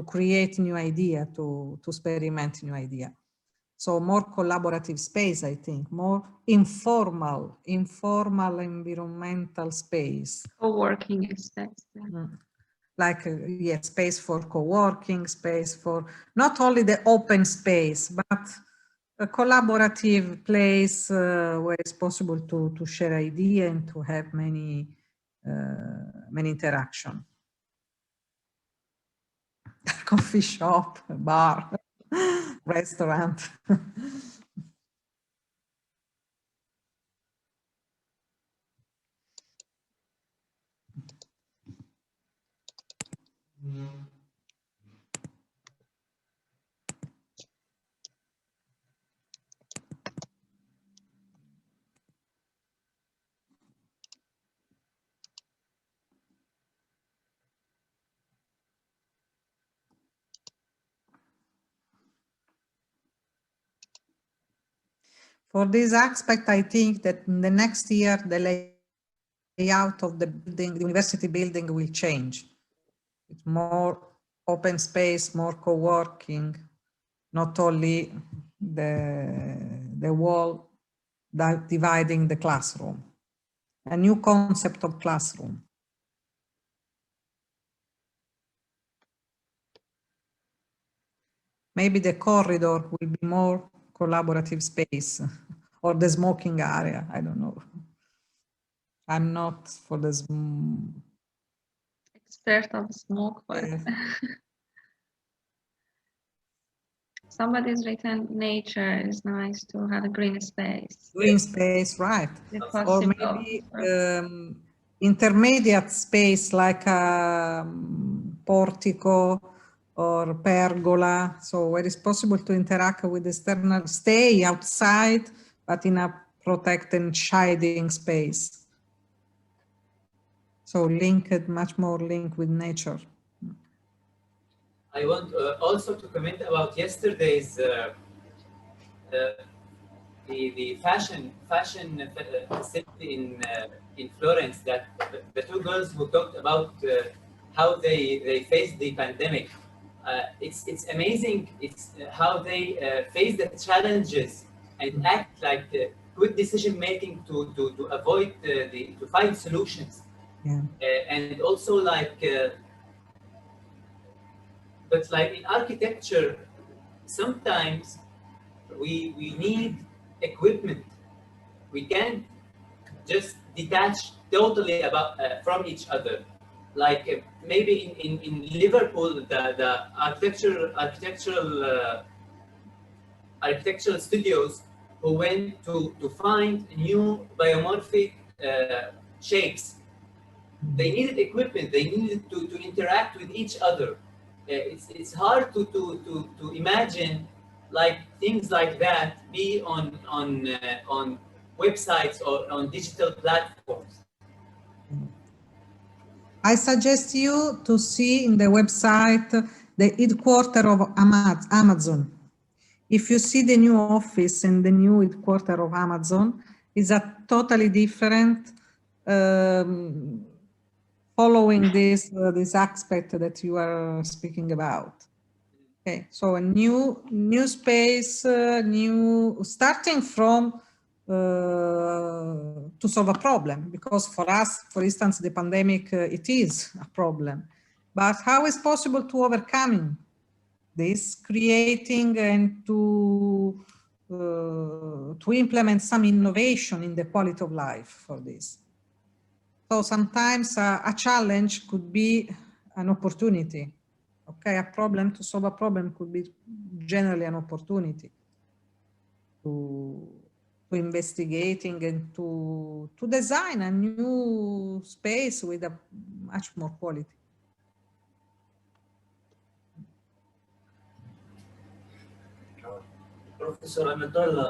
create new idea, to experiment new idea. So more collaborative space, I think, more informal environmental space. Co-working space. Yeah. Like, yes, space for co-working, space for not only the open space, but a collaborative place where it's possible to share idea and to have many interaction. Coffee shop, bar, restaurant. For this aspect, I think that in the next year, the layout of the building, the university building will change. It's more open space, more co-working, not only the wall that dividing the classroom. A new concept of classroom. Maybe the corridor will be more collaborative space, or the smoking area, I don't know. I'm not for the expert of smoke, but somebody's written nature is nice to have a green space. Green space, right. Or maybe intermediate space like a portico or pergola, so where it's possible to interact with external, stay outside, but in a protected shading space. So linked, much more linked with nature. I want also to comment about yesterday's the fashion facility in Florence, that the two girls who talked about how they faced the pandemic. It's amazing. It's how they face the challenges and act like good decision making to avoid to find solutions. Yeah. And also like, but like in architecture, sometimes we need equipment. We can't just detach totally about from each other. Like maybe in Liverpool, the architectural studios who went to find new biomorphic shapes. They needed equipment. They needed to interact with each other. It's hard to imagine like things like that be on websites or on digital platforms. I suggest you to see in the website the headquarters of Amazon. If you see the new office and the new headquarters of Amazon, is a totally different, following this aspect that you are speaking about. Okay, so a new space, starting from to solve a problem, because for us, for instance, the pandemic, it is a problem. But how is possible to overcome this, creating and to implement some innovation in the quality of life for this? So sometimes a challenge could be an opportunity. Okay, a problem, to solve a problem could be generally an opportunity to investigating and to design a new space with a much more quality. Professor Antonella,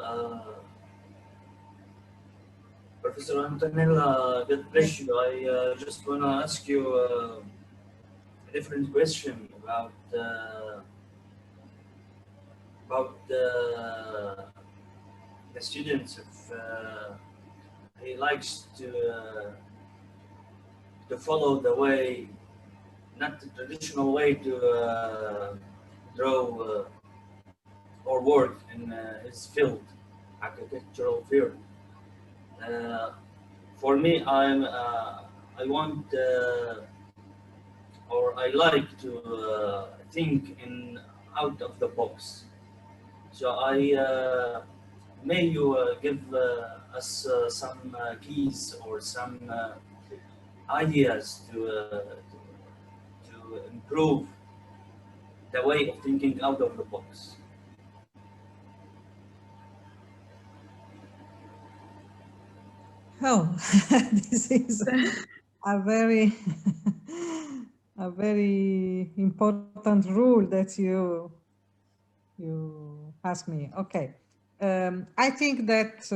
God bless you. I just want to ask you a different question about the students. If he likes to follow the way, not the traditional way to draw or work in his field, architectural field. For me, I want or I like to think in out of the box. So may you give us some keys or some ideas to improve the way of thinking out of the box. Oh, this is a very important rule that you asked me. Okay, I think that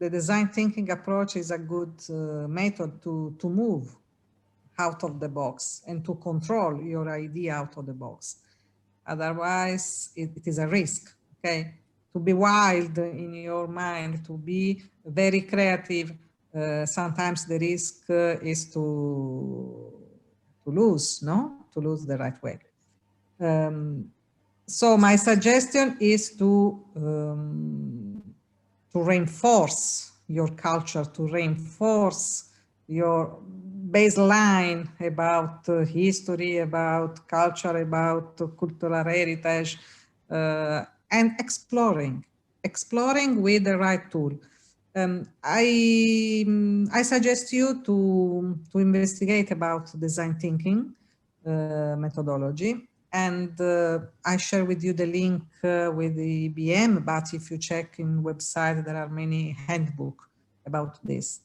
the design thinking approach is a good method to move out of the box and to control your idea out of the box. Otherwise, it is a risk. Okay, to be wild in your mind, to be very creative. Sometimes the risk is to lose the right way. So my suggestion is to reinforce your culture, to reinforce your baseline about history, about culture, about cultural heritage, and exploring with the right tool. I suggest you to investigate about design thinking methodology, and I share with you the link with the IBM, but if you check in website, there are many handbooks about this.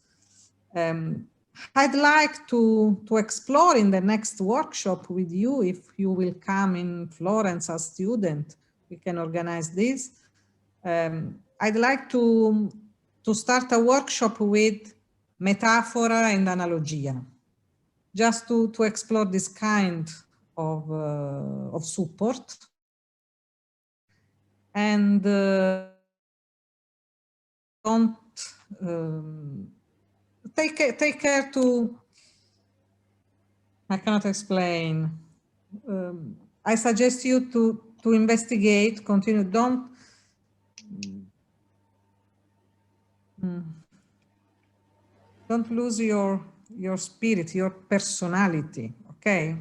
I'd like to explore in the next workshop with you, if you will come in Florence as student, we can organize this. I'd like to start a workshop with metaphora and analogia, just to explore this kind of support. And don't take care to, I cannot explain. I suggest you to investigate, continue, don't lose your spirit, your personality, okay?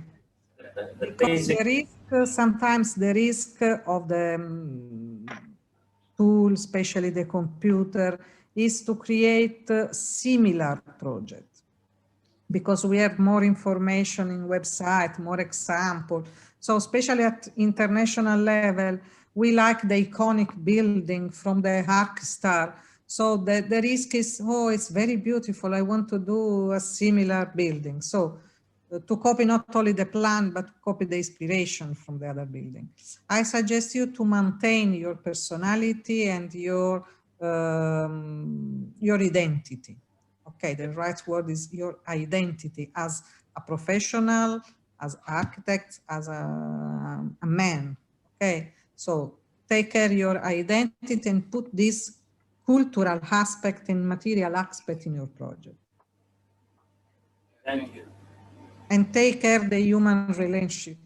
Because the risk, sometimes the risk of the tool, especially the computer, is to create similar projects, because we have more information in website, more example. So especially at international level, we like the iconic building from the Arc Star. So the risk is, oh, it's very beautiful, I want to do a similar building. So to copy not only the plan, but copy the inspiration from the other building. I suggest you to maintain your personality and your identity. Okay, the right word is your identity as a professional, as architect, as a man. Okay, so take care of your identity and put this cultural aspect and material aspect in your project. Thank you. And take care of the human relationship,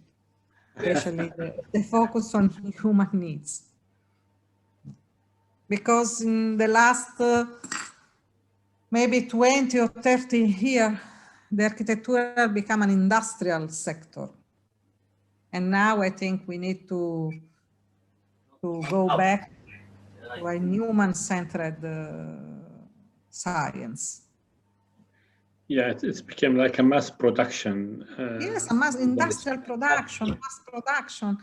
especially the focus on human needs. Because in the last maybe 20 or 30 years, the architecture has become an industrial sector. And now I think we need to go back to a human-centered science. Yeah, it's become like a mass production. Yes, a mass industrial production, mass production.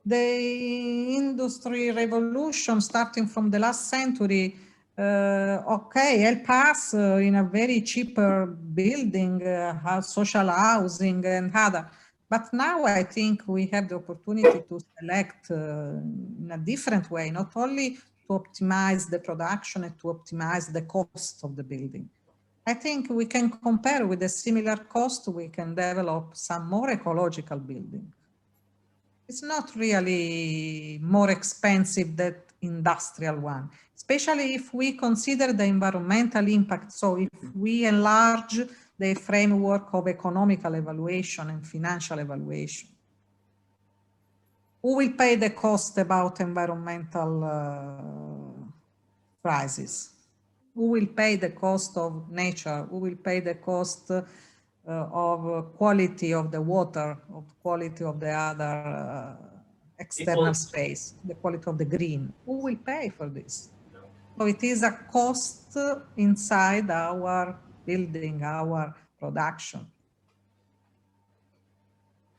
The industry revolution starting from the last century, okay, help us in a very cheaper building, social housing and other. But now I think we have the opportunity to select in a different way, not only to optimize the production and to optimize the cost of the building. I think we can compare with a similar cost, we can develop some more ecological building. It's not really more expensive than industrial one, especially if we consider the environmental impact. So if we enlarge the framework of economical evaluation and financial evaluation, who will pay the cost about environmental crisis? Who will pay the cost of nature? Who will pay the cost of quality of the water, of quality of the other external space, the quality of the green? Who will pay for this? So it is a cost inside our building, our production.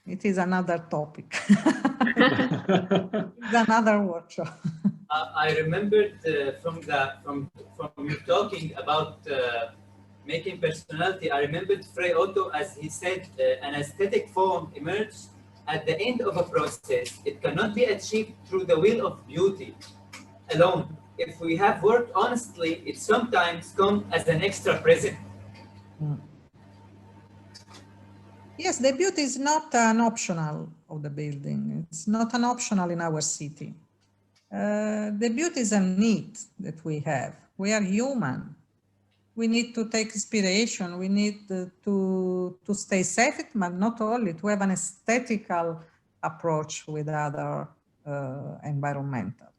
It is another topic. It's another workshop. I remembered from you talking about making personality. I remembered Frei Otto as he said, an aesthetic form emerges at the end of a process. It cannot be achieved through the will of beauty alone. If we have worked honestly, it sometimes comes as an extra present. Yes, the beauty is not an optional of the building. It's not an optional in our city. The beauty is a need that we have. We are human. We need to take inspiration. We need to stay safe, but not only, to have an aesthetical approach with other environmental.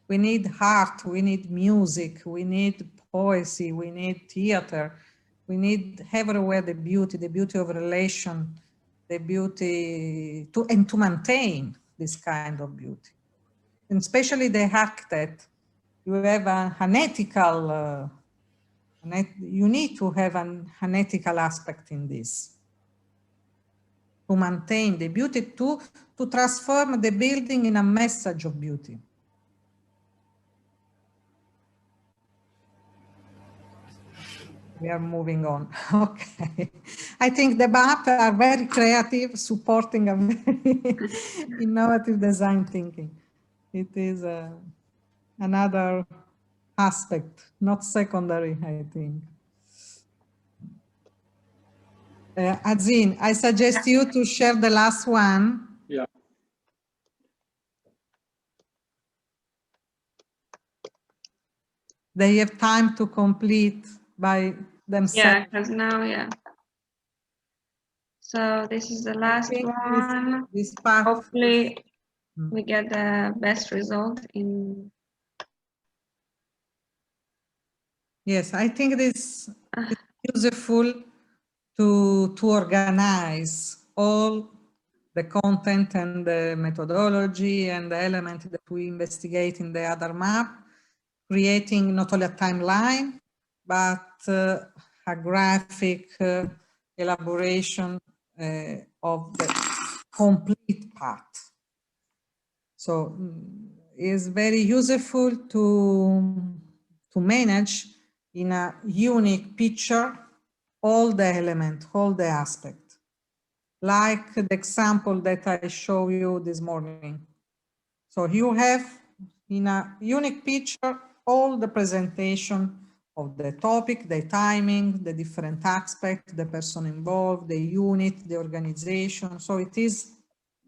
We need art, we need music, we need poesy, we need theater. We need everywhere the beauty of relation, the beauty to maintain this kind of beauty. And especially the architect, you have an ethical, you need to have an ethical aspect in this. To maintain the beauty, to transform the building in a message of beauty. We are moving on. Okay. I think the BAP are very creative, supporting a very innovative design thinking. It is another aspect, not secondary, I think. Azin, I suggest you to share the last one. Yeah. They have time to complete by themselves. Yeah, because now, yeah. So this is the last one. This part. Hopefully we get the best result in. Yes, I think this is useful to organize all the content and the methodology and the element that we investigate in the other map, creating not only a timeline, but a graphic elaboration of the complete path. So it's very useful to manage in a unique picture all the elements, all the aspects. Like the example that I showed you this morning. So you have in a unique picture all the presentation of the topic, the timing, the different aspects, the person involved, the unit, the organization. So it is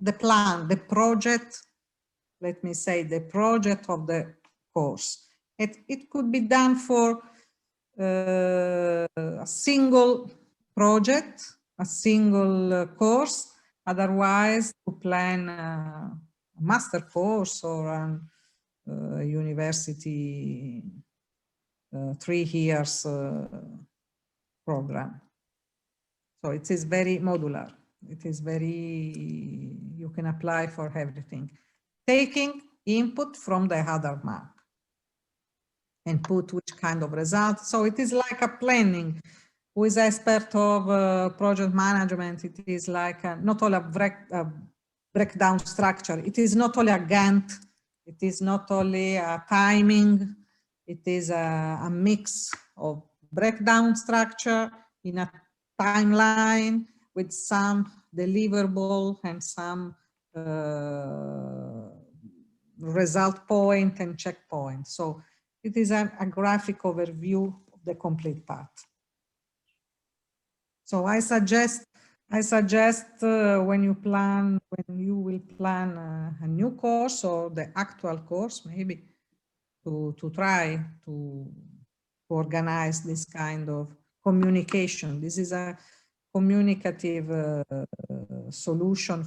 the plan, the project, let me say, the project of the course. It could be done for a single project, a single course. Otherwise, to plan a master course or a university 3 years program. So it is very modular. It is very, you can apply for everything. Taking input from the other map and put which kind of result. So it is like a planning. Who is expert of project management? It is like not only a breakdown structure. It is not only a Gantt. It is not only a timing. It is a mix of breakdown structure in a timeline with some deliverable and some result point and checkpoint. So it is a graphic overview of the complete path. So I suggest when you will plan a new course or the actual course, maybe to try to organize this kind of communication. This is a communicative solution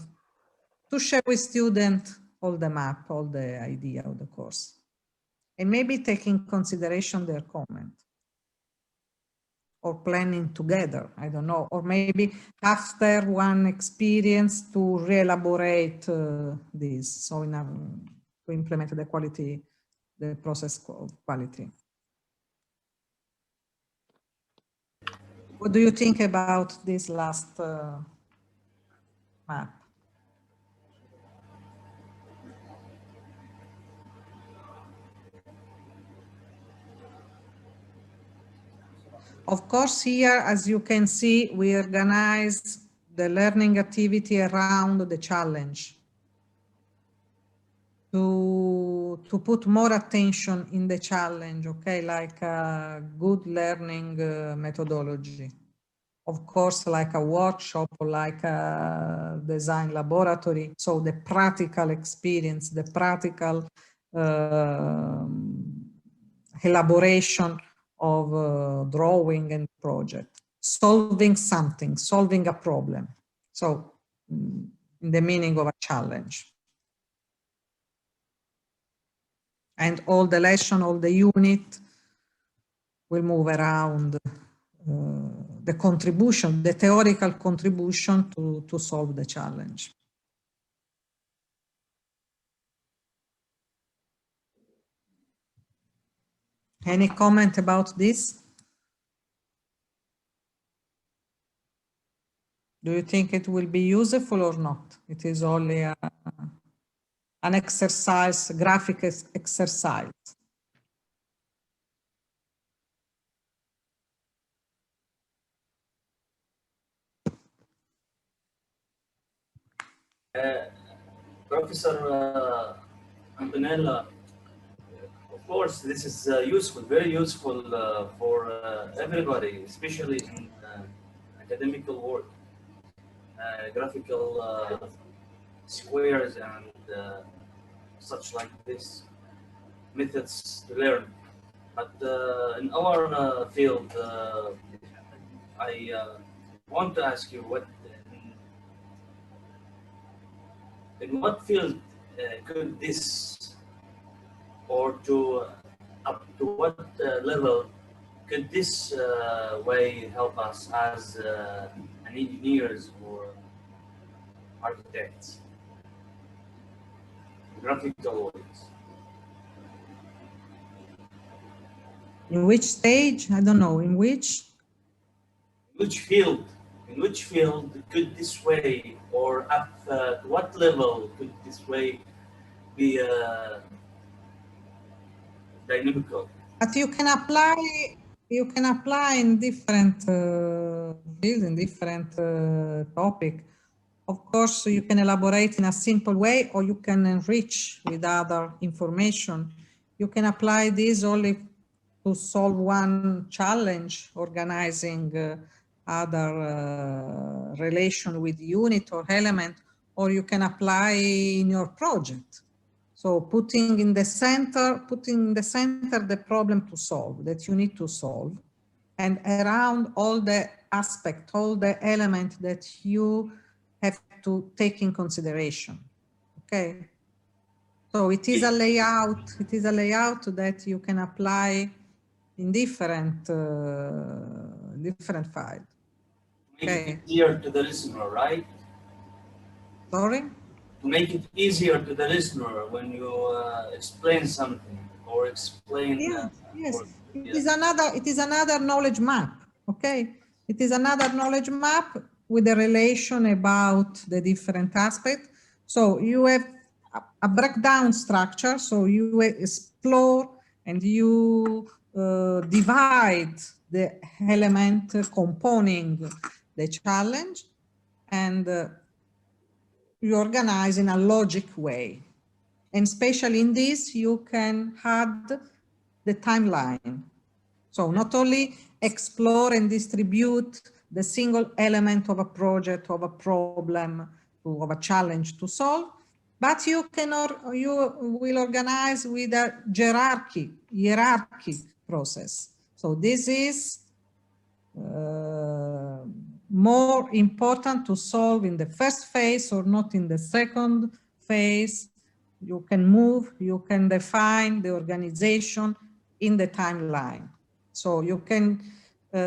to share with students all the map, all the idea of the course, and maybe take in consideration their comment or planning together, I don't know, or maybe after one experience to re-elaborate this, so to implement the quality, the process of quality. What do you think about this last map? Of course, here, as you can see, we organize the learning activity around the challenge to put more attention in the challenge, okay, like a good learning methodology. Of course, like a workshop or like a design laboratory. So the practical experience, the practical elaboration of drawing and project, solving something, solving a problem. So in the meaning of a challenge. And all the lesson, all the unit will move around the contribution, the theoretical contribution to solve the challenge. Any comment about this? Do you think it will be useful or not? It is only an exercise, graphic exercise. Professor Antonella, of course, this is useful, very useful for everybody, especially in academical work, graphical squares and such like this, methods to learn. But in our field, I want to ask you what, in what field could this, or to up to what level could this way help us as engineers or architects, graphical ways? In which stage? I don't know. In which? Which field? In which field could this way, or up to what level could this way be dynamical? But you can apply in different fields, in different topic. Of course, you can elaborate in a simple way, or you can enrich with other information. You can apply this only to solve one challenge, organizing other relation with unit or element, or you can apply in your project. So putting in the center the problem to solve, that you need to solve, and around all the aspect, all the element that you have to take in consideration. Okay. So it is a layout. It is a layout that you can apply in different file. Make Okay. it easier to the listener, right? Sorry? To make it easier to the listener when you explain something or explain. Yes. It is another knowledge map. Okay. It is another knowledge map with a relation about the different aspects. So you have a breakdown structure. So you explore and you divide the element composing the challenge, and you organize in a logic way. And especially in this, you can add the timeline. So not only explore and distribute the single element of a project, of a problem, of a challenge to solve, but you will organize with a hierarchy process. So this is more important to solve in the first phase or not in the second phase. You can move, you can define the organization in the timeline. So you can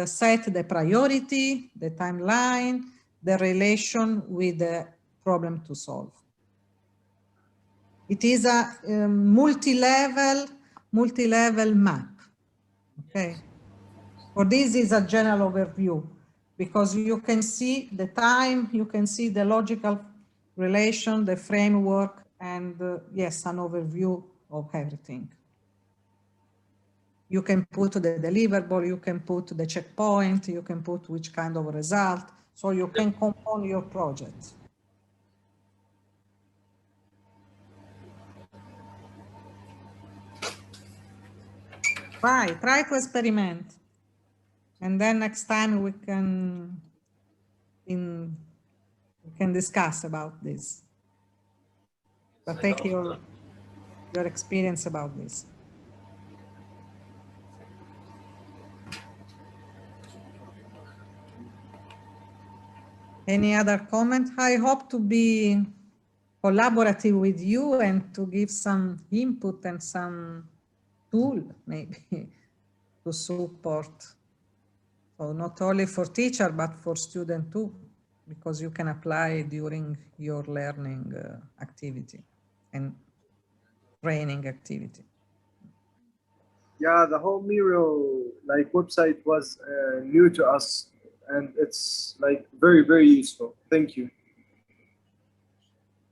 set the priority, the timeline, the relation with the problem to solve. It is a multi-level map, okay? For this is a general overview, because you can see the time, you can see the logical relation, the framework, and yes, an overview of everything. You can put the deliverable, you can put the checkpoint, you can put which kind of result, so you can compose your project. Try to experiment. And then next time we can discuss about this. But take your experience about this. Any other comment? I hope to be collaborative with you and to give some input and some tool maybe to support. So not only for teacher, but for student too, because you can apply during your learning activity and training activity. Yeah, the whole Miro website was new to us, and it's very, very useful. Thank you.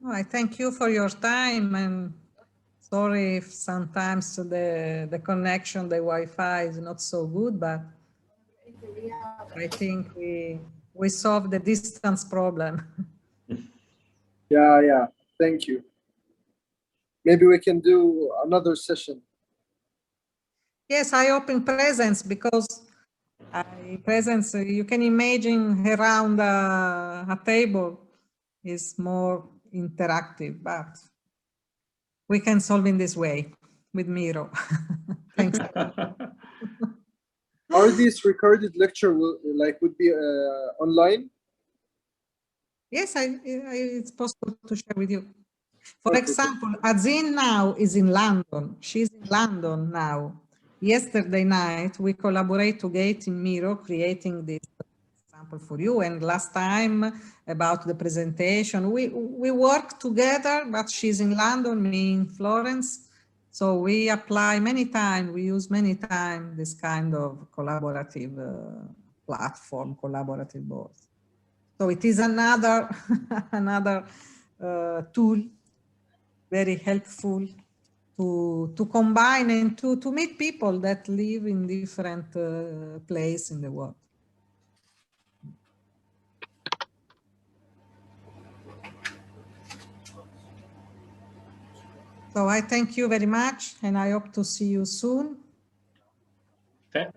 Oh, I thank you for your time, and sorry if sometimes the connection, the Wi-Fi is not so good, but I think we solved the distance problem. Yeah, thank you. Maybe we can do another session. Yes, I open presence because presence, you can imagine around a table is more interactive, but we can solve in this way with Miro. Thanks. Are these recorded lecture would be online? Yes, it's possible to share with you. For example, Azin now is in London. She's in London now. Yesterday night, we collaborate together in Miro, creating this example for you. And last time about the presentation, we work together, but she's in London, me in Florence. So we apply many times, we use many times this kind of collaborative platform, collaborative boards. So it is another, another tool, very helpful to combine and to meet people that live in different places in the world. So I thank you very much, and I hope to see you soon.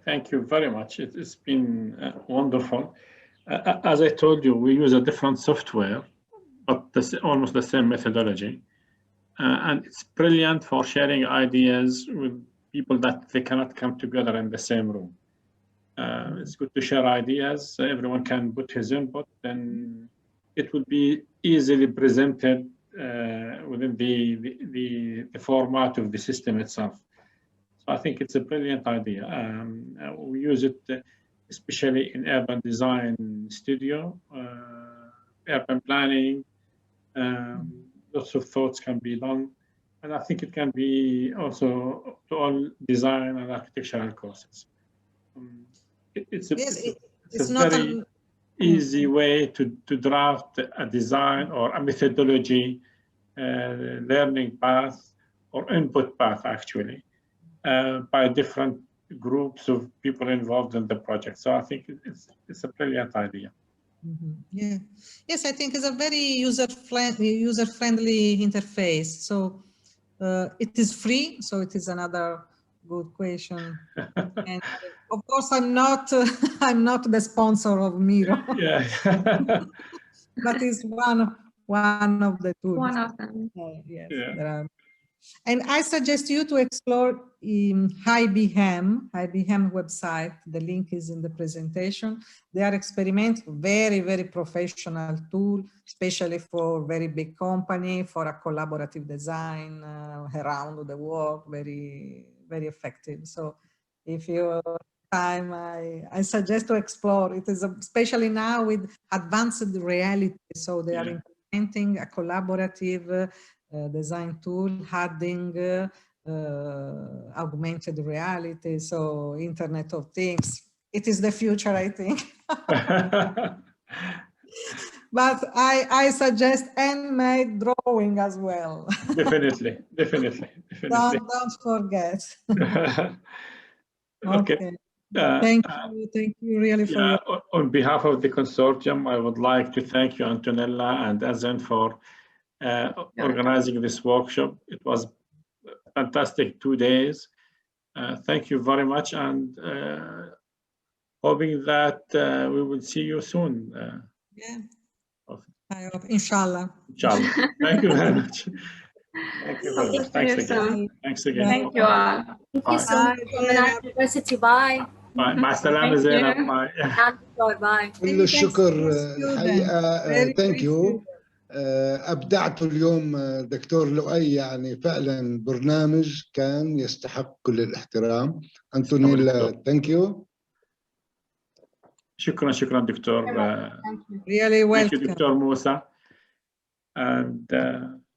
Thank you very much. It's been wonderful. As I told you, we use a different software, but almost the same methodology. And it's brilliant for sharing ideas with people that they cannot come together in the same room. It's good to share ideas. Everyone can put his input, and it will be easily presented within the format of the system itself. So I think it's a brilliant idea. We use it especially in urban design studio, urban planning. Lots of thoughts can be done, and I think it can be also to all design and architectural courses. It's a very easy way to draft a design or a methodology, learning path or input path actually, by different groups of people involved in the project. So I think it's a brilliant idea. Mm-hmm. Yeah. Yes, I think it's a very user-friendly interface. So it is free. So it is another good question. And of course, I'm not the sponsor of Miro. Yeah. But it's one of the tools. One of them. Yes. Yeah. There are. And I suggest you to explore IBM website. The link is in the presentation. They are experimenting very, very professional tool, especially for very big company, for a collaborative design around the world, very, very effective. So if you have time, I suggest to explore. It is especially now with advanced reality. So they are implementing a collaborative design tool, adding augmented reality, so Internet of Things. It is the future, I think. But I suggest handmade drawing as well. Definitely. Don't forget. Okay. Thank you really for your... On behalf of the consortium, I would like to thank you, Antonella and Azan, for organizing this workshop. It was fantastic 2 days. Thank you very much, and hoping that we will see you soon. Yeah. I hope, inshallah. Inshallah. Thank you very much. Thank you very much. Thanks again. Thanks again. Thank you all. Thank you so much. University. Bye. مع السلامة زينب. باي. كل الشكر الحقيقة. ثانك يو. أبدعتوا اليوم دكتور لؤي، يعني فعلا برنامج كان يستحق كل الاحترام. أنتونيلا ثانك يو. شكرا دكتور. Really welcome. Thank you, Dr. Musa. And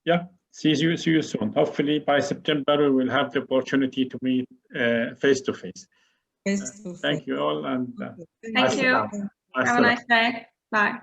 yeah, see you soon. Hopefully by September we will have the opportunity to meet face to face. Thank you all, and thank you. Have a nice day. Bye.